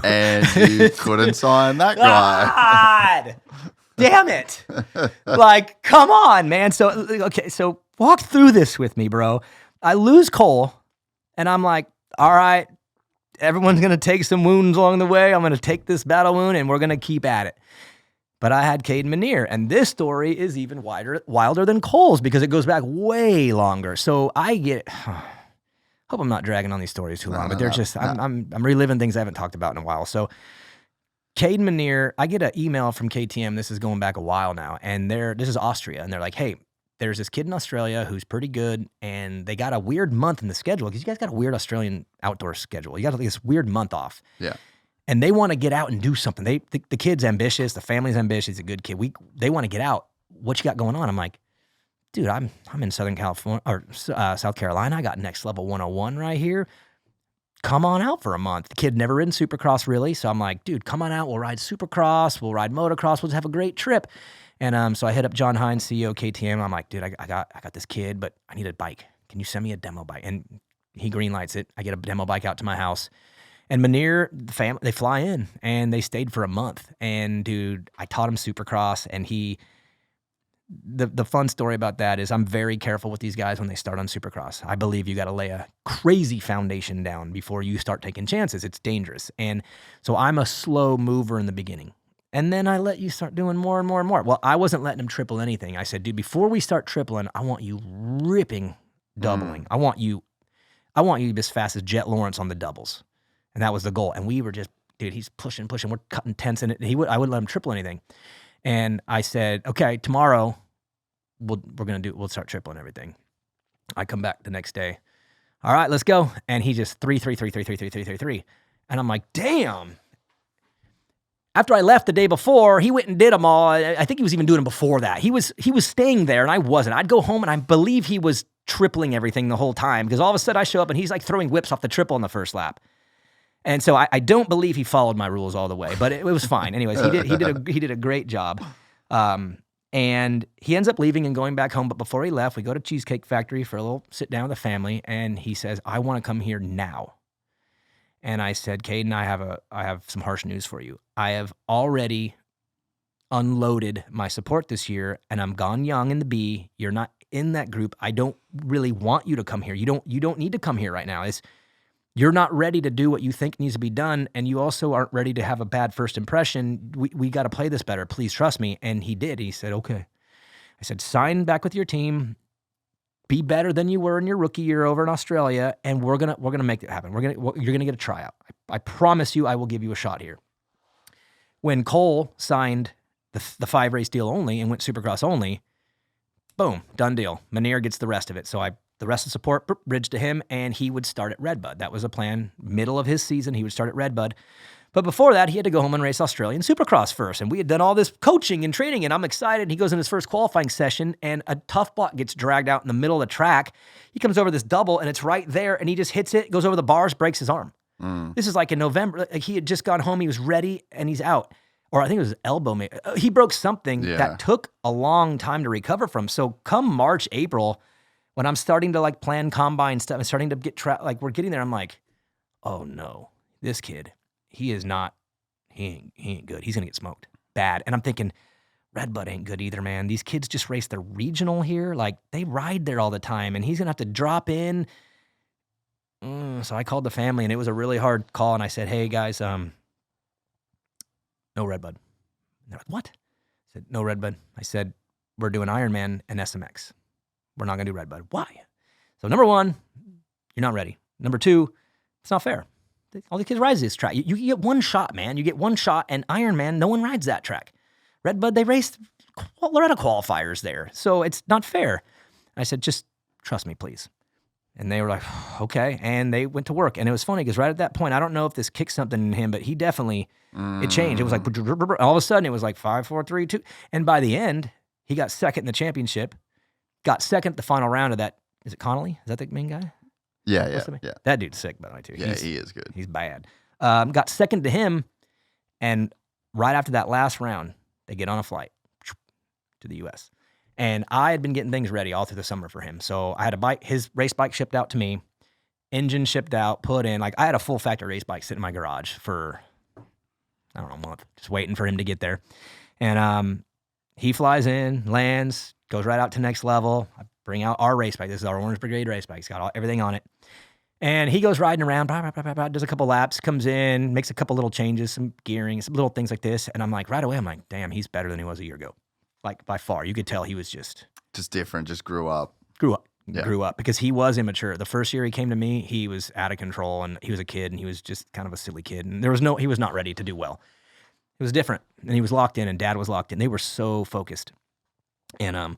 And you couldn't sign that guy. God! Damn it! Like, come on, man. So walk through this with me, bro. I lose Cole, and I'm like, all right, everyone's going to take some wounds along the way. I'm going to take this battle wound, and we're going to keep at it. But I had Kayden Minear, and this story is even wilder than Cole's because it goes back way longer. So I get, hope I'm not dragging on these stories too long, but they're I'm reliving things I haven't talked about in a while. So Kayden Minear, I get an email from KTM. This is going back a while now, and this is Austria, and they're like, hey, there's this kid in Australia who's pretty good, and they got a weird month in the schedule because you guys got a weird Australian outdoor schedule. You got this weird month off. Yeah. And they want to get out and do something. The kid's ambitious. The family's ambitious. He's a good kid. They want to get out. What you got going on? I'm like, dude, I'm in Southern California or South Carolina. I got Next Level 101 right here. Come on out for a month. The kid never ridden Supercross really. So I'm like, dude, come on out. We'll ride Supercross. We'll ride motocross. We'll just have a great trip. And so I hit up John Hines, CEO KTM. I'm like, dude, I got this kid, but I need a bike. Can you send me a demo bike? And he greenlights it. I get a demo bike out to my house. And Minear, the family, they fly in, and they stayed for a month. And dude, I taught him Supercross, and the fun story about that is I'm very careful with these guys when they start on Supercross. I believe you got to lay a crazy foundation down before you start taking chances. It's dangerous. And so I'm a slow mover in the beginning. And then I let you start doing more and more and more. Well, I wasn't letting him triple anything. I said, dude, before we start tripling, I want you ripping doubling. I want you as fast as Jet Lawrence on the doubles. And that was the goal. And we were just, dude, he's pushing. We're cutting tenths in it. I wouldn't let him triple anything. And I said, okay, tomorrow we'll start tripling everything. I come back the next day. All right, let's go. And he just 3. And I'm like, damn. After I left the day before, he went and did them all. I think he was even doing them before that. He was staying there, and I wasn't. I'd go home, and I believe he was tripling everything the whole time because all of a sudden I show up, and he's like throwing whips off the triple in the first lap. And so I don't believe he followed my rules all the way, but it was fine. Anyways, he did a great job. And he ends up leaving and going back home. But before he left, we go to Cheesecake Factory for a little sit down with the family. And he says, I want to come here now. And I said, Kayden, I have some harsh news for you. I have already unloaded my support this year, and I'm gone young in the B. You're not in that group. I don't really want you to come here. You don't need to come here right now. You're not ready to do what you think needs to be done, and you also aren't ready to have a bad first impression. We got to play this better. Please trust me. And he did. He said, okay. I said, sign back with your team. be better than you were in your rookie year over in Australia, and we're gonna make it happen. You're gonna get a tryout. I promise you, I will give you a shot here. When Cole signed the 5-race deal only and went Supercross only, boom, done deal. Minear gets the rest of it. So the rest of the support bridged to him, and he would start at Redbud. That was a plan. Middle of his season, he would start at Redbud. But before that, he had to go home and race Australian Supercross first. And we had done all this coaching and training, and I'm excited. He goes in his first qualifying session, and a tough block gets dragged out in the middle of the track. He comes over this double, and it's right there, and he just hits it, goes over the bars, breaks his arm. This is like in November. Like he had just gone home, he was ready, and he's out. Or I think it was his elbow. He broke something that took a long time to recover from. So come March, April, when I'm starting to like plan combine stuff, I'm starting to get like we're getting there. I'm like, oh no, this kid, he ain't good. He's gonna get smoked bad. And I'm thinking, Redbud ain't good either, man. These kids just race the regional here. Like they ride there all the time, and he's gonna have to drop in. So I called the family, and it was a really hard call. And I said, hey guys, no Redbud. And they're like, what? I said, no Redbud. I said, we're doing Ironman and SMX. We're not going to do Redbud. Why? So number one, you're not ready. Number two, it's not fair. All the kids ride this track. You get one shot, man. You get one shot, and Ironman, no one rides that track. Redbud, they raced Loretta qualifiers there. So it's not fair. I said, just trust me, please. And they were like, okay. And they went to work. And it was funny because right at that point, I don't know if this kicked something in him, but he definitely, it changed. It was like, all of a sudden, it was like 5, 4, 3, 2. And by the end, he got second in the championship, got second at the final round of that. Is it Connolly? Is that the main guy? Yeah. That dude's sick, by the way, too. Yeah, he is good. He's bad. Got second to him. And right after that last round, they get on a flight to the U.S. And I had been getting things ready all through the summer for him. So I had a bike, his race bike shipped out to me, engine shipped out, put in. Like I had a full factory race bike sitting in my garage for, I don't know, a month, just waiting for him to get there. And he flies in, lands, goes right out to next level. I bring out our race bike. This is our Orange Brigade race bike. It's got everything on it. And he goes riding around, does a couple laps, comes in, makes a couple little changes, some gearing, some little things like this. And I'm like, right away, I'm like, damn, he's better than he was a year ago. Like by far, you could tell he was just different, just grew up because he was immature. The first year he came to me, he was out of control, and he was a kid, and he was just kind of a silly kid, and he was not ready to do well. It was different, and he was locked in, and Dad was locked in. They were so focused, and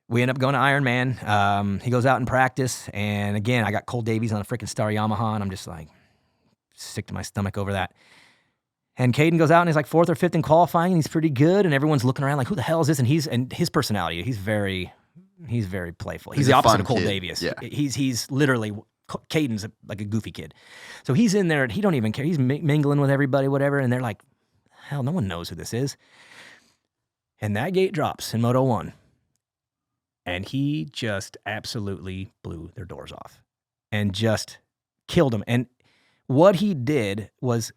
we end up going to Ironman. He goes out in practice, and again, I got Cole Davies on a freaking Star Yamaha, and I'm just like sick to my stomach over that. And Kayden goes out and he's like 4th or 5th in qualifying, and he's pretty good. And everyone's looking around like, who the hell is this? And his personality, he's very playful. He's the opposite of Cole Davies. Yeah. He's literally, Kayden's like a goofy kid. So he's in there, and he don't even care. He's mingling with everybody, whatever. And they're like, hell, no one knows who this is. And that gate drops in Moto 1. And he just absolutely blew their doors off and just killed them. And what he did was,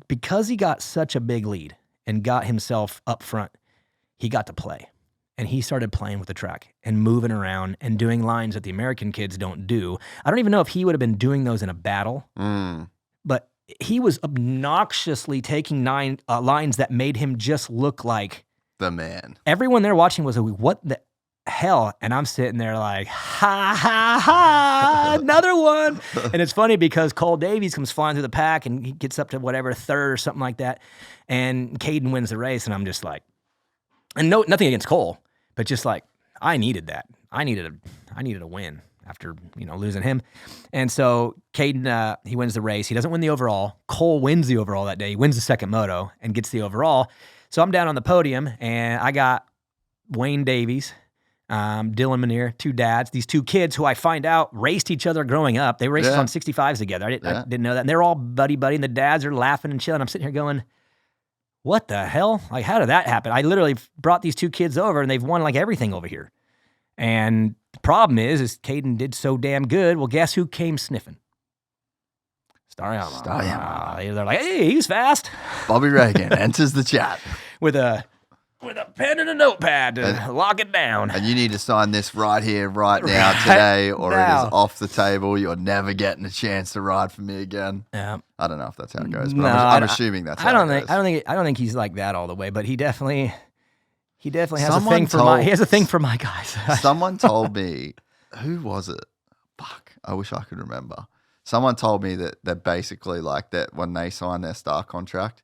because he got such a big lead and got himself up front, he got to play. And he started playing with the track and moving around and doing lines that the American kids don't do. I don't even know if he would have been doing those in a battle, but he was obnoxiously taking lines that made him just look like the man. Everyone there watching was like, what the hell? And I'm sitting there like, ha, ha, ha, another one. And it's funny because Cole Davies comes flying through the pack, and he gets up to whatever, 3rd or something like that. And Kayden wins the race. And I'm just like, and nothing against Cole, but just like, I needed that. I needed a win after, losing him. And so Kayden, he wins the race. He doesn't win the overall. Cole wins the overall that day. He wins the second moto and gets the overall. So I'm down on the podium, and I got Wayne Davies, Dylan Minear, 2 dads, these 2 kids who I find out raced each other growing up. They raced on 65s together. I didn't know that. And they're all buddy, and the dads are laughing and chilling. I'm sitting here going, what the hell? Like, how did that happen? I literally brought these 2 kids over, and they've won like everything over here. And the problem is Kayden did so damn good. Well, guess who came sniffing? Star Yamaha. They're like, hey, he's fast. Bobby Reagan enters the chat with a pen and a notepad to lock it down. And you need to sign this right here, right now, today, or it is off the table. You're never getting a chance to ride for me again. Yeah. I don't know if that's how it goes, but I'm assuming that's how it goes. I don't think he's like that all the way, but he definitely has a thing for my guys. Someone told me who was it? Fuck, I wish I could remember. Someone told me that they're basically like that when they signed their star contract.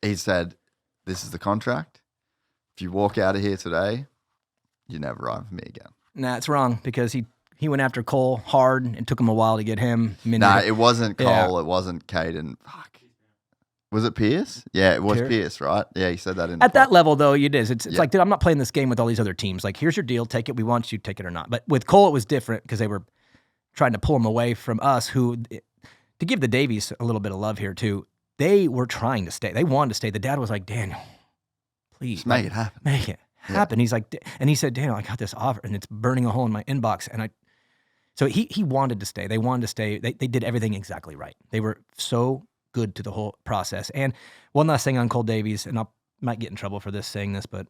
He said, "This is the contract. If you walk out of here today, you're never riding for me again." Nah, it's wrong because he went after Cole hard. It took him a while to get him. Nah, it wasn't Cole. Yeah. It wasn't Kayden. Fuck. Was it Pierce? Yeah, it was Pierce, right? Yeah, he said that in the At that level, though, it is. It's Yeah. like, dude, I'm not playing this game with all these other teams. Like, here's your deal. Take it. We want you to take it or not. But with Cole, it was different because they were trying to pull him away from us, who, to give the Davies a little bit of love here, too, they were trying to stay. They wanted to stay. The dad was like, Daniel, please. Just make it happen. Make it happen. He's like, and he said, Daniel, I got this offer, and it's burning a hole in my inbox. And so he wanted to stay. They wanted to stay. They did everything exactly right. They were so good to the whole process. And one last thing on Cole Davies, and I might get in trouble for this saying this, but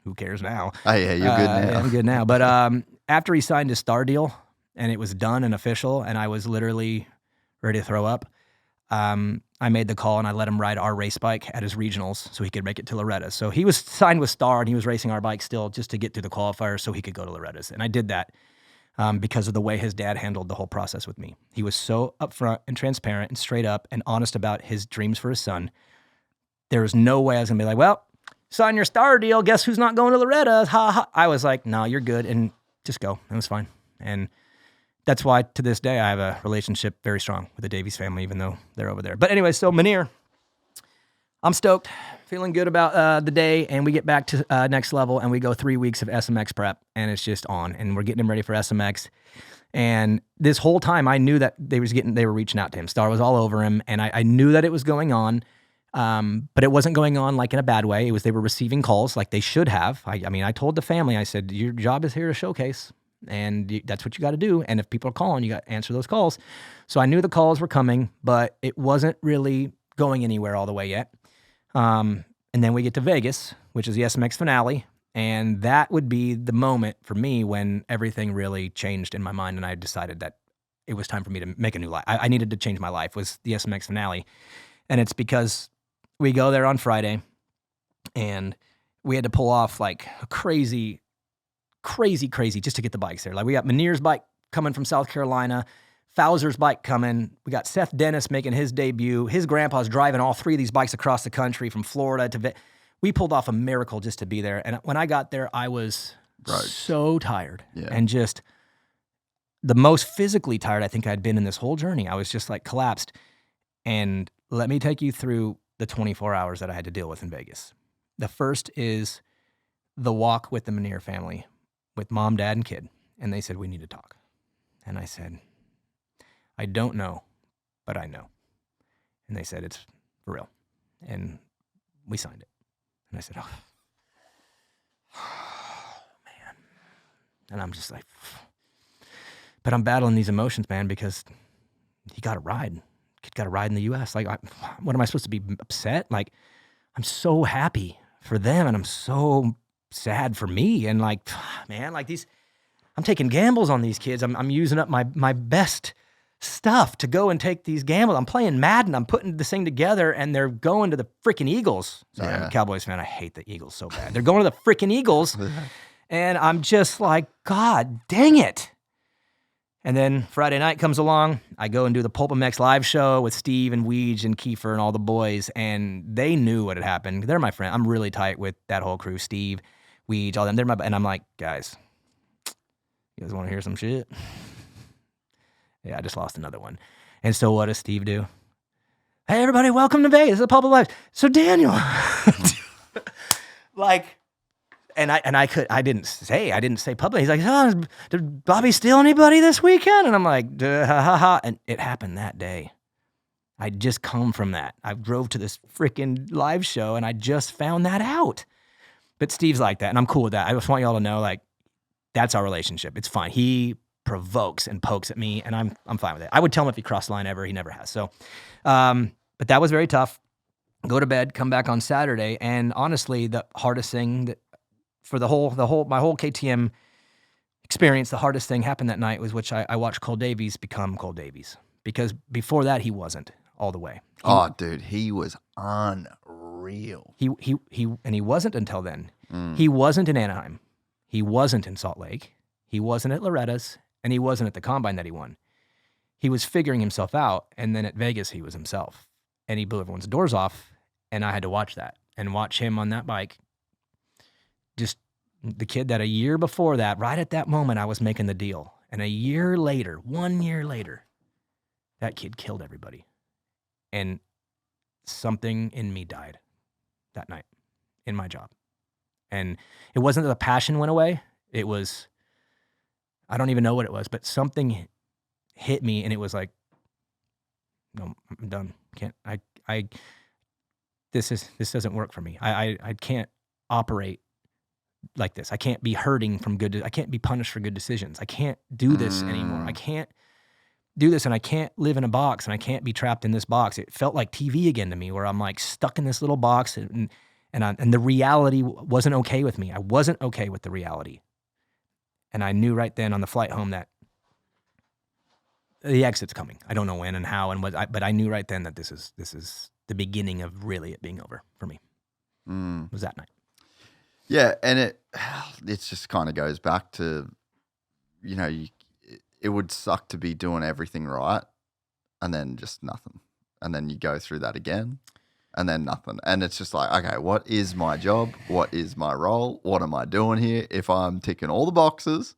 who cares now? Oh, yeah, you're good now. Yeah, I'm good now. But after he signed his star deal and it was done and official, and I was literally ready to throw up, I made the call and I let him ride our race bike at his regionals so he could make it to Loretta's. So he was signed with Star and he was racing our bike still just to get through the qualifiers so he could go to Loretta's. And I did that because of the way his dad handled the whole process with me. He was so upfront and transparent and straight up and honest about his dreams for his son. There was no way I was going to be like, well, sign your Star deal. Guess who's not going to Loretta's? Ha ha. I was like, no, you're good. And just go. It was fine. And that's why to this day I have a relationship very strong with the Davies family, even though they're over there. But anyway, so Minear, I'm stoked, feeling good about the day, and we get back to next level, and we go 3 weeks of SMX prep, and it's just on, and we're getting him ready for SMX. And this whole time, I knew that they were reaching out to him. Star was all over him, and I knew that it was going on, but it wasn't going on like in a bad way. It was they were receiving calls like they should have. I mean, I told the family, I said, your job is here to showcase. And that's what you got to do. And if people are calling, you got to answer those calls. So I knew the calls were coming, but it wasn't really going anywhere all the way yet. And then we get to Vegas, which is the SMX finale. And that would be the moment for me when everything really changed in my mind. And I decided that it was time for me to make a new life. I needed to change my life, was the SMX finale. And it's because we go there on Friday and we had to pull off like a crazy just to get the bikes there. Like we got Minear's bike coming from South Carolina, Fowler's bike coming. We got Seth Dennis making his debut. His grandpa's driving all three of these bikes across the country from Florida to we pulled off a miracle just to be there. And when I got there, I was so tired and just the most physically tired I think I'd been in this whole journey. I was just like collapsed. And let me take you through the 24 hours that I had to deal with in Vegas. The first is the walk with the Minear family, with mom, dad, and kid. And they said, we need to talk. And I said, I don't know, but I know. And they said, it's for real. And we signed it. And I said, oh man. And I'm just like, but I'm battling these emotions, man, because he got a ride. Kid got a ride in the U.S. Like, what am I supposed to be upset? Like, I'm so happy for them, and I'm so sad for me. And like, man, like I'm taking gambles on these kids. I'm using up my best stuff to go and take these gambles. I'm playing Madden. I'm putting this thing together, and they're going to the freaking Eagles. Sorry, I'm a Cowboys fan. I hate the Eagles so bad. They're going to the freaking Eagles, and I'm just like, God dang it. And then Friday night comes along. I go and do the Pulpamex live show with Steve and Weege and Kiefer and all the boys, and they knew what had happened. They're my friend. I'm really tight with that whole crew, Steve, Weege, all them. And I'm like, guys, you guys want to hear some shit? Yeah, I just lost another one. And so what does Steve do? Hey, everybody, welcome to Vegas. It's a Pulp Live. So Daniel, like, I didn't say publicly. He's like, oh, did Bobby steal anybody this weekend? And I'm like, ha ha ha. And it happened that day. I just come from that. I drove to this freaking live show and I just found that out. But Steve's like that, and I'm cool with that. I just want y'all to know, like, that's our relationship. It's fine. He provokes and pokes at me, and I'm fine with it. I would tell him if he crossed the line ever. He never has. So, but that was very tough. Go to bed, come back on Saturday, and honestly, the hardest thing that for my whole KTM experience, the hardest thing happened that night was which I watched Cole Davies become Cole Davies, because before that he wasn't all the way. Dude, he was unreal. He wasn't until then. He wasn't in Anaheim. He wasn't in Salt Lake. He wasn't at Loretta's, and he wasn't at the combine that he won. He was figuring himself out, and then at Vegas, he was himself. And he blew everyone's doors off, and I had to watch that and watch him on that bike. Just the kid that a year before that, right at that moment, I was making the deal. And a year later, 1 year later, that kid killed everybody. And something in me died that night in my job. And it wasn't that the passion went away. It was, I don't even know what it was, but something hit me, and it was like, no, I'm done. This doesn't work for me. I can't operate like this. I can't be hurting from I can't be punished for good decisions. I can't do this anymore. I can't do this, and I can't live in a box, and I can't be trapped in this box. It felt like TV again to me, where I'm like stuck in this little box, and the reality wasn't okay with me. I wasn't okay with the reality. And I knew right then on the flight home that the exit's coming. I don't know when and how and what, but I knew right then that this is the beginning of really it being over for me. It was that night. Yeah, and it just kind of goes back to, it would suck to be doing everything right and then just nothing. And then you go through that again and then nothing. And it's just like, okay, what is my job? What is my role? What am I doing here? If I'm ticking all the boxes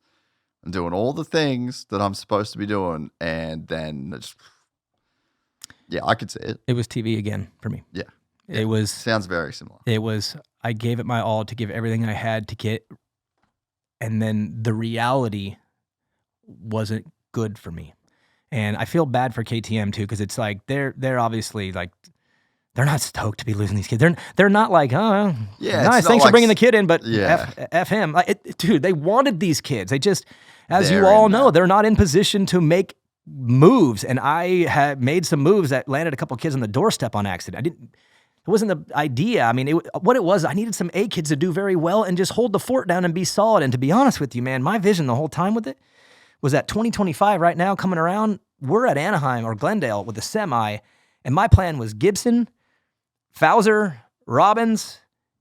and doing all the things that I'm supposed to be doing, and then just, yeah, I could see it. It was TV again for me. Yeah. It was. Sounds very similar. It was, I gave it my all to give everything I had to get, and then the reality wasn't good for me. And I feel bad for KTM too, because it's like they're obviously like, they're not stoked to be losing these kids. They're not like, oh, yeah, nice, thanks for bringing the kid in, but yeah. F him. Dude, they wanted these kids. They just, as They're you all in know, that. they're not in position to make moves. And I had made some moves that landed a couple kids on the doorstep on accident. It wasn't the idea. I mean, what it was, I needed some A kids to do very well and just hold the fort down and be solid. And to be honest with you, man, my vision the whole time with it was that 2025 right now coming around, we're at Anaheim or Glendale with the semi, and my plan was Gibson, Fowler, Robbins,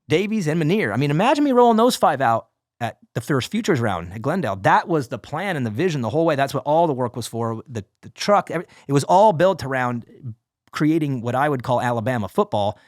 Davies, and Minear. I mean, imagine me rolling those 5 out at the first futures round at Glendale. That was the plan and the vision the whole way. That's what all the work was for. The truck, it was all built around creating what I would call Alabama football,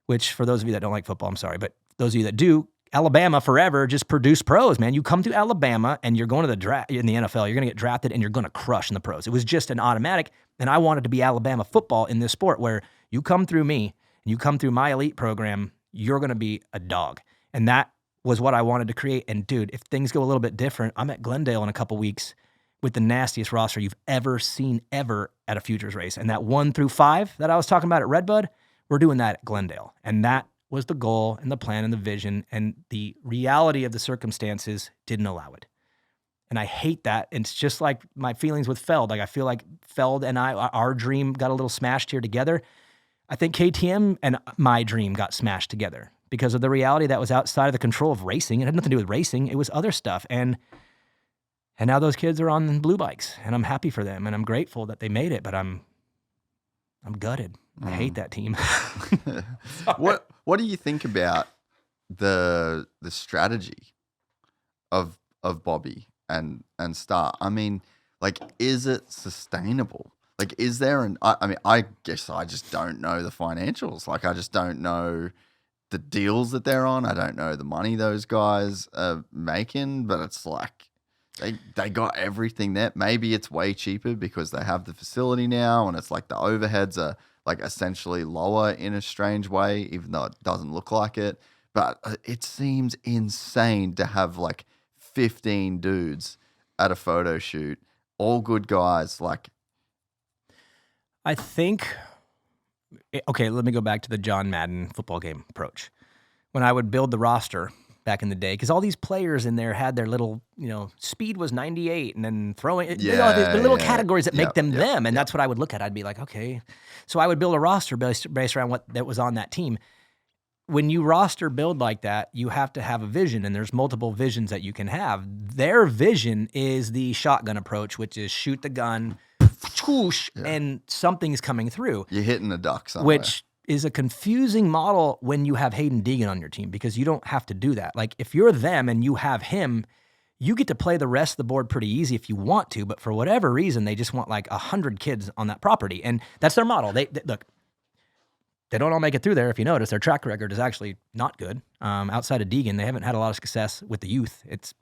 which for those of you that don't like football, I'm sorry, but those of you that do, Alabama forever just produced pros, man. You come to Alabama and you're going to the draft in the NFL, you're going to get drafted and you're going to crush in the pros. It was just an automatic, and I wanted to be Alabama football in this sport where you come through me and you come through my elite program, you're going to be a dog. And that was what I wanted to create. And dude, if things go a little bit different, I'm at Glendale in a couple weeks with the nastiest roster you've ever seen ever at a futures race. And that 1 through 5 that I was talking about at Redbud, we're doing that at Glendale. And that was the goal and the plan and the vision, and the reality of the circumstances didn't allow it. And I hate that. And it's just like my feelings with Feld. Like I feel like Feld and our dream got a little smashed here together. I think KTM and my dream got smashed together because of the reality that was outside of the control of racing. It had nothing to do with racing. It was other stuff. And now those kids are on blue bikes, and I'm happy for them, and I'm grateful that they made it, but I'm gutted. I hate that team. What do you think about the strategy of Bobby and Star? I mean, like, is it sustainable? Like, is there I guess I just don't know the financials. Like, I just don't know the deals that they're on. I don't know the money those guys are making, but it's like they got everything there. Maybe it's way cheaper because they have the facility now, and it's like the overheads are like essentially lower in a strange way, even though it doesn't look like it. But it seems insane to have like 15 dudes at a photo shoot, all good guys. Like, I think, okay, let me go back to the John Madden football game approach. When I would build the roster back in the day, because all these players in there had their little, speed was 98, and then throwing, the little categories that make them them, and that's what I would look at. I'd be like, okay. So I would build a roster based around what that was on that team. When you roster build like that, you have to have a vision, and there's multiple visions that you can have. Their vision is the shotgun approach, which is shoot the gun, whoosh, and something's coming through. You're hitting a duck somewhere. Which is a confusing model when you have Hayden Deegan on your team, because you don't have to do that. Like, if you're them and you have him, you get to play the rest of the board pretty easy if you want to, but for whatever reason, they just want like 100 kids on that property. And that's their model. They look, they don't all make it through there. If you notice, their track record is actually not good. Outside of Deegan, they haven't had a lot of success with the youth. It's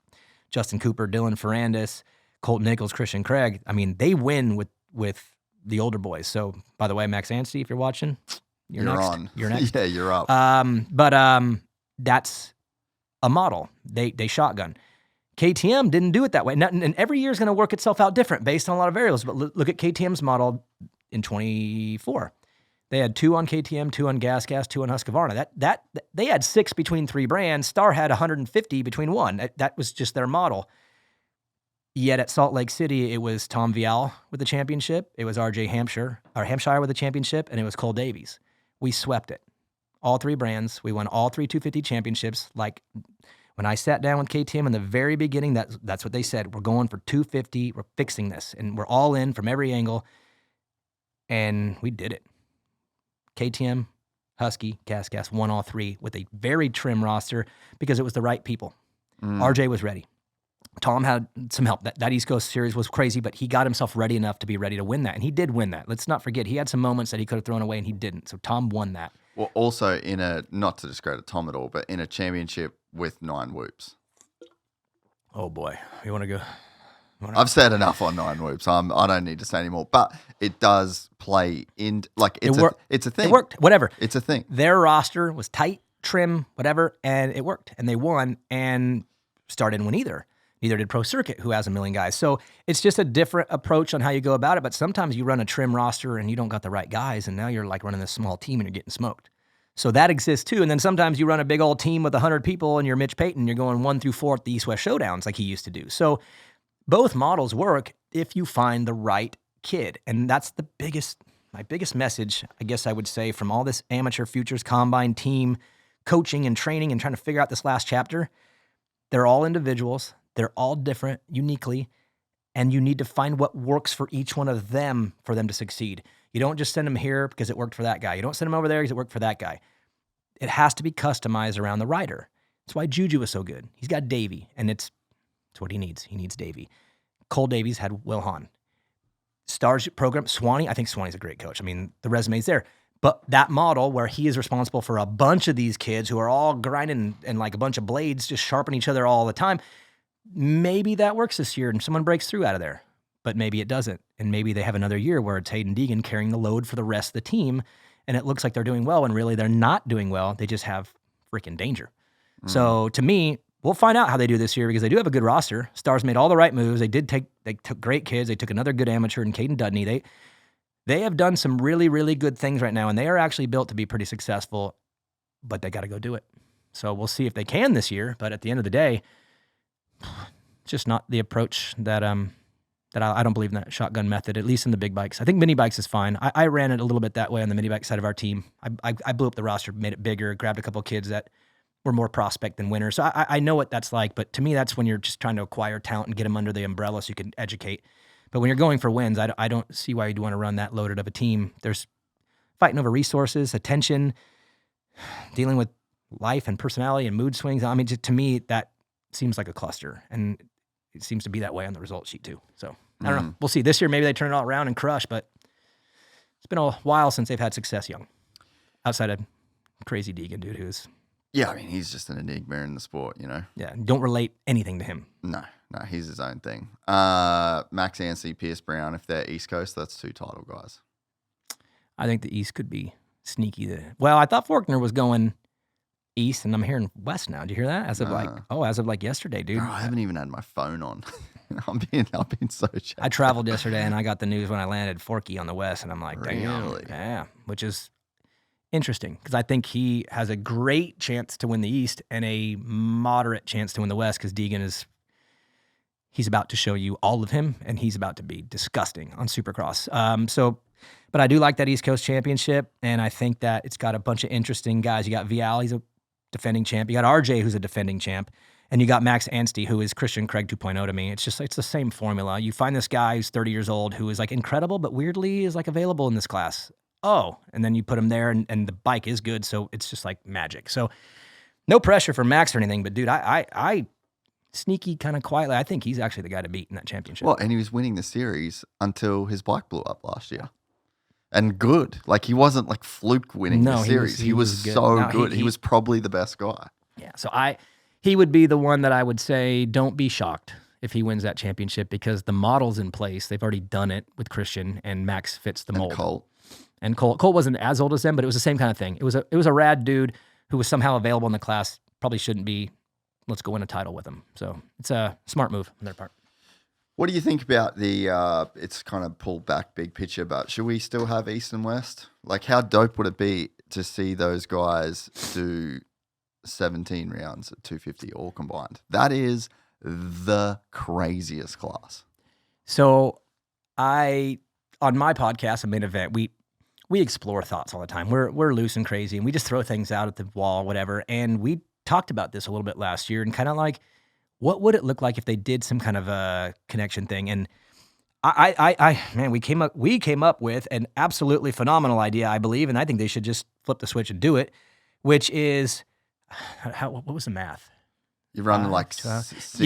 Justin Cooper, Dylan Ferrandis, Colt Nichols, Christian Craig. I mean, they win with the older boys. So, by the way, Max Anstey, if you're watching, you're next. On. You're next. Yeah, you're up. But that's a model. They shotgun. KTM didn't do it that way. And every year is going to work itself out different based on a lot of variables. But look at KTM's model in 24. They had 2 on KTM, 2 on Gas, 2 on Husqvarna. That they had 6 between 3 brands. Star had 150 between 1. That was just their model. Yet at Salt Lake City, it was Tom Vial with the championship. It was RJ Hampshire with the championship, and it was Cole Davies. We swept it. All 3 brands. We won all 3 250 championships. Like when I sat down with KTM in the very beginning, that's what they said. We're going for 250. We're fixing this, and we're all in from every angle. And we did it. KTM, Husky, Gas won all 3 with a very trim roster because it was the right people. RJ was ready. Tom had some help. That East Coast series was crazy, but he got himself ready enough to be ready to win that. And he did win that. Let's not forget, he had some moments that he could have thrown away and he didn't. So Tom won that. Well, also not to discredit Tom at all, but in a championship with 9 whoops. Oh boy. You want to go? I've said enough on 9 whoops. I don't need to say anymore. But it does play in, like, it's a thing. It worked, whatever. It's a thing. Their roster was tight, trim, whatever, and it worked. And they won, and Star didn't win either. Neither did Pro Circuit, who has a million guys. So it's just a different approach on how you go about it. But sometimes you run a trim roster and you don't got the right guys, and now you're like running this small team and you're getting smoked. So that exists too. And then sometimes you run a big old team with 100 people and you're Mitch Payton, you're going 1 through 4 at the East-West Showdowns like he used to do. So both models work if you find the right kid. And that's my biggest message, I guess I would say, from all this amateur futures combine team coaching and training and trying to figure out this last chapter. They're all individuals. They're all different, uniquely, and you need to find what works for each one of them for them to succeed. You don't just send them here because it worked for that guy. You don't send them over there because it worked for that guy. It has to be customized around the rider. That's why Juju is so good. He's got Davey, and it's what he needs. He needs Davey. Cole Davies had Will Hahn. Stars program, Swanee, I think Swanee's a great coach. I mean, the resume's there. But that model where he is responsible for a bunch of these kids who are all grinding and like a bunch of blades just sharpen each other all the time, maybe that works this year and someone breaks through out of there, but maybe it doesn't. And maybe they have another year where it's Hayden Deegan carrying the load for the rest of the team. And it looks like they're doing well when really they're not doing well. They just have freaking danger. So to me, we'll find out how they do this year because they do have a good roster. Stars made all the right moves. They took great kids. They took another good amateur in Kayden Dudney. They have done some really, really good things right now. And they are actually built to be pretty successful, but they got to go do it. So we'll see if they can this year. But at the end of the day, just not the approach that I don't believe in that shotgun method, at least in the big bikes. I think mini bikes is fine. I ran it a little bit that way on the mini bike side of our team. I blew up the roster, made it bigger, grabbed a couple of kids that were more prospect than winner. So I know what that's like, but to me, that's when you're just trying to acquire talent and get them under the umbrella so you can educate. But when you're going for wins, I don't see why you'd want to run that loaded of a team. There's fighting over resources, attention, dealing with life and personality and mood swings. I mean, just, to me, that seems like a cluster, and it seems to be that way on the result sheet too. So I don't know. We'll see. This year, maybe they turn it all around and crush, but it's been a while since they've had success young. Outside of crazy Deegan, dude, who's... Yeah, I mean, he's just an enigma in the sport, you know? Yeah, don't relate anything to him. No, he's his own thing. Max Anstey, Pierce Brown, if they're East Coast, that's 2 title guys. I think the East could be sneaky there. Well, I thought Faulkner was going East, and I'm hearing West now. Did you hear that? As of yesterday, dude. Bro, I haven't even had my phone on. I'm being so checked. I traveled yesterday, and I got the news when I landed Forky on the West, and I'm like, damn. Really? Yeah, which is interesting because I think he has a great chance to win the East and a moderate chance to win the West because Deegan he's about to show you all of him, and he's about to be disgusting on Supercross. But I do like that East Coast Championship, and I think that it's got a bunch of interesting guys. You got Vial, he's a defending champ. You got RJ, who's a defending champ. And you got Max Anstey, who is Christian Craig 2.0 to me. It's the same formula. You find this guy who's 30 years old who is like incredible, but weirdly is like available in this class. Oh, and then you put him there, and the bike is good, so it's just like magic. So no pressure for Max or anything, but dude, I sneaky, kind of quietly, I think he's actually the guy to beat in that championship. Well, and he was winning the series until his bike blew up last year. And good. Like, he wasn't like fluke winning the series. He was good. so No, good. He was probably the best guy. Yeah, so he would be the one that I would say don't be shocked if he wins that championship, because the model's in place. They've already done it with Christian, and Max fits the mold. And Colt wasn't as old as them, but it was the same kind of thing. It was a rad dude who was somehow available in the class. Probably shouldn't be. Let's go win a title with him. So it's a smart move on their part. What do you think about the, it's kind of pulled back big picture, but should we still have East and West? Like, how dope would it be to see those guys do 17 rounds at 250 all combined? That is the craziest class. So on my podcast, a main event, we explore thoughts all the time. We're loose and crazy, and we just throw things out at the wall, whatever. And we talked about this a little bit last year, and kind of like, what would it look like if they did some kind of a connection thing? And man, we came up with an absolutely phenomenal idea, I believe, and I think they should just flip the switch and do it, which is, what was the math? You're running like six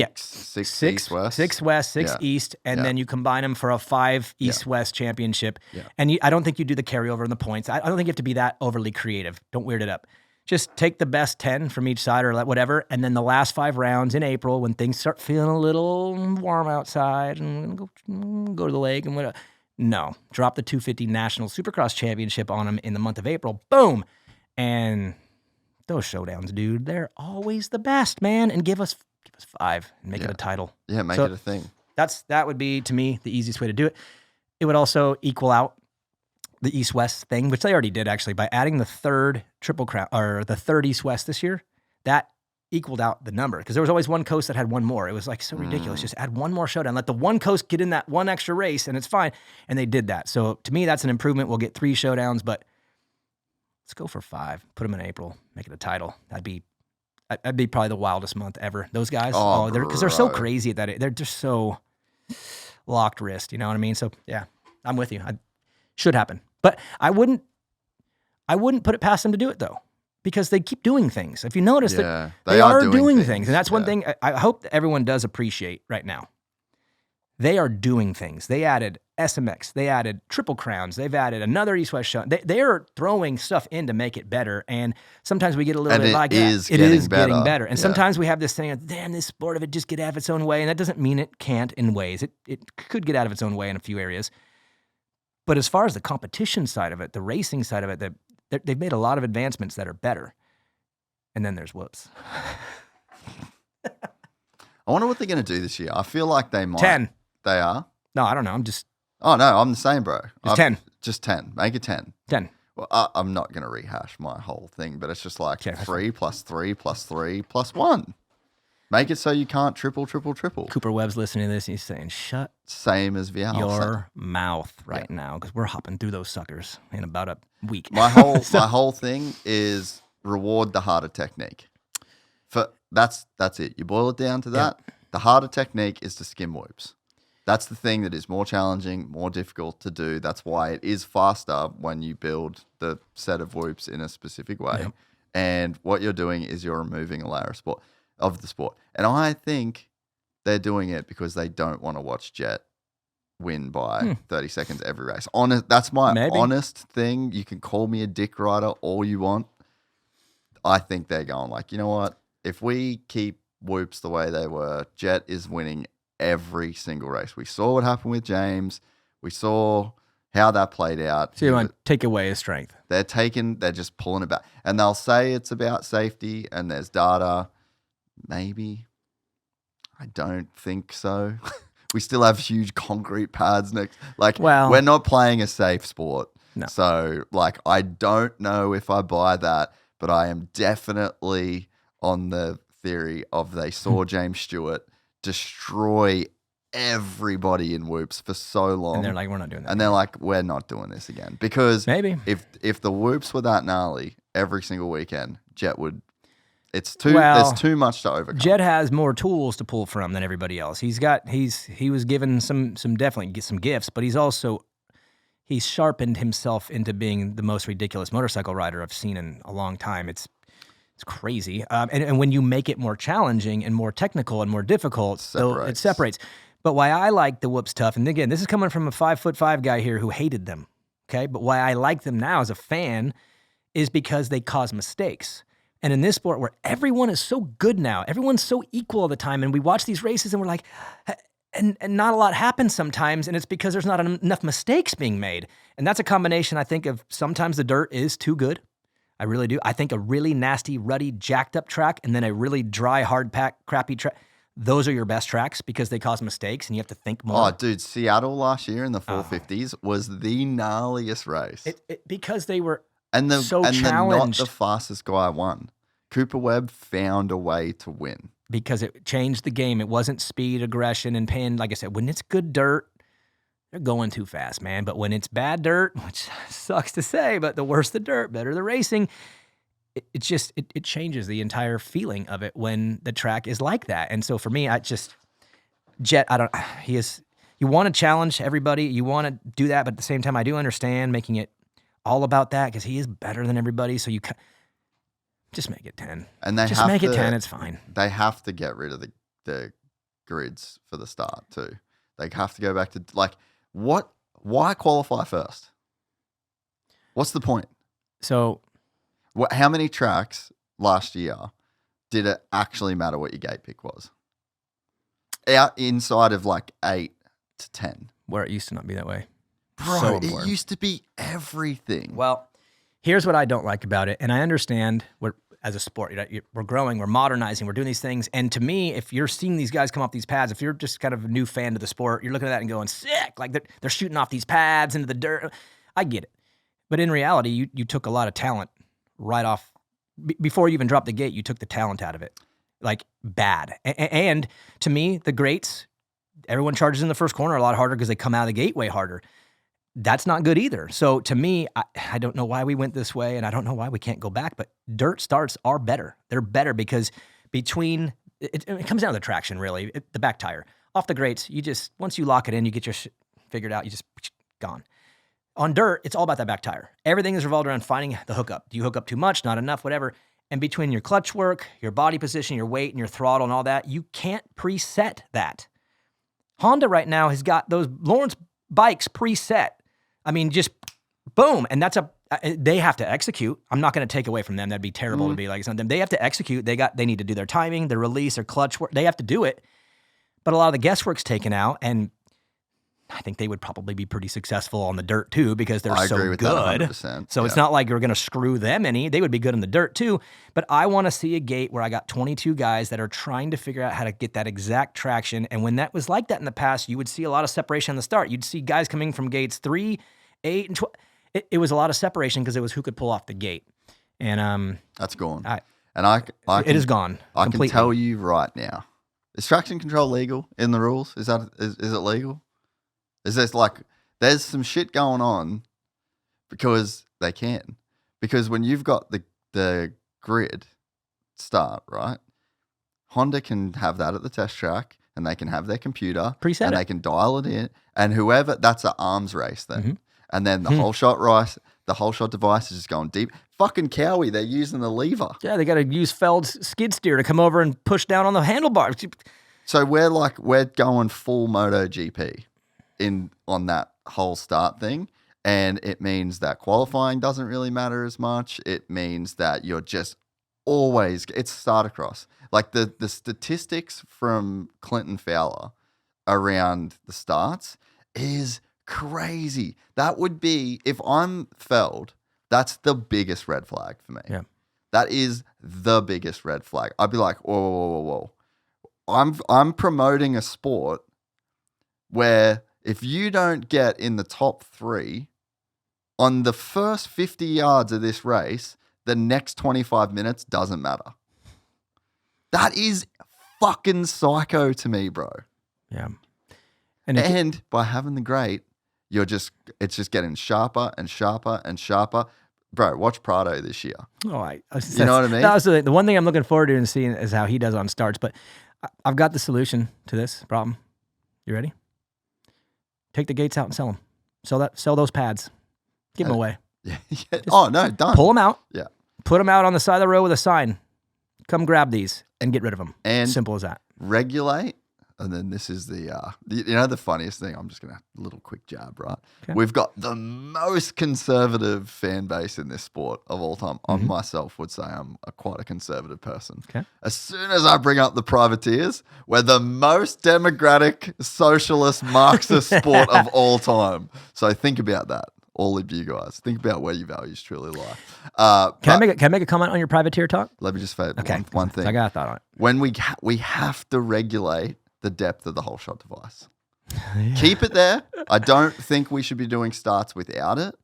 east west, 6 west, 6 east, and then you combine them for a 5 east west championship. Yeah. And I don't think you do the carryover in the points. I don't think you have to be that overly creative. Don't weird it up. Just take the best 10 from each side or whatever, and then the last 5 rounds in April, when things start feeling a little warm outside, and go to the lake and whatever. No, drop the 250 National Supercross Championship on them in the month of April. Boom, and those showdowns, dude, they're always the best, man. And give us 5 and make it a title. Yeah, make it a thing. That would be, to me, the easiest way to do it. It would also equal out the East-West thing, which they already did actually, by adding the 3rd Triple Crown, or the 3rd East-West this year. That equaled out the number, because there was always one coast that had one more. It was like so ridiculous. Just add one more showdown. Let the one coast get in that one extra race, and it's fine. And they did that. So to me, that's an improvement. We'll get 3 showdowns, but let's go for 5. Put them in April. Make it a title. That'd be probably the wildest month ever. Those guys, because they're so crazy at that. They're just so locked wrist. You know what I mean? So yeah, I'm with you. Should happen. But I wouldn't put it past them to do it, though, because they keep doing things. If you notice that they are doing things. And that's one thing I hope that everyone does appreciate right now. They are doing things. They added SMX. They added Triple Crowns. They've added another East-West show. They are throwing stuff in to make it better. And sometimes we get a little bit like that. It is getting better. And sometimes we have this thing of, damn, this sport of it just get out of its own way. And that doesn't mean it can't in ways. It could get out of its own way in a few areas. But as far as the competition side of it, the racing side of it, they've made a lot of advancements that are better. And then there's whoops. I wonder what they're going to do this year. I feel like they might. 10. They are? No, I don't know. I'm just... Oh, no, I'm the same, bro. Just 10. Just 10. Make it 10. 10. Well, I'm not going to rehash my whole thing, but it's just like 3 plus 3 plus 3 plus 1. Make it so you can't triple. Cooper Webb's listening to this, and he's saying, shut same as Vial. Your mouth right now, because we're hopping through those suckers in about a week. My whole thing is reward the harder technique. That's it. You boil it down to that. Yep. The harder technique is to skim whoops. That's the thing that is more challenging, more difficult to do. That's why it is faster when you build the set of whoops in a specific way. Yep. And what you're doing is you're removing a layer of the sport. And I think they're doing it because they don't want to watch Jet win by 30 seconds every race. That's my honest thing. You can call me a dick rider all you want. I think they're going like, you know what? If we keep whoops the way they were, Jet is winning every single race. We saw what happened with James. We saw how that played out. So you want to take away his strength. They're just pulling it back. And they'll say it's about safety and there's data. Maybe. I don't think so. We still have huge concrete pads next. We're not playing a safe sport. No. So, I don't know if I buy that, but I am definitely on the theory of they saw James Stewart destroy everybody in whoops for so long. And they're like, we're not doing that. And they're like, we're not doing this again. Because maybe if the whoops were that gnarly every single weekend, Jet would... there's too much to overcome. Jet has more tools to pull from than everybody else. He was given some definitely some gifts, but he's sharpened himself into being the most ridiculous motorcycle rider I've seen in a long time. It's It's crazy. And when you make it more challenging and more technical and more difficult, it separates. But why I like the whoops tough, and again, this is coming from a 5'5" guy here who hated them, okay? But why I like them now as a fan is because they cause mistakes. And in this sport where everyone is so good now, everyone's so equal all the time, and we watch these races and we're like, and not a lot happens sometimes, and it's because there's not enough mistakes being made. And that's a combination, I think, of sometimes the dirt is too good. I really do. I think a really nasty, ruddy, jacked up track and then a really dry, hard pack, crappy track, those are your best tracks because they cause mistakes and you have to think more. Oh, dude, Seattle last year in the 450s was the gnarliest race. Because they were so challenged. Not the fastest guy won. Cooper Webb found a way to win. Because it changed the game. It wasn't speed, aggression, and pain. Like I said, when it's good dirt, they're going too fast, man. But when it's bad dirt, which sucks to say, but the worse the dirt, better the racing, it changes the entire feeling of it when the track is like that. And so for me, Jet, you want to challenge everybody. You want to do that, but at the same time, I do understand making it all about that because he is better than everybody. So you just make it 10. And they just make it 10. It's fine. They have to get rid of the grids for the start too. They have to go back to why qualify first? What's the point? So, how many tracks last year did it actually matter what your gate pick was? Out inside of like 8 to 10. Where it used to not be that way. Bro, so it used to be everything. Well, here's what I don't like about it. And I understand as a sport, we're growing, we're modernizing, we're doing these things. And to me, if you're seeing these guys come off these pads, if you're just kind of a new fan to the sport, you're looking at that and going, sick. Like they're shooting off these pads into the dirt. I get it. But in reality, you took a lot of talent right off. Before you even dropped the gate, you took the talent out of it. Like bad. And to me, the grates, everyone charges in the first corner a lot harder because they come out of the gate way harder. That's not good either. So to me, I don't know why we went this way, and I don't know why we can't go back, but dirt starts are better. They're better because it comes down to the traction, really, the back tire. Off the grates, once you lock it in, you get your shit figured out, you just gone. On dirt, it's all about that back tire. Everything is revolved around finding the hookup. Do you hook up too much, not enough, whatever? And between your clutch work, your body position, your weight, and your throttle and all that, you can't preset that. Honda right now has got those Lawrence bikes preset. I mean, just boom. And they have to execute. I'm not going to take away from them. That'd be terrible to be like something. They have to execute. They need to do their timing, their release, their clutch work. They have to do it. But a lot of the guesswork's taken out. And I think they would probably be pretty successful on the dirt too because they're so good. That 100%. So it's not like you're going to screw them any. They would be good in the dirt too. But I want to see a gate where I got 22 guys that are trying to figure out how to get that exact traction. And when that was like that in the past, you would see a lot of separation on the start. You'd see guys coming from gates 3, 8, and 12. It was a lot of separation because it was who could pull off the gate. And that's gone. It is gone. I completely. Can tell you right now. Is traction control legal in the rules? Is it legal? Is there's some shit going on because they can. Because when you've got the grid start, right? Honda can have that at the test track and they can have their computer preset and they can dial it in. And whoever, that's an arms race then. Mm-hmm. And then the whole shot device is just going deep. Fucking Kawi, they're using the lever. Yeah, they got to use Feld's skid steer to come over and push down on the handlebars. So we're going full MotoGP on that whole start thing. And it means that qualifying doesn't really matter as much. It means that you're just always, it's startercross. Like the statistics from Clinton Fowler around the starts is crazy. That would be, if I'm Feld, that's the biggest red flag for me. Yeah. That is the biggest red flag. I'd be like, whoa. I'm promoting a sport where if you don't get in the top 3 on the first 50 yards of this race, the next 25 minutes doesn't matter. That is fucking psycho to me, bro. Yeah. And by having the grate, it's just getting sharper and sharper and sharper. Bro, watch Prado this year. Oh, you know what I mean? That was the one thing I'm looking forward to and seeing is how he does on starts. But I've got the solution to this problem. You ready? Take the gates out and sell them. Sell those pads. Give them away. Yeah. Oh, no, done. Pull them out. Yeah. Put them out on the side of the road with a sign. come grab these and get rid of them. And simple as that. Regulate. And then this is the funniest thing. I'm just going to a little quick jab, right? Okay. We've got the most conservative fan base in this sport of all time. I myself would say I'm quite a conservative person. Okay. As soon as I bring up the privateers, we're the most democratic, socialist, Marxist sport of all time. So think about that. All of you guys, think about where your values truly lie. Can I make a comment on your privateer talk? Let me just say Okay. one thing. I got a thought on it. When we have to regulate the depth of the whole shot device. Keep it there. I don't think we should be doing starts without it,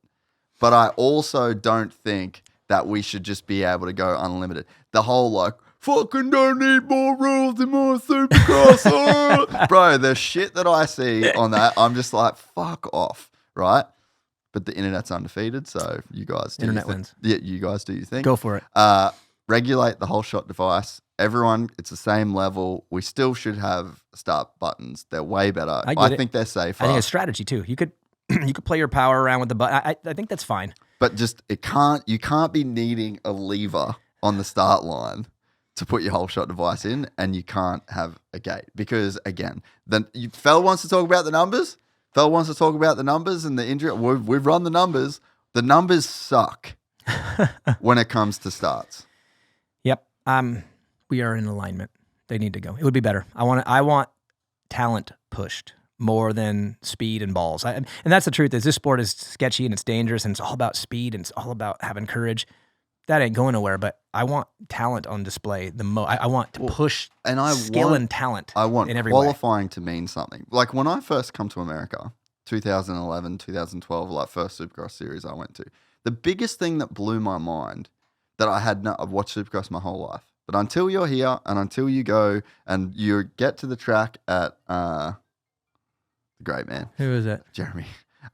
but I also don't think that we should just be able to go unlimited. The whole like, fucking don't need more rules in my Supercross. Bro, the shit that I see on that, I'm just like, fuck off, right? But the internet's undefeated, so you guys do Internet wins. Yeah, you guys do your thing. Go for it. Regulate the whole shot device. Everyone, it's the same level. We still should have start buttons. They're way better. I think they're safer. I think it's strategy too. You could play your power around with the button. I think that's fine. But just you can't be needing a lever on the start line to put your whole shot device in, and you can't have a gate because again, Fell wants to talk about the numbers. Fell wants to talk about the numbers and the injury. We've run the numbers. The numbers suck when it comes to starts. Yep. We are in alignment. They need to go. It would be better. I want talent pushed more than speed and balls. And that's the truth. Is this sport is sketchy and it's dangerous and it's all about speed and it's all about having courage. That ain't going nowhere. But I want talent on display. I want to push skill and talent. I want in every qualifying way. to mean something. Like when I first come to America, 2011, 2012, like first Supercross series I went to. The biggest thing that blew my mind that I've watched Supercross my whole life. But until you're here and until you go and you get to the track at the great man. Who is it? Jeremy.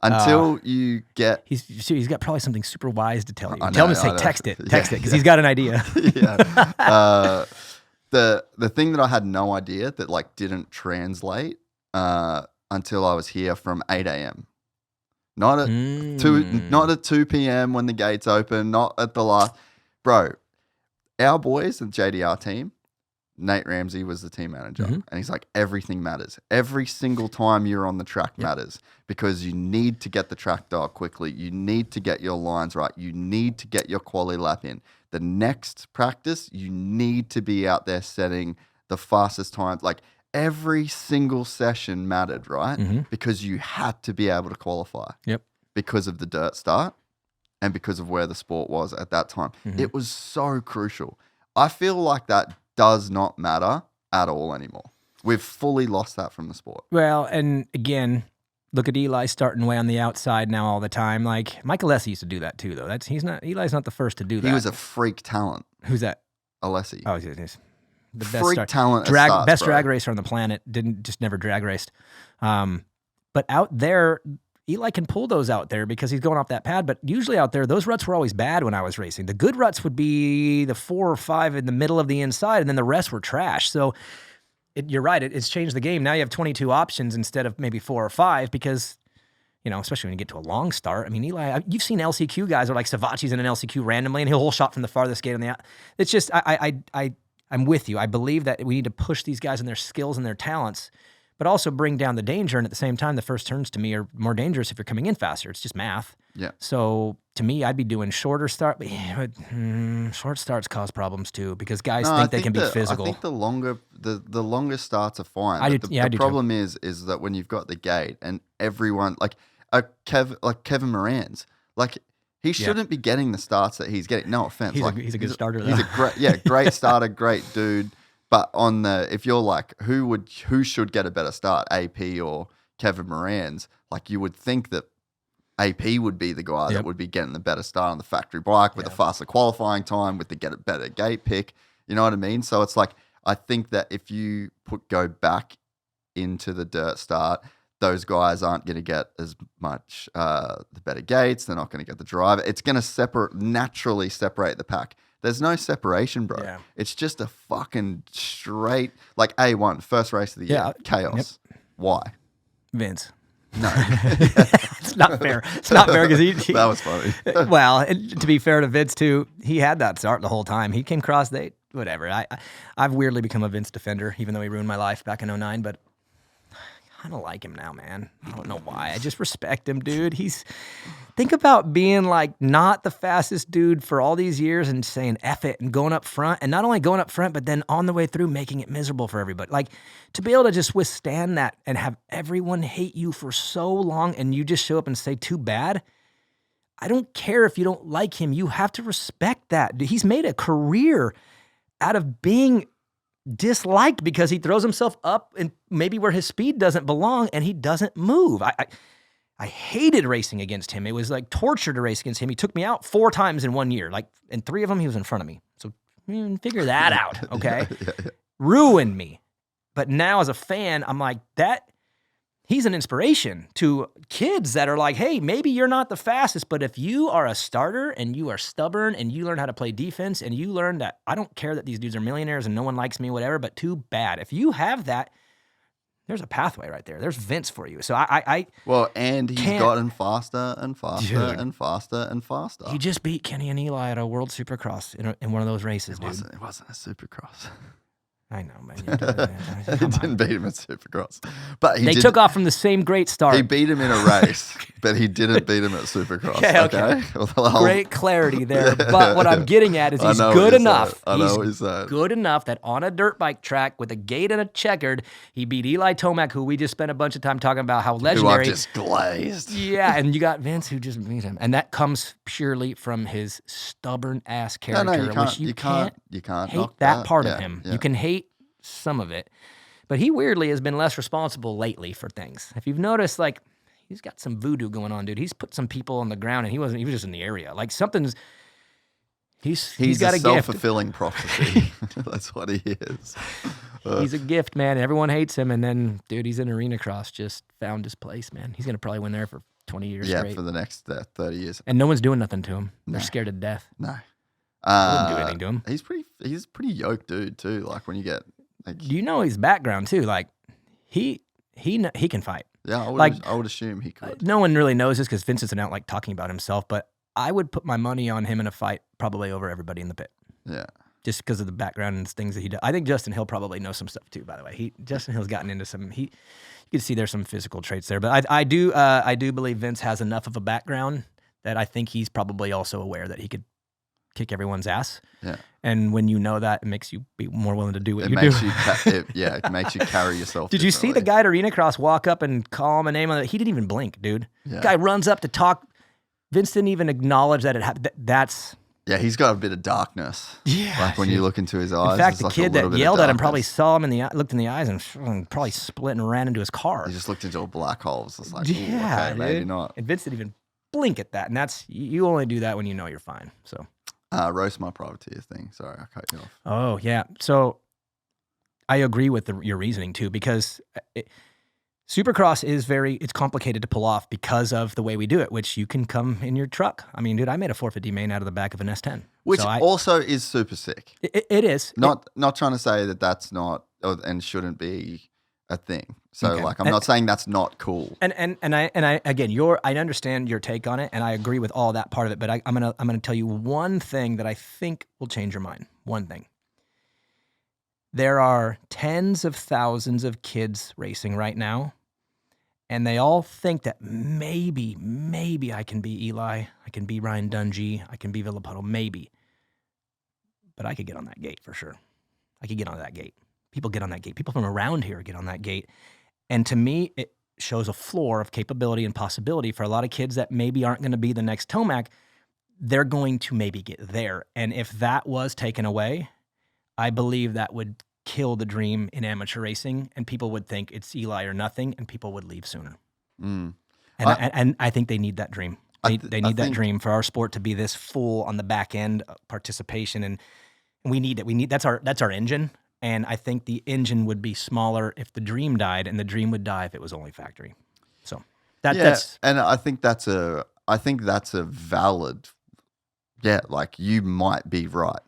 Until you get... He's got probably something super wise to tell you. I Tell him know, to say, I know. text it, because he's got an idea. Yeah. The thing that I had no idea that like didn't translate until I was here from 8 a.m. Not at 2 p.m. when the gates open, not at the last... Bro, our boys, the JDR team, Nate Ramsey was the team manager. And he's like, everything matters. Every single time you're on the track matters because you need to get the track dial quickly. You need to get your lines right. You need to get your quality lap in. The next practice, you need to be out there setting the fastest times. Like every single session mattered, right? Because you had to be able to qualify. Yep. Because of the dirt start. And because of where the sport was at that time. It was so crucial. I feel like that does not matter at all anymore. We've fully lost that from the sport. Well, and again, look at Eli starting way on the outside now all the time. Like Michael Alessi used to do that too, though. Eli's not the first to do that. He was a freak talent. Who's that? Alessi. Oh, he's the freak talent. Best drag racer on the planet. Never drag raced. But out there, Eli can pull those out there because he's going off that pad, but usually out there, those ruts were always bad when I was racing. The good ruts would be the 4 or 5 in the middle of the inside, and then the rest were trash. So you're right, it's changed the game. Now you have 22 options instead of maybe 4 or 5 because, especially when you get to a long start. I mean, Eli, you've seen LCQ guys are like Savacci's in an LCQ randomly, and he'll hole shot from the farthest gate on the out. It's just, I'm with you. I believe that we need to push these guys and their skills and their talents, but also bring down the danger. And at the same time, the first turns to me are more dangerous if you're coming in faster. It's just math. Yeah. So to me, I'd be doing shorter start. But short starts cause problems too because guys think they can be physical. I think the longer starts are fine. The problem is that when you've got the gate and everyone like Kevin Moran's like he shouldn't be getting the starts that he's getting. No offense. He's a good starter. He's a great starter, great dude. But if you're like, who should get a better start, AP or Kevin Moran's? Like you would think that AP would be the guy that would be getting the better start on the factory bike with a faster qualifying time, with the better gate pick. You know what I mean? So it's like, I think that if you go back into the dirt start, those guys aren't going to get as much the better gates. They're not going to get the driver. It's going to naturally separate the pack. There's no separation, bro. Yeah. It's just a fucking straight, like A1, first race of the year, chaos. Yep. Why? Vince. No. It's not fair. It's not fair because he that was funny. Well, and to be fair to Vince too, he had that start the whole time. He came cross 8 whatever. I've weirdly become a Vince defender, even though he ruined my life back in 09, but I don't like him now, man. I don't know why. I just respect him, dude. Think about being like not the fastest dude for all these years and saying F it and going up front, and not only going up front, but then on the way through making it miserable for everybody. Like, to be able to just withstand that and have everyone hate you for so long and you just show up and say too bad. I don't care if you don't like him. You have to respect that. He's made a career out of being disliked because he throws himself up and maybe where his speed doesn't belong and he doesn't move. I hated racing against him. It was like torture to race against him. He took me out 4 times in 1 year. Like, in 3 of them, he was in front of me. So figure that out, okay? Yeah. Ruined me. But now as a fan, I'm like, he's an inspiration to kids that are like, hey, maybe you're not the fastest, but if you are a starter and you are stubborn and you learn how to play defense and you learn that I don't care that these dudes are millionaires and no one likes me, whatever, but too bad. If you have that, there's a pathway right there. There's Vince for you. So and he's gotten faster and faster and faster and faster. He just beat Kenny and Eli at a World Supercross in one of those races, dude. It wasn't a Supercross. I know, man. He didn't beat him at Supercross. But they took off from the same great start. He beat him in a race, but he didn't beat him at Supercross. Okay. Great clarity there. But what I'm getting at is he's good enough. I know what he's saying. Good enough that on a dirt bike track with a gate and a checkered, he beat Eli Tomac, who we just spent a bunch of time talking about how legendary. Who I've just glazed. Yeah, and you got Vince who just beat him. And that comes purely from his stubborn-ass character. You can't hate that part of him. You can hate some of it, but he weirdly has been less responsible lately for things. If you've noticed, like, he's got some voodoo going on, dude. He's put some people on the ground and he was just in the area. Like, something's he's got a self-fulfilling prophecy. That's what he is. He's a gift, man. Everyone hates him, and then, dude, he's in arena cross, just found his place, man. He's gonna probably win there for 20 years straight. For the next 30 years, and no one's doing nothing to him. They're scared to death. No, I wouldn't do anything to him. He's pretty yoked dude too. Like, when you get, like, do you know his background too? Like, he can fight. Yeah, I would assume he could. No one really knows this because Vince isn't out like talking about himself, but I would put my money on him in a fight probably over everybody in the pit. Yeah. Just because of the background and things that he does. I think Justin Hill probably knows some stuff too, by the way. Justin Hill's gotten into some, you can see there's some physical traits there, but I do believe Vince has enough of a background that I think he's probably also aware that he could kick everyone's ass. Yeah. And when you know that, it makes you be more willing to do what you do. It makes you carry yourself. Did you see the guy at Arena Cross walk up and call him a name on it? He didn't even blink, dude. Yeah. Guy runs up to talk. Vince didn't even acknowledge that it happened. Yeah, he's got a bit of darkness. Yeah. Like, when you look into his eyes. In fact, the kid that yelled at him probably saw him looked in the eyes and probably split and ran into his car. He just looked into a black hole. It's like, yeah, okay, maybe not. And Vince didn't even blink at that. And you only do that when you know you're fine. So. Roast my privateer thing. Sorry, I cut you off. Oh, yeah. So I agree with your reasoning too, because Supercross is it's complicated to pull off because of the way we do it, which you can come in your truck. I mean, dude, I made a 450 main out of the back of an S10. Which also is super sick. It is. Not trying to say that that's not and shouldn't be a thing. So, like, I'm not saying that's not cool. And I again, I understand your take on it, and I agree with all that part of it. But I'm gonna tell you one thing that I think will change your mind. One thing. There are tens of thousands of kids racing right now, and they all think that maybe I can be Eli, I can be Ryan Dungey, I can be Villapuddle, maybe. But I could get on that gate for sure. I could get on that gate. People get on that gate. People from around here get on that gate. And to me, it shows a floor of capability and possibility for a lot of kids that maybe aren't going to be the next Tomac. They're going to maybe get there. And if that was taken away, I believe that would kill the dream in amateur racing, and people would think it's Eli or nothing, and people would leave sooner. And I think they need that dream. They need that dream for our sport to be this full on the back end participation, and we need it. That's our engine. And I think the engine would be smaller if the dream died, and the dream would die if it was only factory. So that's and I think that's a valid, like, you might be right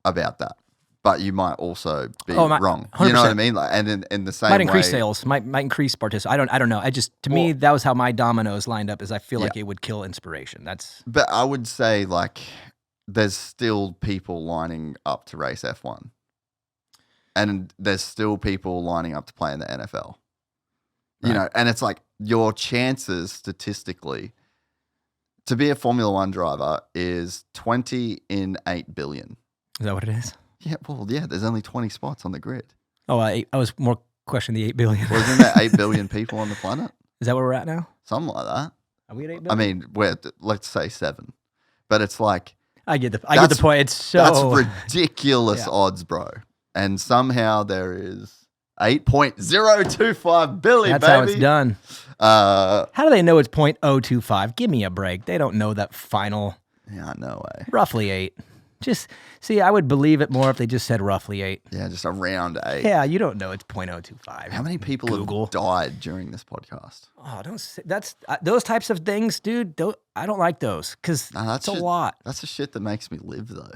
about that, but you might also be wrong. 100%. You know what I mean? Like, and in the same might increase way, sales, might increase participation. I don't know. To me, that was how my dominoes lined up. Is I feel like it would kill inspiration. But I would say, like, there's still people lining up to race F1. And there's still people lining up to play in the NFL. Right. You know, and it's like your chances statistically to be a Formula One driver is 20 in 8 billion. Is that what it is? Yeah, well, yeah, there's only 20 spots on the grid. Oh, I was more questioning the 8 billion. Well, isn't there 8 billion people on the planet? Is that where we're at now? Something like that. Are we at 8 I billion? mean, let's say 7. But it's like... I get the point. It's so... That's ridiculous odds, bro. And somehow there is 8.025 billion, That's baby. how it's done. How do they know it's 0.025? Give me a break. They don't know that final. Yeah, no way. Roughly 8. Just, see, I would believe it more if they just said roughly 8. Yeah, just around 8. Yeah, you don't know it's 0.025. How many people have died during this podcast? Oh, don't say, that's, those types of things, dude, I don't like those because that's a lot. That's the shit that makes me live, though.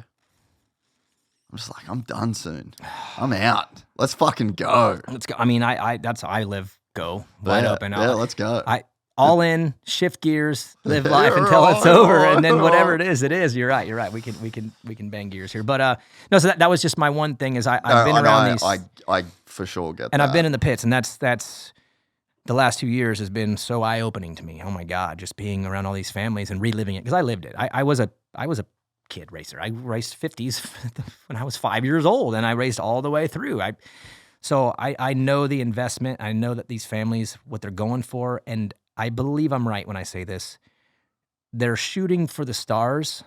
I'm just like, I'm done soon. I'm out. Let's fucking go. Let's go. I mean, that's how I live. Go wide open. Yeah, let's go. All in, shift gears, live life until it's over, and then whatever it is, it is. You're right. You're right. We can bang gears here, but no. So that was just my one thing. Is I've been around these. I for sure get that. And I've been in the pits, and that's the last 2 years has been so eye opening to me. Oh my God, just being around all these families and reliving it because I lived it. I was a kid racer. I raced 50s when I was 5 years old, and I raced all the way through. So I know the investment. I know that these families, what they're going for, and I believe I'm right when I say this. They're shooting for the stars,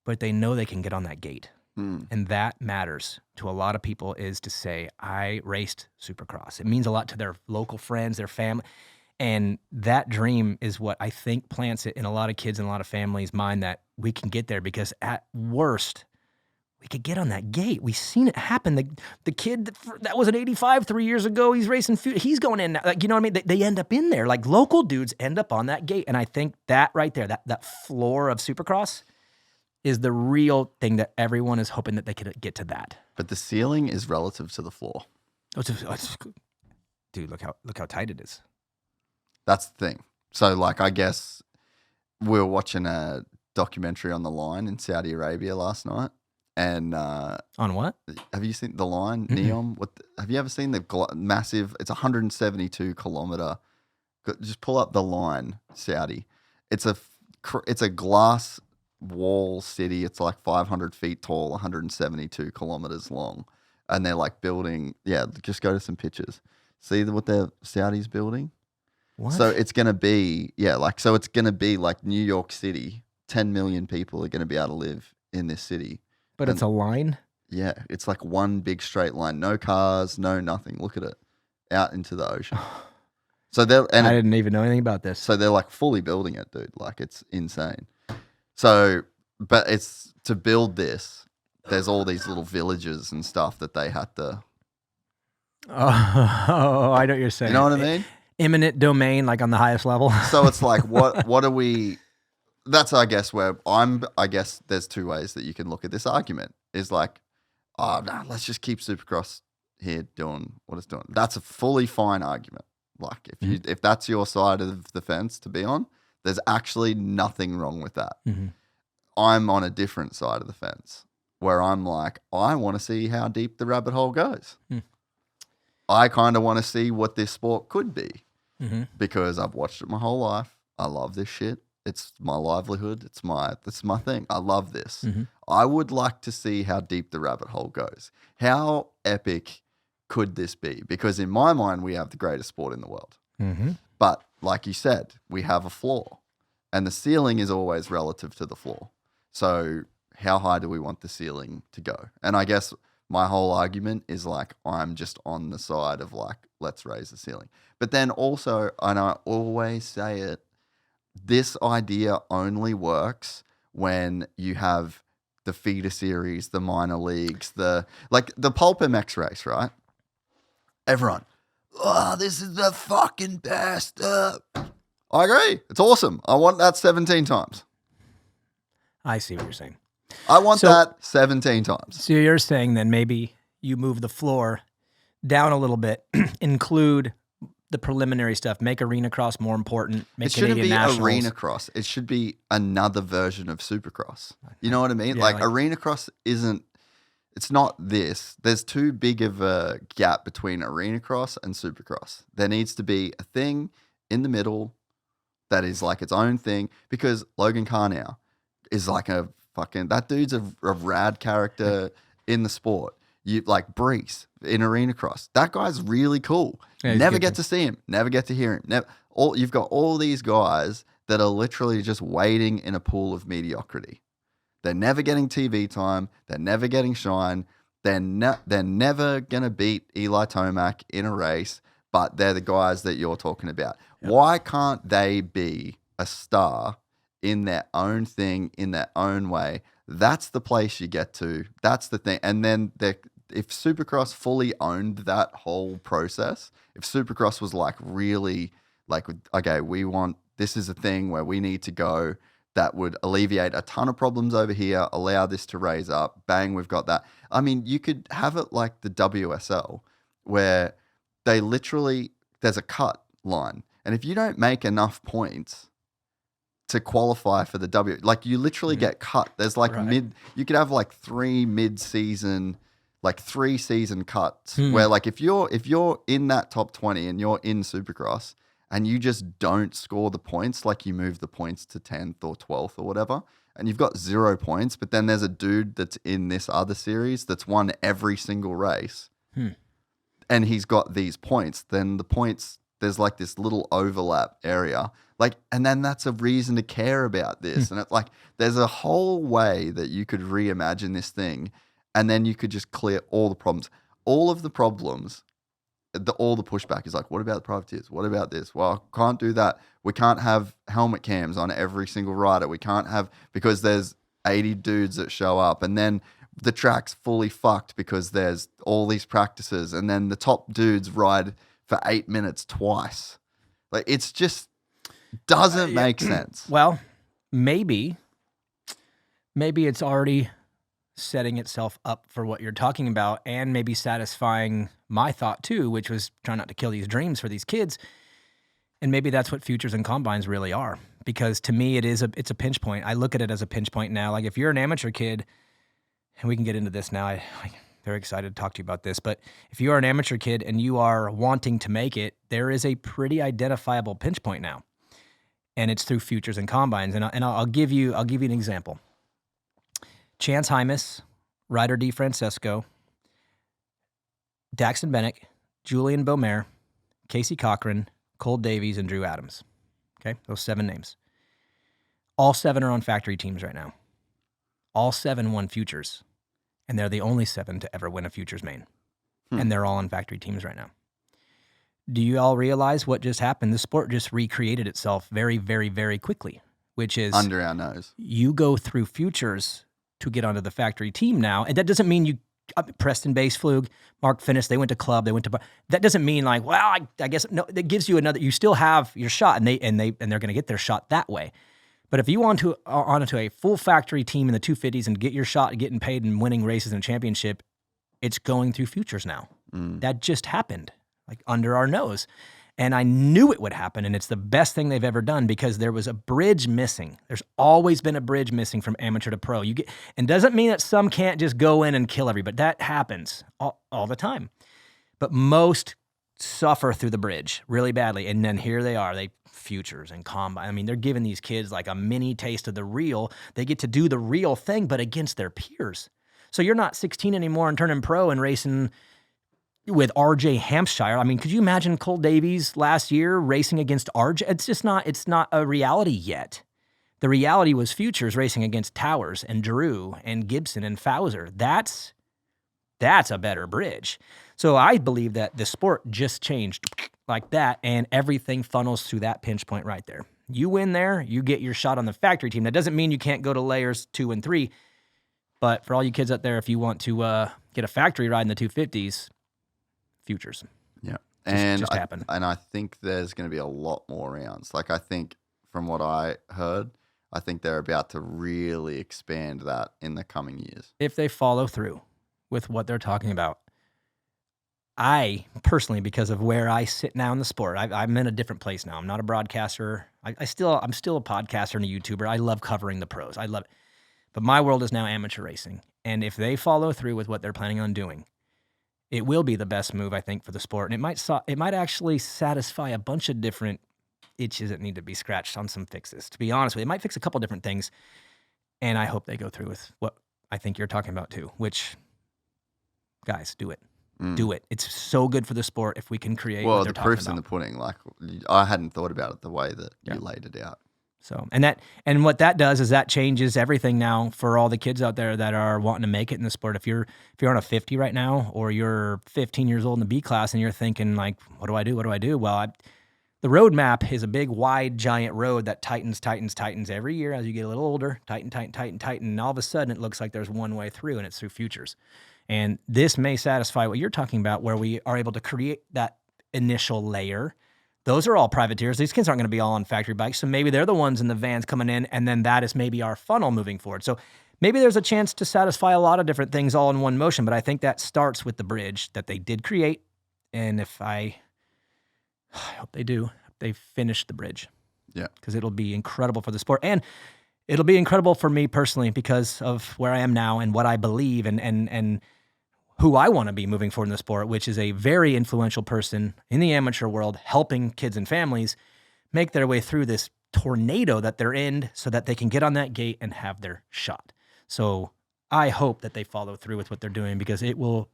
but they know they can get on that gate. And that matters to a lot of people is to say, I raced Supercross. It means a lot to their local friends, their family. And that dream is what I think plants it in a lot of kids and a lot of families' mind that we can get there because at worst, we could get on that gate. We've seen it happen. The kid that was an 85 3 years ago, he's racing, he's going in. Like, you know what I mean? They end up in there. Like local dudes end up on that gate. And I think that right there, that floor of Supercross is the real thing that everyone is hoping that they could get to that. But the ceiling is relative to the floor. Dude, look how tight it is. That's the thing. So, like, I guess we were watching a documentary on the line in Saudi Arabia last night. And on what? Have you seen the line, Neom? Have you ever seen the massive? It's 172 kilometer. Just pull up the line, Saudi. It's a glass wall city. It's like 500 feet tall, 172 kilometers long, and they're like building. Yeah, just go to some pictures. See what the Saudis building. What? So it's gonna be it's gonna be like New York City. 10 million people are gonna be able to live in this city. But it's a line? Yeah, it's like one big straight line. No cars, no nothing. Look at it. Out into the ocean. So I didn't even know anything about this. So they're like fully building it, dude. Like it's insane. So, but it's to build this, there's all these little villages and stuff that they had to. Oh, I know what you're saying. You know what I mean? Eminent domain, like on the highest level. So it's like, what are we... That's, I guess, where I guess there's two ways that you can look at this argument. Is like, oh, no, let's just keep Supercross here doing what it's doing. That's a fully fine argument. Like, if that's your side of the fence to be on, there's actually nothing wrong with that. Mm-hmm. I'm on a different side of the fence where I'm like, I want to see how deep the rabbit hole goes. I kind of want to see what this sport could be because I've watched it my whole life. I love this shit. It's my livelihood. It's my thing. I love this. I would like to see how deep the rabbit hole goes. How epic could this be? Because in my mind, we have the greatest sport in the world. But like you said, we have a floor. And the ceiling is always relative to the floor. So how high do we want the ceiling to go? And I guess my whole argument is like, I'm just on the side of like, let's raise the ceiling. But then also, and I always say it, this idea only works when you have the feeder series, the minor leagues, the Pulp MX race, right? Everyone, oh, this is the fucking best. I agree. It's awesome. I want that 17 times. I see what you're saying. I want that 17 times. So you're saying then maybe you move the floor down a little bit, include the preliminary stuff. Make arena cross more important. Make It shouldn't Canadian be nationals. arena cross. It should be another version of Supercross. You know what I mean? Yeah, like like- arena cross isn't. It's not this. There's too big of a gap between arena cross and Supercross. There needs to be a thing in the middle that is like its own thing, because Logan Carnow is like a fucking, that dude's a rad character in the sport. You like Brees in arena cross. That guy's really cool. Yeah, he's Never good get too. to see him. Never get to hear him. You've got all these guys that are literally just waiting in a pool of mediocrity. They're never getting TV time. They're never getting shine. They're never gonna beat Eli Tomac in a race. But they're the guys that you're talking about. Yep. Why can't they be a star in their own thing, in their own way? That's the place you get to. That's the thing. And then if Supercross fully owned that whole process, if Supercross was like really like, okay, this is a thing where we need to go, that would alleviate a ton of problems over here, allow this to raise up. Bang, we've got that. I mean, you could have it like the WSL, where they literally, there's a cut line. And if you don't make enough points to qualify for the like you literally get cut. There's like you could have like three season cuts where like if you're in that top 20 and you're in Supercross and you just don't score the points, like you move the points to 10th or 12th or whatever, and you've got 0 points, but then there's a dude that's in this other series that's won every single race. And he's got these points, then the points, there's like this little overlap area. Like, and then that's a reason to care about this. And it's like, there's a whole way that you could reimagine this thing, and then you could just clear all the problems. All of the problems, all the pushback is like, what about the privateers? What about this? Well, can't do that. We can't have helmet cams on every single rider. We can't have, because there's 80 dudes that show up, and then the track's fully fucked because there's all these practices, and then the top dudes ride for 8 minutes twice. Like, it's just doesn't make sense. Well, maybe it's already setting itself up for what you're talking about, and maybe satisfying my thought too, which was trying not to kill these dreams for these kids. And maybe that's what futures and combines really are, because to me it's a pinch point. I look at it as a pinch point now. Like, if you're an amateur kid, and we can get into this now, I'm very excited to talk to you about this, but if you are an amateur kid and you are wanting to make it, there is a pretty identifiable pinch point now, and it's through futures and combines. And I'll give you an example. Chance Hymas, Ryder D. Francesco, Daxton Bennick, Julien Beaumer, Casey Cochran, Cole Davies, and Drew Adams. Okay, those 7 names. All 7 are on factory teams right now. All 7 won futures, and they're the only 7 to ever win a futures main. And they're all on factory teams right now. Do you all realize what just happened? The sport just recreated itself very, very, very quickly, which is under our nose. You go through futures to get onto the factory team now. And that doesn't mean you, Preston Base Flug, Mark Finnis, they went to club, they went to, that doesn't mean like, well, I guess, no, that gives you another, you still have your shot, and they're going to get their shot that way. But if you want onto a full factory team in the 250s and get your shot at getting paid and winning races in a championship, it's going through futures now. That just happened, like under our nose. And I knew it would happen, and it's the best thing they've ever done, because there was a bridge missing. There's always been a bridge missing from amateur to pro. And doesn't mean that some can't just go in and kill everybody. That happens all the time. But most suffer through the bridge really badly, and then here they are, futures and combine. I mean, they're giving these kids like a mini taste of the real. They get to do the real thing, but against their peers. So you're not 16 anymore and turning pro and racing with RJ Hampshire. I mean, could you imagine Cole Davies last year racing against RJ? It's not a reality yet. The reality was futures racing against Towers and Drew and Gibson and Fowler. That's a better bridge. So I believe that the sport just changed like that, and everything funnels through that pinch point right there. You win there, you get your shot on the factory team. That doesn't mean you can't go to layers 2 and 3, but for all you kids out there, if you want to get a factory ride in the 250s, futures. Yeah. Just happen. And I think there's going to be a lot more rounds. Like, I think from what I heard, I think they're about to really expand that in the coming years. If they follow through with what they're talking about, I personally, because of where I sit now in the sport, I'm in a different place now. I'm not a broadcaster. I'm still a podcaster and a YouTuber. I love covering the pros. I love it. But my world is now amateur racing. And if they follow through with what they're planning on doing, it will be the best move, I think, for the sport. And it might actually satisfy a bunch of different itches that need to be scratched on some fixes. To be honest with you, it might fix a couple different things. And I hope they go through with what I think you're talking about too, which, guys, do it. Do it. It's so good for the sport if we can create what they're talking about. Well, the proof's in the pudding. Like, I hadn't thought about it the way that you laid it out. So, and what that does is that changes everything now for all the kids out there that are wanting to make it in the sport. If you're on a 50 right now, or you're 15 years old in the B class and you're thinking like, what do I do? What do I do? Well, the road map is a big, wide, giant road that tightens every year as you get a little older, tighten. And all of a sudden it looks like there's one way through, and it's through futures. And this may satisfy what you're talking about, where we are able to create that initial layer. Those are all privateers. These kids aren't going to be all on factory bikes. So maybe they're the ones in the vans coming in, and then that is maybe our funnel moving forward. So maybe there's a chance to satisfy a lot of different things all in one motion, but I think that starts with the bridge that they did create. And if I hope they do, they finish the bridge. Yeah. Because it'll be incredible for the sport. And it'll be incredible for me personally because of where I am now and what I believe and who I want to be moving forward in the sport, which is a very influential person in the amateur world, helping kids and families make their way through this tornado that they're in so that they can get on that gate and have their shot. So I hope that they follow through with what they're doing, because it will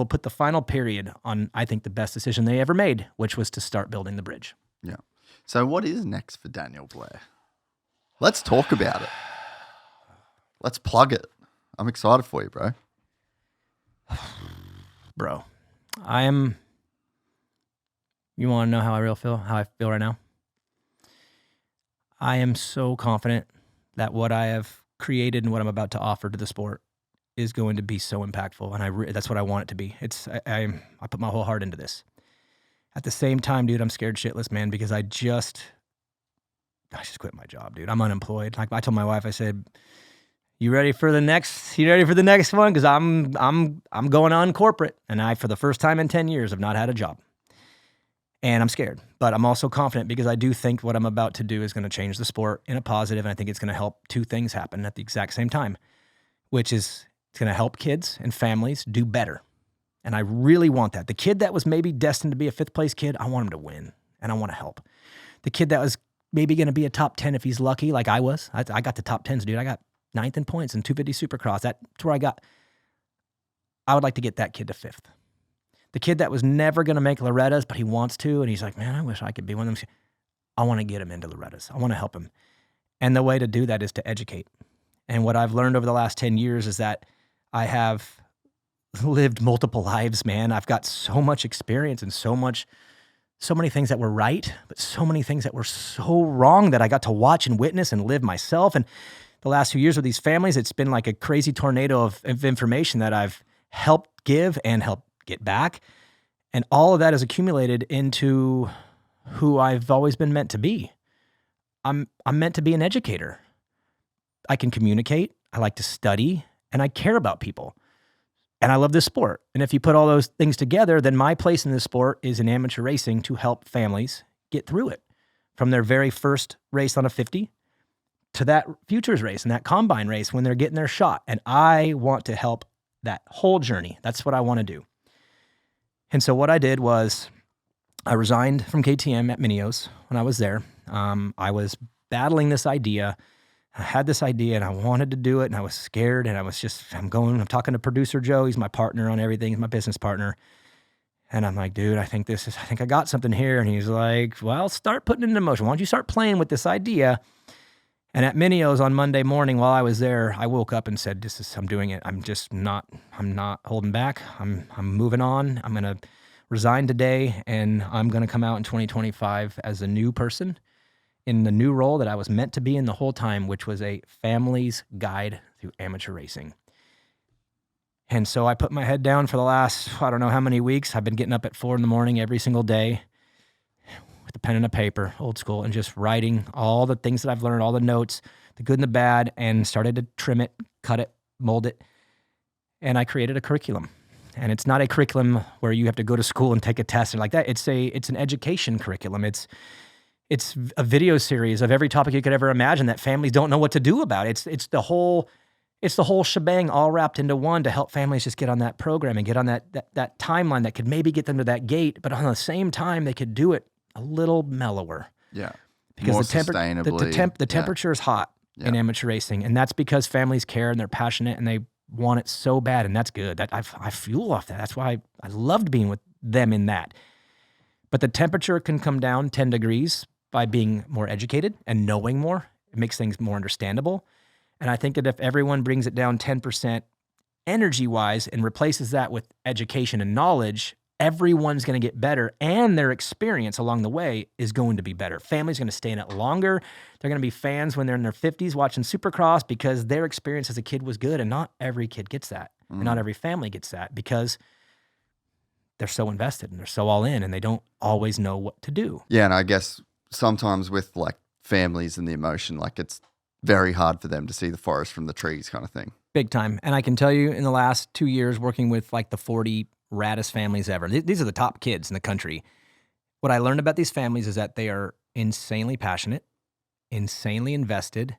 put the final period on, I think, the best decision they ever made, which was to start building the bridge. Yeah. So what is next for Daniel Blair? Let's talk about it. Let's plug it. I'm excited for you, bro. Bro, you want to know how I feel right now? I am so confident that what I have created and what I'm about to offer to the sport is going to be so impactful, and that's what I want it to be. I put my whole heart into this. At the same time, dude, I'm scared shitless, man, because I just quit my job, dude. I'm unemployed. Like I told my wife, I said, You ready for the next one? Because I'm going on corporate, and I, for the first time in 10 years, have not had a job. And I'm scared, but I'm also confident because I do think what I'm about to do is going to change the sport in a positive, and I think it's going to help two things happen at the exact same time, which is it's going to help kids and families do better. And I really want that. The kid that was maybe destined to be a fifth place kid, I want him to win, and I want to help. The kid that was maybe going to be a top 10 if he's lucky, like I was. I got the top 10s, dude. I got 9th in points in 250 Supercross. That's where I got. I would like to get that kid to 5th. The kid that was never going to make Loretta's, but he wants to, and he's like, man, I wish I could be one of them. I want to get him into Loretta's. I want to help him. And the way to do that is to educate. And what I've learned over the last 10 years is that I have lived multiple lives, man. I've got so much experience and so many things that were right, but so many things that were so wrong that I got to watch and witness and live myself. And the last few years with these families, it's been like a crazy tornado of information that I've helped give and helped get back. And all of that is accumulated into who I've always been meant to be. I'm meant to be an educator. I can communicate, I like to study, and I care about people. And I love this sport. And if you put all those things together, then my place in this sport is in amateur racing to help families get through it. From their very first race on a 50 to that futures race and that combine race when they're getting their shot. And I want to help that whole journey. That's what I want to do. And so what I did was I resigned from KTM at Minios when I was there. I was battling this idea. I had this idea and I wanted to do it, and I was scared, and I'm talking to producer Joe. He's my partner on everything. He's my business partner. And I'm like, dude, I think I got something here. And he's like, well, start putting it into motion. Why don't you start playing with this idea? And at Minios on Monday morning while I was there, I woke up and said, I'm doing it. I'm not holding back. I'm moving on. I'm going to resign today, and I'm going to come out in 2025 as a new person in the new role that I was meant to be in the whole time, which was a family's guide through amateur racing. And so I put my head down for the last, I don't know how many weeks. I've been getting up at 4 a.m. every single day with a pen and a paper, old school, and just writing all the things that I've learned, all the notes, the good and the bad, and started to trim it, cut it, mold it. And I created a curriculum. And it's not a curriculum where you have to go to school and take a test and like that. It's an education curriculum. It's a video series of every topic you could ever imagine that families don't know what to do about. It's the whole shebang all wrapped into one to help families just get on that program and get on that timeline that could maybe get them to that gate, but on the same time they could do it a little mellower. Yeah. Because More the temperature is hot in amateur racing, and that's because families care and they're passionate and they want it so bad, and that's good. I fuel off that. That's why I loved being with them in that. But the temperature can come down 10 degrees by being more educated and knowing more. It makes things more understandable. And I think that if everyone brings it down 10% energy-wise and replaces that with education and knowledge, everyone's going to get better, and their experience along the way is going to be better. Families are going to stay in it longer. They're going to be fans when they're in their 50s watching Supercross because their experience as a kid was good, and not every kid gets that. And not every family gets that because they're so invested and they're so all in and they don't always know what to do. Yeah, and I guess sometimes with like families and the emotion, like it's very hard for them to see the forest from the trees kind of thing. Big time. And I can tell you in the last 2 years working with like the 40 raddest families ever, these are the top kids in the country. What I learned about these families is that they are insanely passionate, insanely invested,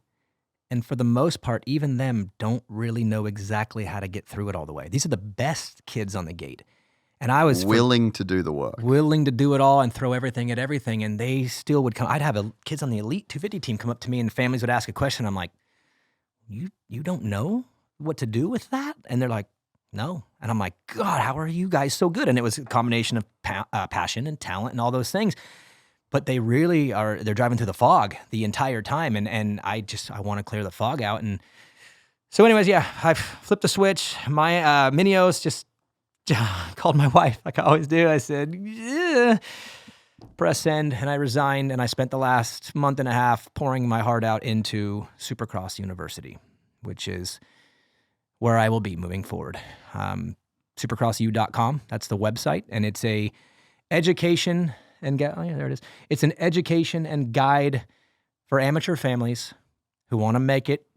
and for the most part, even them don't really know exactly how to get through it all the way. These are the best kids on the gate. And I was willing to do the work. Willing to do it all and throw everything at everything, and they still would come. I'd have kids on the Elite 250 team come up to me, and families would ask a question. I'm like, you don't know what to do with that? And they're like, no. And I'm like, God, how are you guys so good? And it was a combination of passion and talent and all those things. But they really are, they're driving through the fog the entire time. And I want to clear the fog out. And so anyways, yeah, I flipped the switch. My Minios just called my wife like I always do. I said, yeah. Press send, and I resigned. And I spent the last month and a half pouring my heart out into Supercross University, which is where I will be moving forward. Supercrossu.com, that's the website, and it's a education and there it is. It's an education and guide for amateur families who want to make it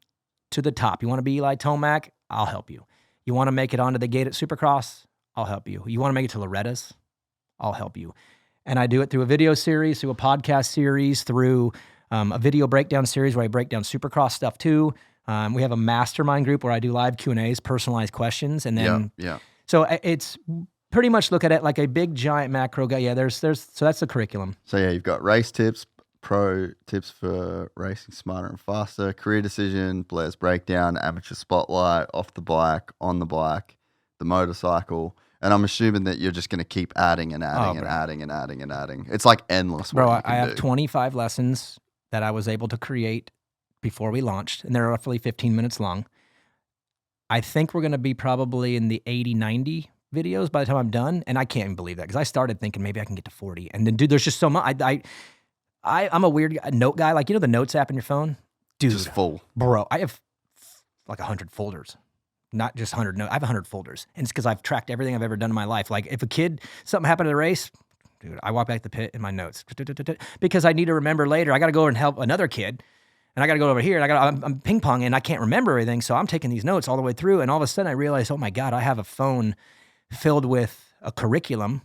to the top. You want to be Eli Tomac? I'll help you. You want to make it onto the gate at Supercross? I'll help you. You want to make it to Loretta's? I'll help you. And I do it through a video series, through a podcast series, through a video breakdown series where I break down Supercross stuff too. We have a mastermind group where I do live Q&As, personalized questions, and then so it's pretty much look at it like a big giant macro guy. Yeah, so that's the curriculum. So yeah, you've got race tips, pro tips for racing smarter and faster, career decision, Blair's breakdown, amateur spotlight, off the bike, on the bike, the motorcycle. And I'm assuming that you're just going to keep adding and adding and adding and adding and adding. It's like endless. Bro, I have 25 lessons that I was able to create before we launched, and they're roughly 15 minutes long. I think we're going to be probably in the 80, 90 videos by the time I'm done, and I can't even believe that because I started thinking maybe I can get to 40. And then, dude, there's just so much. I'm a weird note guy. Like, you know the Notes app in your phone? Dude. Just full. Bro, I have like 100 folders. Not just 100 notes. I have 100 folders. And it's because I've tracked everything I've ever done in my life. Like, if something happened at a race, dude, I walk back to the pit in my notes. Because I need to remember later. I got to go and help another kid. And I got to go over here, and I'm ping-ponging, and I can't remember everything, so I'm taking these notes all the way through, and all of a sudden I realize, oh my God, I have a phone filled with a curriculum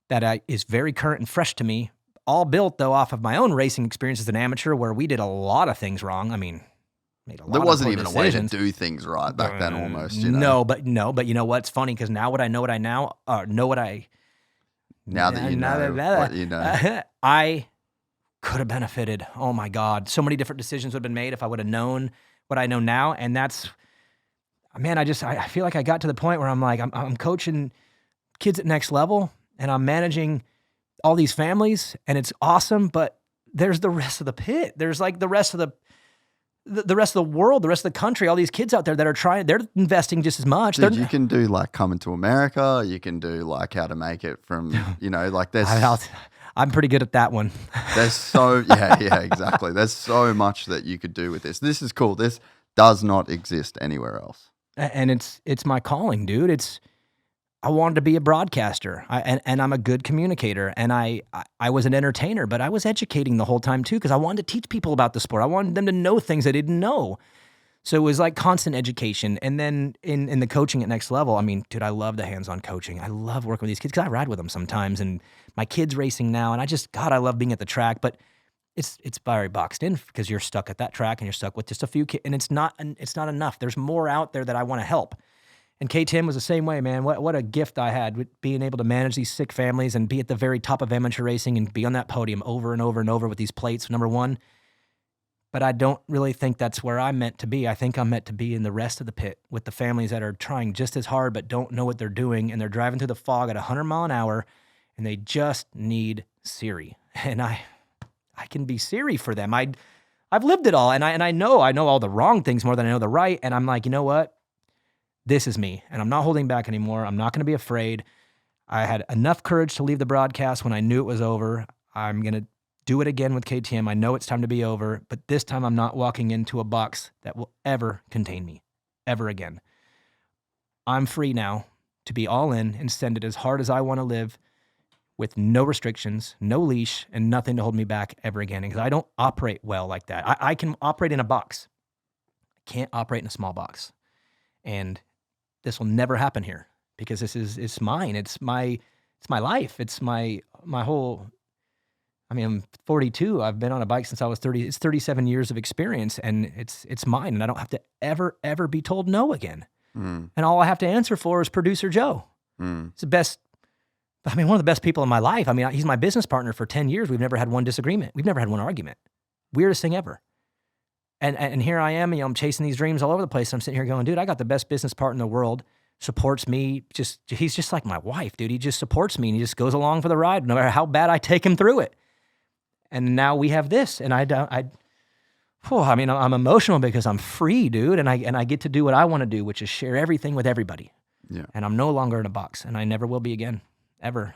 that is very current and fresh to me, all built, though, off of my own racing experience as an amateur, where we did a lot of things wrong. I mean, made a lot of poor decisions. There wasn't even a way to do things right back then almost, you know? No, but you know what? It's funny, because now what I know what I now, know what I... Now that you know what you know. I could have benefited. Oh my God. So many different decisions would have been made if I would have known what I know now. And that's, man, I feel like I got to the point where I'm like, I'm coaching kids at next level and I'm managing all these families and it's awesome, but there's the rest of the pit. There's like the rest of the rest of the world, the rest of the country, all these kids out there that are trying, they're investing just as much. Dude, you can do like Coming to America. You can do like How to Make It from, you know, like there's... I'm pretty good at that one. There's so, yeah, exactly. There's so much that you could do with this. This is cool. This does not exist anywhere else. And it's my calling, dude. I wanted to be a broadcaster, and I'm a good communicator, and I was an entertainer, but I was educating the whole time too because I wanted to teach people about the sport. I wanted them to know things they didn't know. So it was like constant education. And then in the coaching at next level, I mean, dude, I love the hands-on coaching. I love working with these kids because I ride with them sometimes. And my kid's racing now. And God, I love being at the track. But it's very boxed in because you're stuck at that track and you're stuck with just a few kids. And it's not enough. There's more out there that I want to help. And K-Tim was the same way, man. What a gift I had with being able to manage these sick families and be at the very top of amateur racing and be on that podium over and over and over with these plates, number one. But I don't really think that's where I'm meant to be. I think I'm meant to be in the rest of the pit with the families that are trying just as hard but don't know what they're doing, and they're driving through the fog at 100 mile an hour, and they just need Siri. And I can be Siri for them. I've lived it all, and I know all the wrong things more than I know the right, and I'm like, you know what? This is me, and I'm not holding back anymore. I'm not going to be afraid. I had enough courage to leave the broadcast when I knew it was over. I'm going to do it again with KTM. I know it's time to be over, but this time I'm not walking into a box that will ever contain me, ever again. I'm free now to be all in and send it as hard as I want to live with no restrictions, no leash, and nothing to hold me back ever again, because I don't operate well like that. I can operate in a box. I can't operate in a small box. And this will never happen here because it's mine. It's my life. It's my whole. I mean, I'm 42. I've been on a bike since I was 30. It's 37 years of experience, and it's mine. And I don't have to ever be told no again. And all I have to answer for is producer Joe. It's the best. I mean, one of the best people in my life. I mean, he's my business partner for 10 years. We've never had one disagreement. We've never had one argument. Weirdest thing ever. And here I am, I'm chasing these dreams all over the place. I'm sitting here going, dude, I got the best business partner in the world, supports me. He's just like my wife, dude. He just supports me and he just goes along for the ride, no matter how bad I take him through it. And now we have this, and I'm emotional because I'm free, dude, and I get to do what I want to do, which is share everything with everybody. Yeah. And I'm no longer in a box, and I never will be again, ever.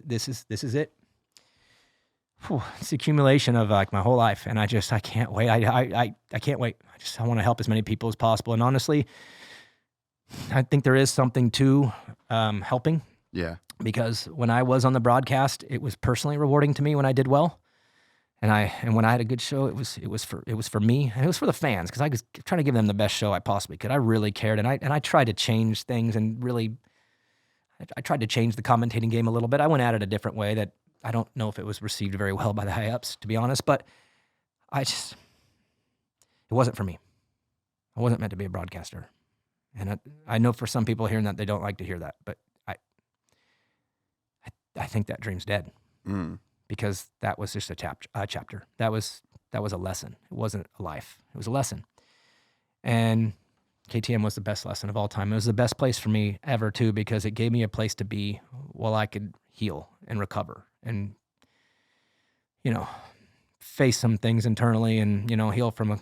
This is it. It's the accumulation of like my whole life, and I can't wait. I can't wait. I want to help as many people as possible, and honestly, I think there is something to helping. Yeah. Because when I was on the broadcast, it was personally rewarding to me when I did well, and when I had a good show, it was for me, and it was for the fans because I was trying to give them the best show I possibly could. I really cared, and I tried to change things, and really, I tried to change the commentating game a little bit. I went at it a different way that. I don't know if it was received very well by the high-ups, to be honest, but it wasn't for me. I wasn't meant to be a broadcaster. And I know for some people hearing that, they don't like to hear that, but I think that dream's dead because that was just a chapter. That was a lesson. It wasn't a life. It was a lesson. And KTM was the best lesson of all time. It was the best place for me ever, too, because it gave me a place to be while I could heal and recover and, face some things internally and, heal from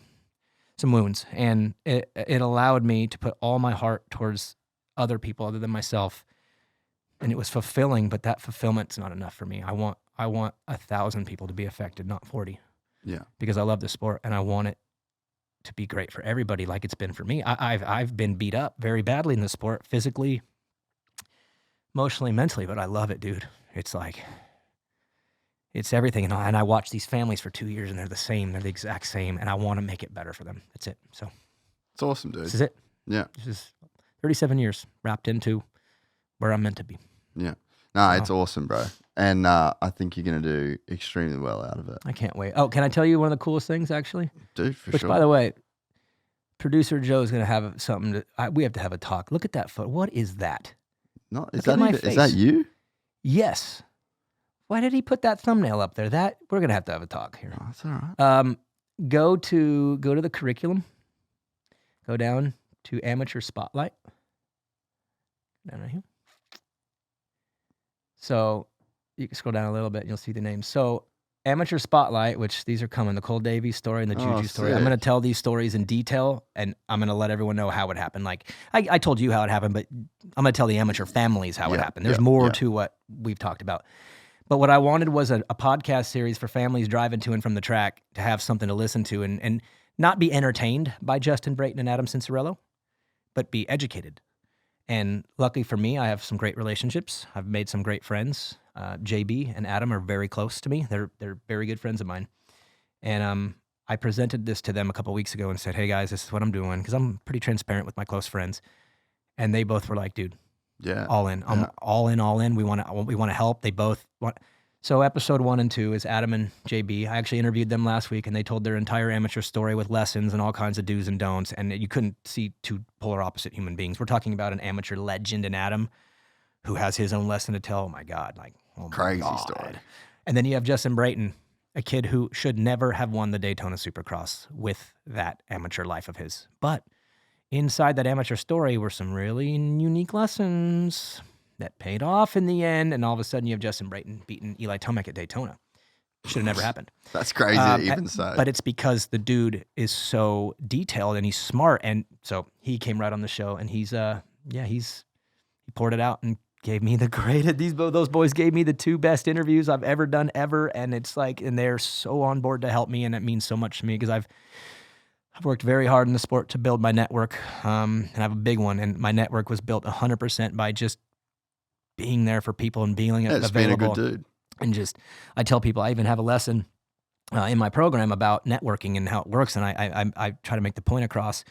some wounds. And it allowed me to put all my heart towards other people other than myself. And it was fulfilling, but that fulfillment's not enough for me. I want 1,000 people to be affected, not 40. Yeah. Because I love the sport and I want it to be great for everybody like it's been for me. I've been beat up very badly in the sport, physically, emotionally, mentally, but I love it, dude. It's like, it's everything. And I watch these families for 2 years and they're the same. They're the exact same. And I want to make it better for them. That's it. So It's awesome, dude. this is it. Yeah. This is 37 years wrapped into where I'm meant to be. Yeah. No, it's awesome, bro. And I think you're going to do extremely well out of it. I can't wait. Oh, can I tell you one of the coolest things, actually? Dude, for Which, sure. by the way, producer Joe's going to have something we have to have a talk. Look at that photo. What is that? No, Look at my is face. that you? Yes. Why did he put that thumbnail up there? We're going to have a talk here. Oh, that's all right. Go to the curriculum. Go down to Amateur Spotlight. Down right here. So you can scroll down a little bit and you'll see the names. So Amateur Spotlight, which these are coming, the Cole Davies story and the Juju story. I'm sick. going to tell these stories in detail, and I'm going to let everyone know how it happened. Like I told you how it happened, but I'm going to tell the amateur families how it happened. There's more to what we've talked about. But what I wanted was a podcast series for families driving to and from the track to have something to listen to and not be entertained by Justin Brayton and Adam Cincerello, but be educated. And luckily for me, I have some great relationships. I've made some great friends. JB and Adam are very close to me. They're very good friends of mine. And I presented this to them a couple weeks ago and said, hey guys, this is what I'm doing. Cause I'm pretty transparent with my close friends. And they both were like, dude, Yeah. all in. I'm all in. We want to help. They both want. So episode 1 and 2 is Adam and JB. I actually interviewed them last week, and they told their entire amateur story with lessons and all kinds of do's and don'ts. And you couldn't see two polar opposite human beings. We're talking about an amateur legend in Adam, who has his own lesson to tell. Oh my God, like Crazy story. And then you have Justin Brayton, a kid who should never have won the Daytona Supercross with that amateur life of his. But inside that amateur story were some really unique lessons that paid off in the end, and all of a sudden you have Justin Brayton beating Eli Tomac at Daytona. Should have never happened. That's crazy to even say. But it's because the dude is so detailed and he's smart, and so he came right on the show, and he poured it out and gave me the greatest. Those boys gave me the 2 best interviews I've ever done ever, and it's like, and they're so on board to help me, and it means so much to me because I've worked very hard in the sport to build my network, and I have a big one, and my network was built 100% by just being there for people and being available. Being a good dude. And just, I tell people, I even have a lesson in my program about networking and how it works, and I try to make the point across.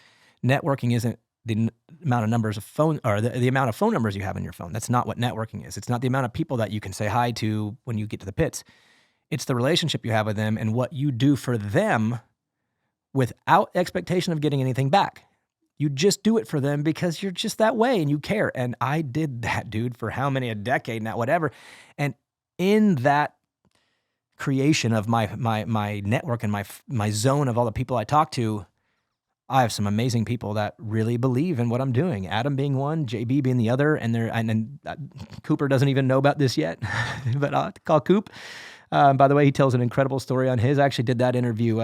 Networking isn't the amount of numbers of phone, or the amount of phone numbers you have in your phone. That's not what networking is. It's not the amount of people that you can say hi to when you get to the pits. It's the relationship you have with them and what you do for them without expectation of getting anything back. You just do it for them because you're just that way and you care. And I did that, dude, for how many, a decade now, whatever. And in that creation of my network and my zone of all the people I talk to, I have some amazing people that really believe in what I'm doing. Adam being one, JB being the other, and Cooper doesn't even know about this yet, but I'll call Coop. By the way, he tells an incredible story on his. I actually did that interview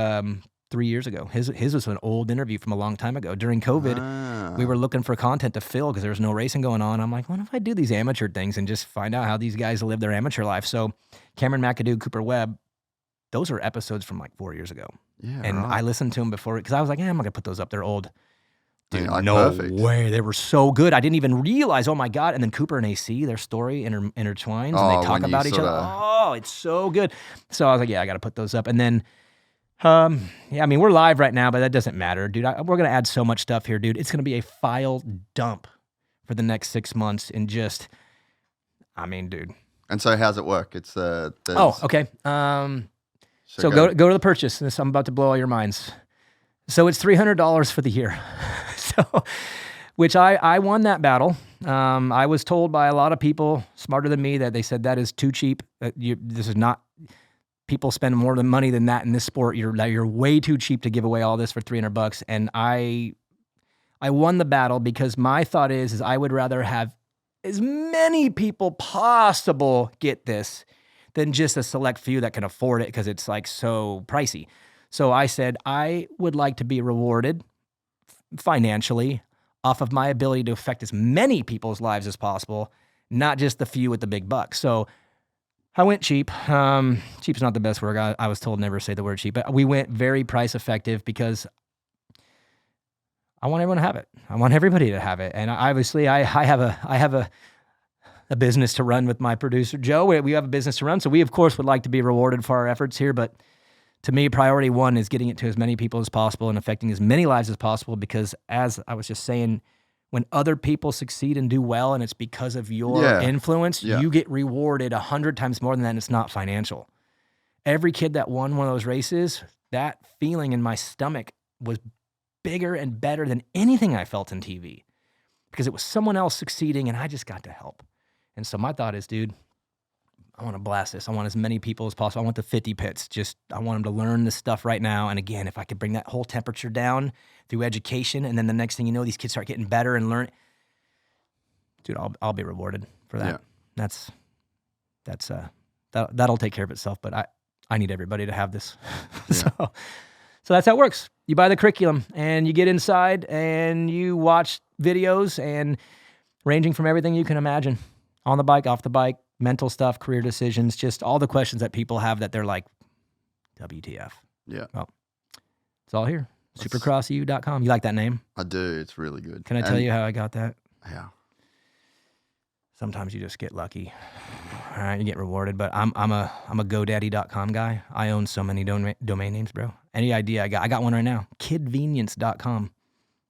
3 years ago. His was an old interview from a long time ago. During COVID, we were looking for content to fill because there was no racing going on. I'm like, what if I do these amateur things and just find out how these guys live their amateur life? So Cameron McAdoo, Cooper Webb, those are episodes from like 4 years ago. Yeah, and I listened to them before because I was like, I'm not going to put those up. They're old. Dude, yeah, like no perfect. way. They were so good. I didn't even realize, oh my God. And then Cooper and AC, their story intertwines and they talk about each other. Oh, it's so good. So I was like, yeah, I got to put those up. And then, yeah, I mean, we're live right now, but that doesn't matter, dude. We're going to add so much stuff here, dude. It's going to be a file dump for the next 6 months and just, I mean, dude. And so how's it work? It's okay. So go to the purchase. I'm about to blow all your minds. So it's $300 for the year. So, which I won that battle. I was told by a lot of people smarter than me that they said that is too cheap. This is not. People spend more money than that in this sport. You're way too cheap to give away all this for $300. And I won the battle because my thought is I would rather have as many people possible get this than just a select few that can afford it because it's like so pricey. So I said I would like to be rewarded financially off of my ability to affect as many people's lives as possible, not just the few with the big bucks. So I went cheap. Cheap's not the best word. I was told never say the word cheap, but we went very price effective because I want everyone to have it. I want everybody to have it. And obviously I have a business to run with my producer, Joe. We have a business to run. So we, of course, would like to be rewarded for our efforts here. But to me, priority one is getting it to as many people as possible and affecting as many lives as possible. Because as I was just saying, when other people succeed and do well, and it's because of your influence, you get rewarded 100 times more than that, and it's not financial. Every kid that won one of those races, that feeling in my stomach was bigger and better than anything I felt in TV because it was someone else succeeding, and I just got to help. And so my thought is, dude, I want to blast this. I want as many people as possible. I want the 50 pits. I want them to learn this stuff right now. And again, if I could bring that whole temperature down through education, and then the next thing you know, these kids start getting better and learn. Dude, I'll be rewarded for that. Yeah. That'll take care of itself. But I need everybody to have this. Yeah. So that's how it works. You buy the curriculum and you get inside and you watch videos and ranging from everything you can imagine. On the bike, off the bike, mental stuff, career decisions, just all the questions that people have that they're like, WTF. Yeah. Well, it's all here. Supercrossu.com. You like that name? I do. It's really good. Can I tell you how I got that? Yeah. Sometimes you just get lucky. All right, you get rewarded, but I'm a GoDaddy.com guy. I own so many domain names, bro. Any idea I got one right now. Kidvenience.com.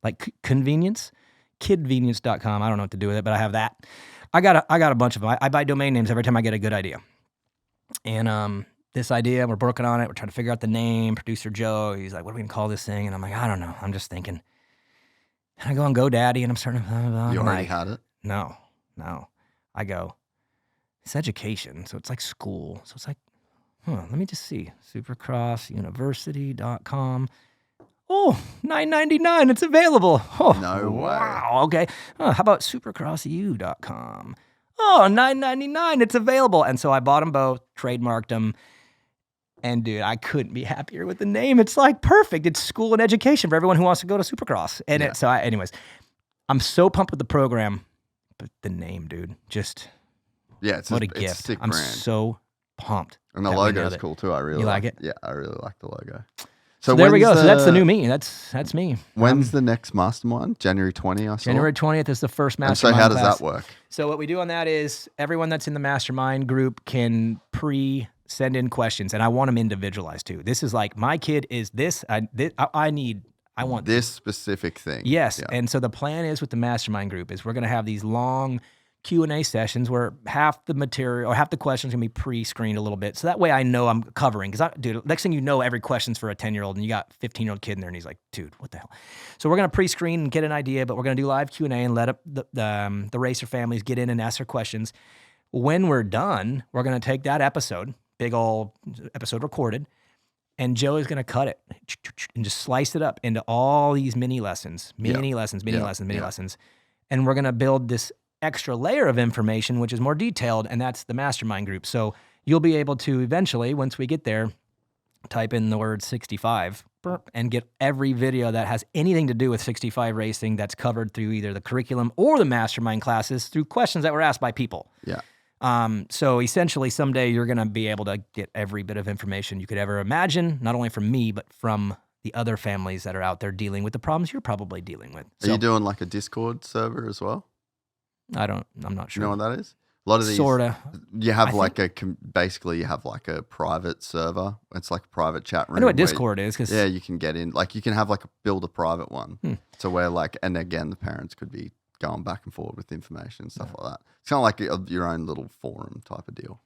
Like convenience? Kidvenience.com. I don't know what to do with it, but I have that. I got a bunch of them. I buy domain names every time I get a good idea. And this idea, we're working on it. We're trying to figure out the name. Producer Joe, he's like, what are we going to call this thing? And I'm like, I don't know. I'm just thinking. And I go on GoDaddy and I'm starting to... You already had it? No. I go, it's education. So it's like school. So it's like, let me just see. Supercrossuniversity.com. Oh, $9.99. It's available. Oh, No way. Wow. Okay. How about supercrossu.com? Oh, $9.99. It's available. And so I bought them both, trademarked them. And dude, I couldn't be happier with the name. It's like perfect. It's school and education for everyone who wants to go to Supercross. And anyways, I'm so pumped with the program, but the name, dude, just what a gift. Sick I'm brand. so pumped. And the logo is cool too. I really like it. Yeah, I really like the logo. So there we go. So that's the new me. That's me. When's the next mastermind? January 20, I saw. January 20th is the first mastermind. And so how does class. that work? So what we do on that is everyone that's in the mastermind group can send in questions, and I want them individualized too. This is like, my kid is this. I want this specific thing. Yes. Yeah. And so the plan is with the mastermind group is we're going to have these long Q&A sessions where half the material or half the questions can be pre-screened a little bit. So that way I know I'm covering. Because, dude, next thing you know, every question's for a 10-year-old and you got a 15-year-old kid in there and he's like, dude, what the hell? So we're going to pre-screen and get an idea, but we're going to do live Q&A and let the racer families get in and ask their questions. When we're done, we're going to take that episode, big old episode recorded, and Joe is going to cut it and just slice it up into all these mini lessons. And we're going to build this extra layer of information, which is more detailed, and that's the mastermind group. So you'll be able to eventually, once we get there, type in the word 65 and get every video that has anything to do with 65 racing that's covered through either the curriculum or the mastermind classes through questions that were asked by people. Yeah. So essentially someday you're going to be able to get every bit of information you could ever imagine, not only from me, but from the other families that are out there dealing with the problems you're probably dealing with. Are you doing like a Discord server as well? I'm not sure. You know what that is? A lot of these. Sorta. You have basically you have like a private server. It's like a private chat room. I know what Discord is. Cause yeah, you can get in. Like you can have build a private one. So where and again, the parents could be going back and forth with information and stuff like that. It's kind of like your own little forum type of deal.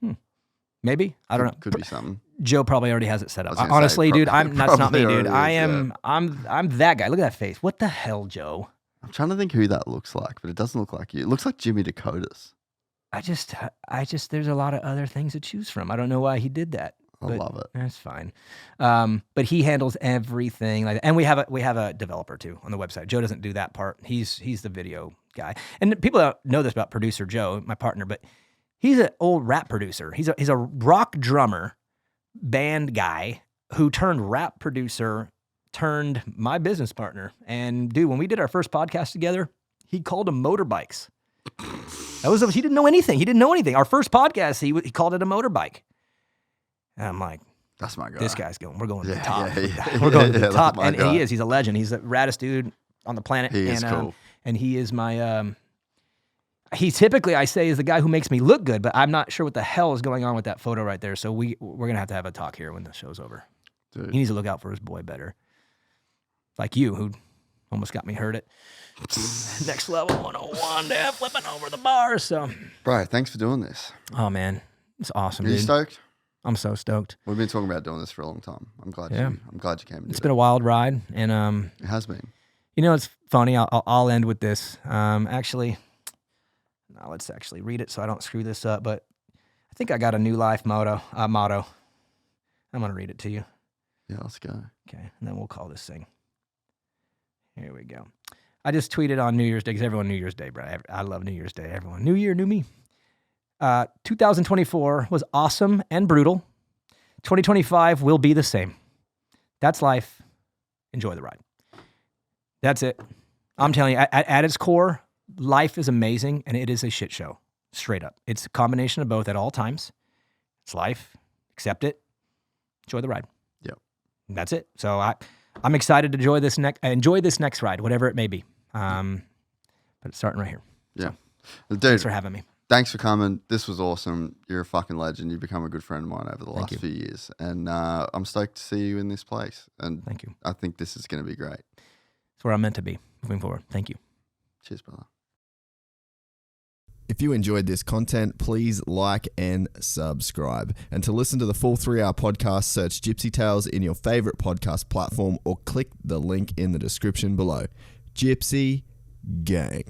Maybe. I don't know. Could be something. Joe probably already has it set up. Honestly, dude, that's not me, dude. I'm that guy. Look at that face. What the hell, Joe? I'm trying to think who that looks like, but it doesn't look like you. It looks like Jimmy Dakotas. I just, there's a lot of other things to choose from. I don't know why he did that. I love it. That's fine. But he handles everything like that. And we have a developer too on the website. Joe doesn't do that part. He's the video guy. And people don't know this about producer Joe, my partner, but he's an old rap producer. He's a rock drummer, band guy who turned rap producer, turned my business partner. And dude, when we did our first podcast together, he called them motorbikes. He didn't know anything. Our first podcast, he called it a motorbike. And I'm like, that's my guy. This guy's we're going to the top. Yeah. We're going to the top. And he is. He's a legend. He's the raddest dude on the planet. He is cool. And he is my, he typically, I say, is the guy who makes me look good, but I'm not sure what the hell is going on with that photo right there. So we're going to have a talk here when the show's over. Dude. He needs to look out for his boy better. Like you, who almost got me hurt at Next Level 101, there, flipping over the bars. So, bro, thanks for doing this. Oh, man. It's awesome, Are you dude. stoked? I'm so stoked. We've been talking about doing this for a long time. I'm glad you came and did It's been a wild ride. And it has been. You know, it's funny. I'll end with this. Actually, now let's actually read it so I don't screw this up. But I think I got a new life motto. I'm going to read it to you. Yeah, let's go. Okay, and then we'll call this thing. Here we go. I just tweeted on New Year's Day because everyone New Year's Day, bro. I love New Year's Day. Everyone. New year, new me. 2024 was awesome and brutal. 2025 will be the same. That's life. Enjoy the ride. That's it. I'm telling you, at its core, life is amazing and it is a shit show. Straight up. It's a combination of both at all times. It's life. Accept it. Enjoy the ride. Yep. And that's it. So I'm excited to enjoy this next ride, whatever it may be. But it's starting right here. Yeah. So, Dude, thanks for having me. thanks for coming. This was awesome. You're a fucking legend. You've become a good friend of mine over the last few years. And I'm stoked to see you in this place. And thank you. I think this is going to be great. It's where I'm meant to be moving forward. Thank you. Cheers, brother. If you enjoyed this content, please like and subscribe. And to listen to the full 3-hour podcast, search Gypsy Tales in your favorite podcast platform or click the link in the description below. Gypsy Gang.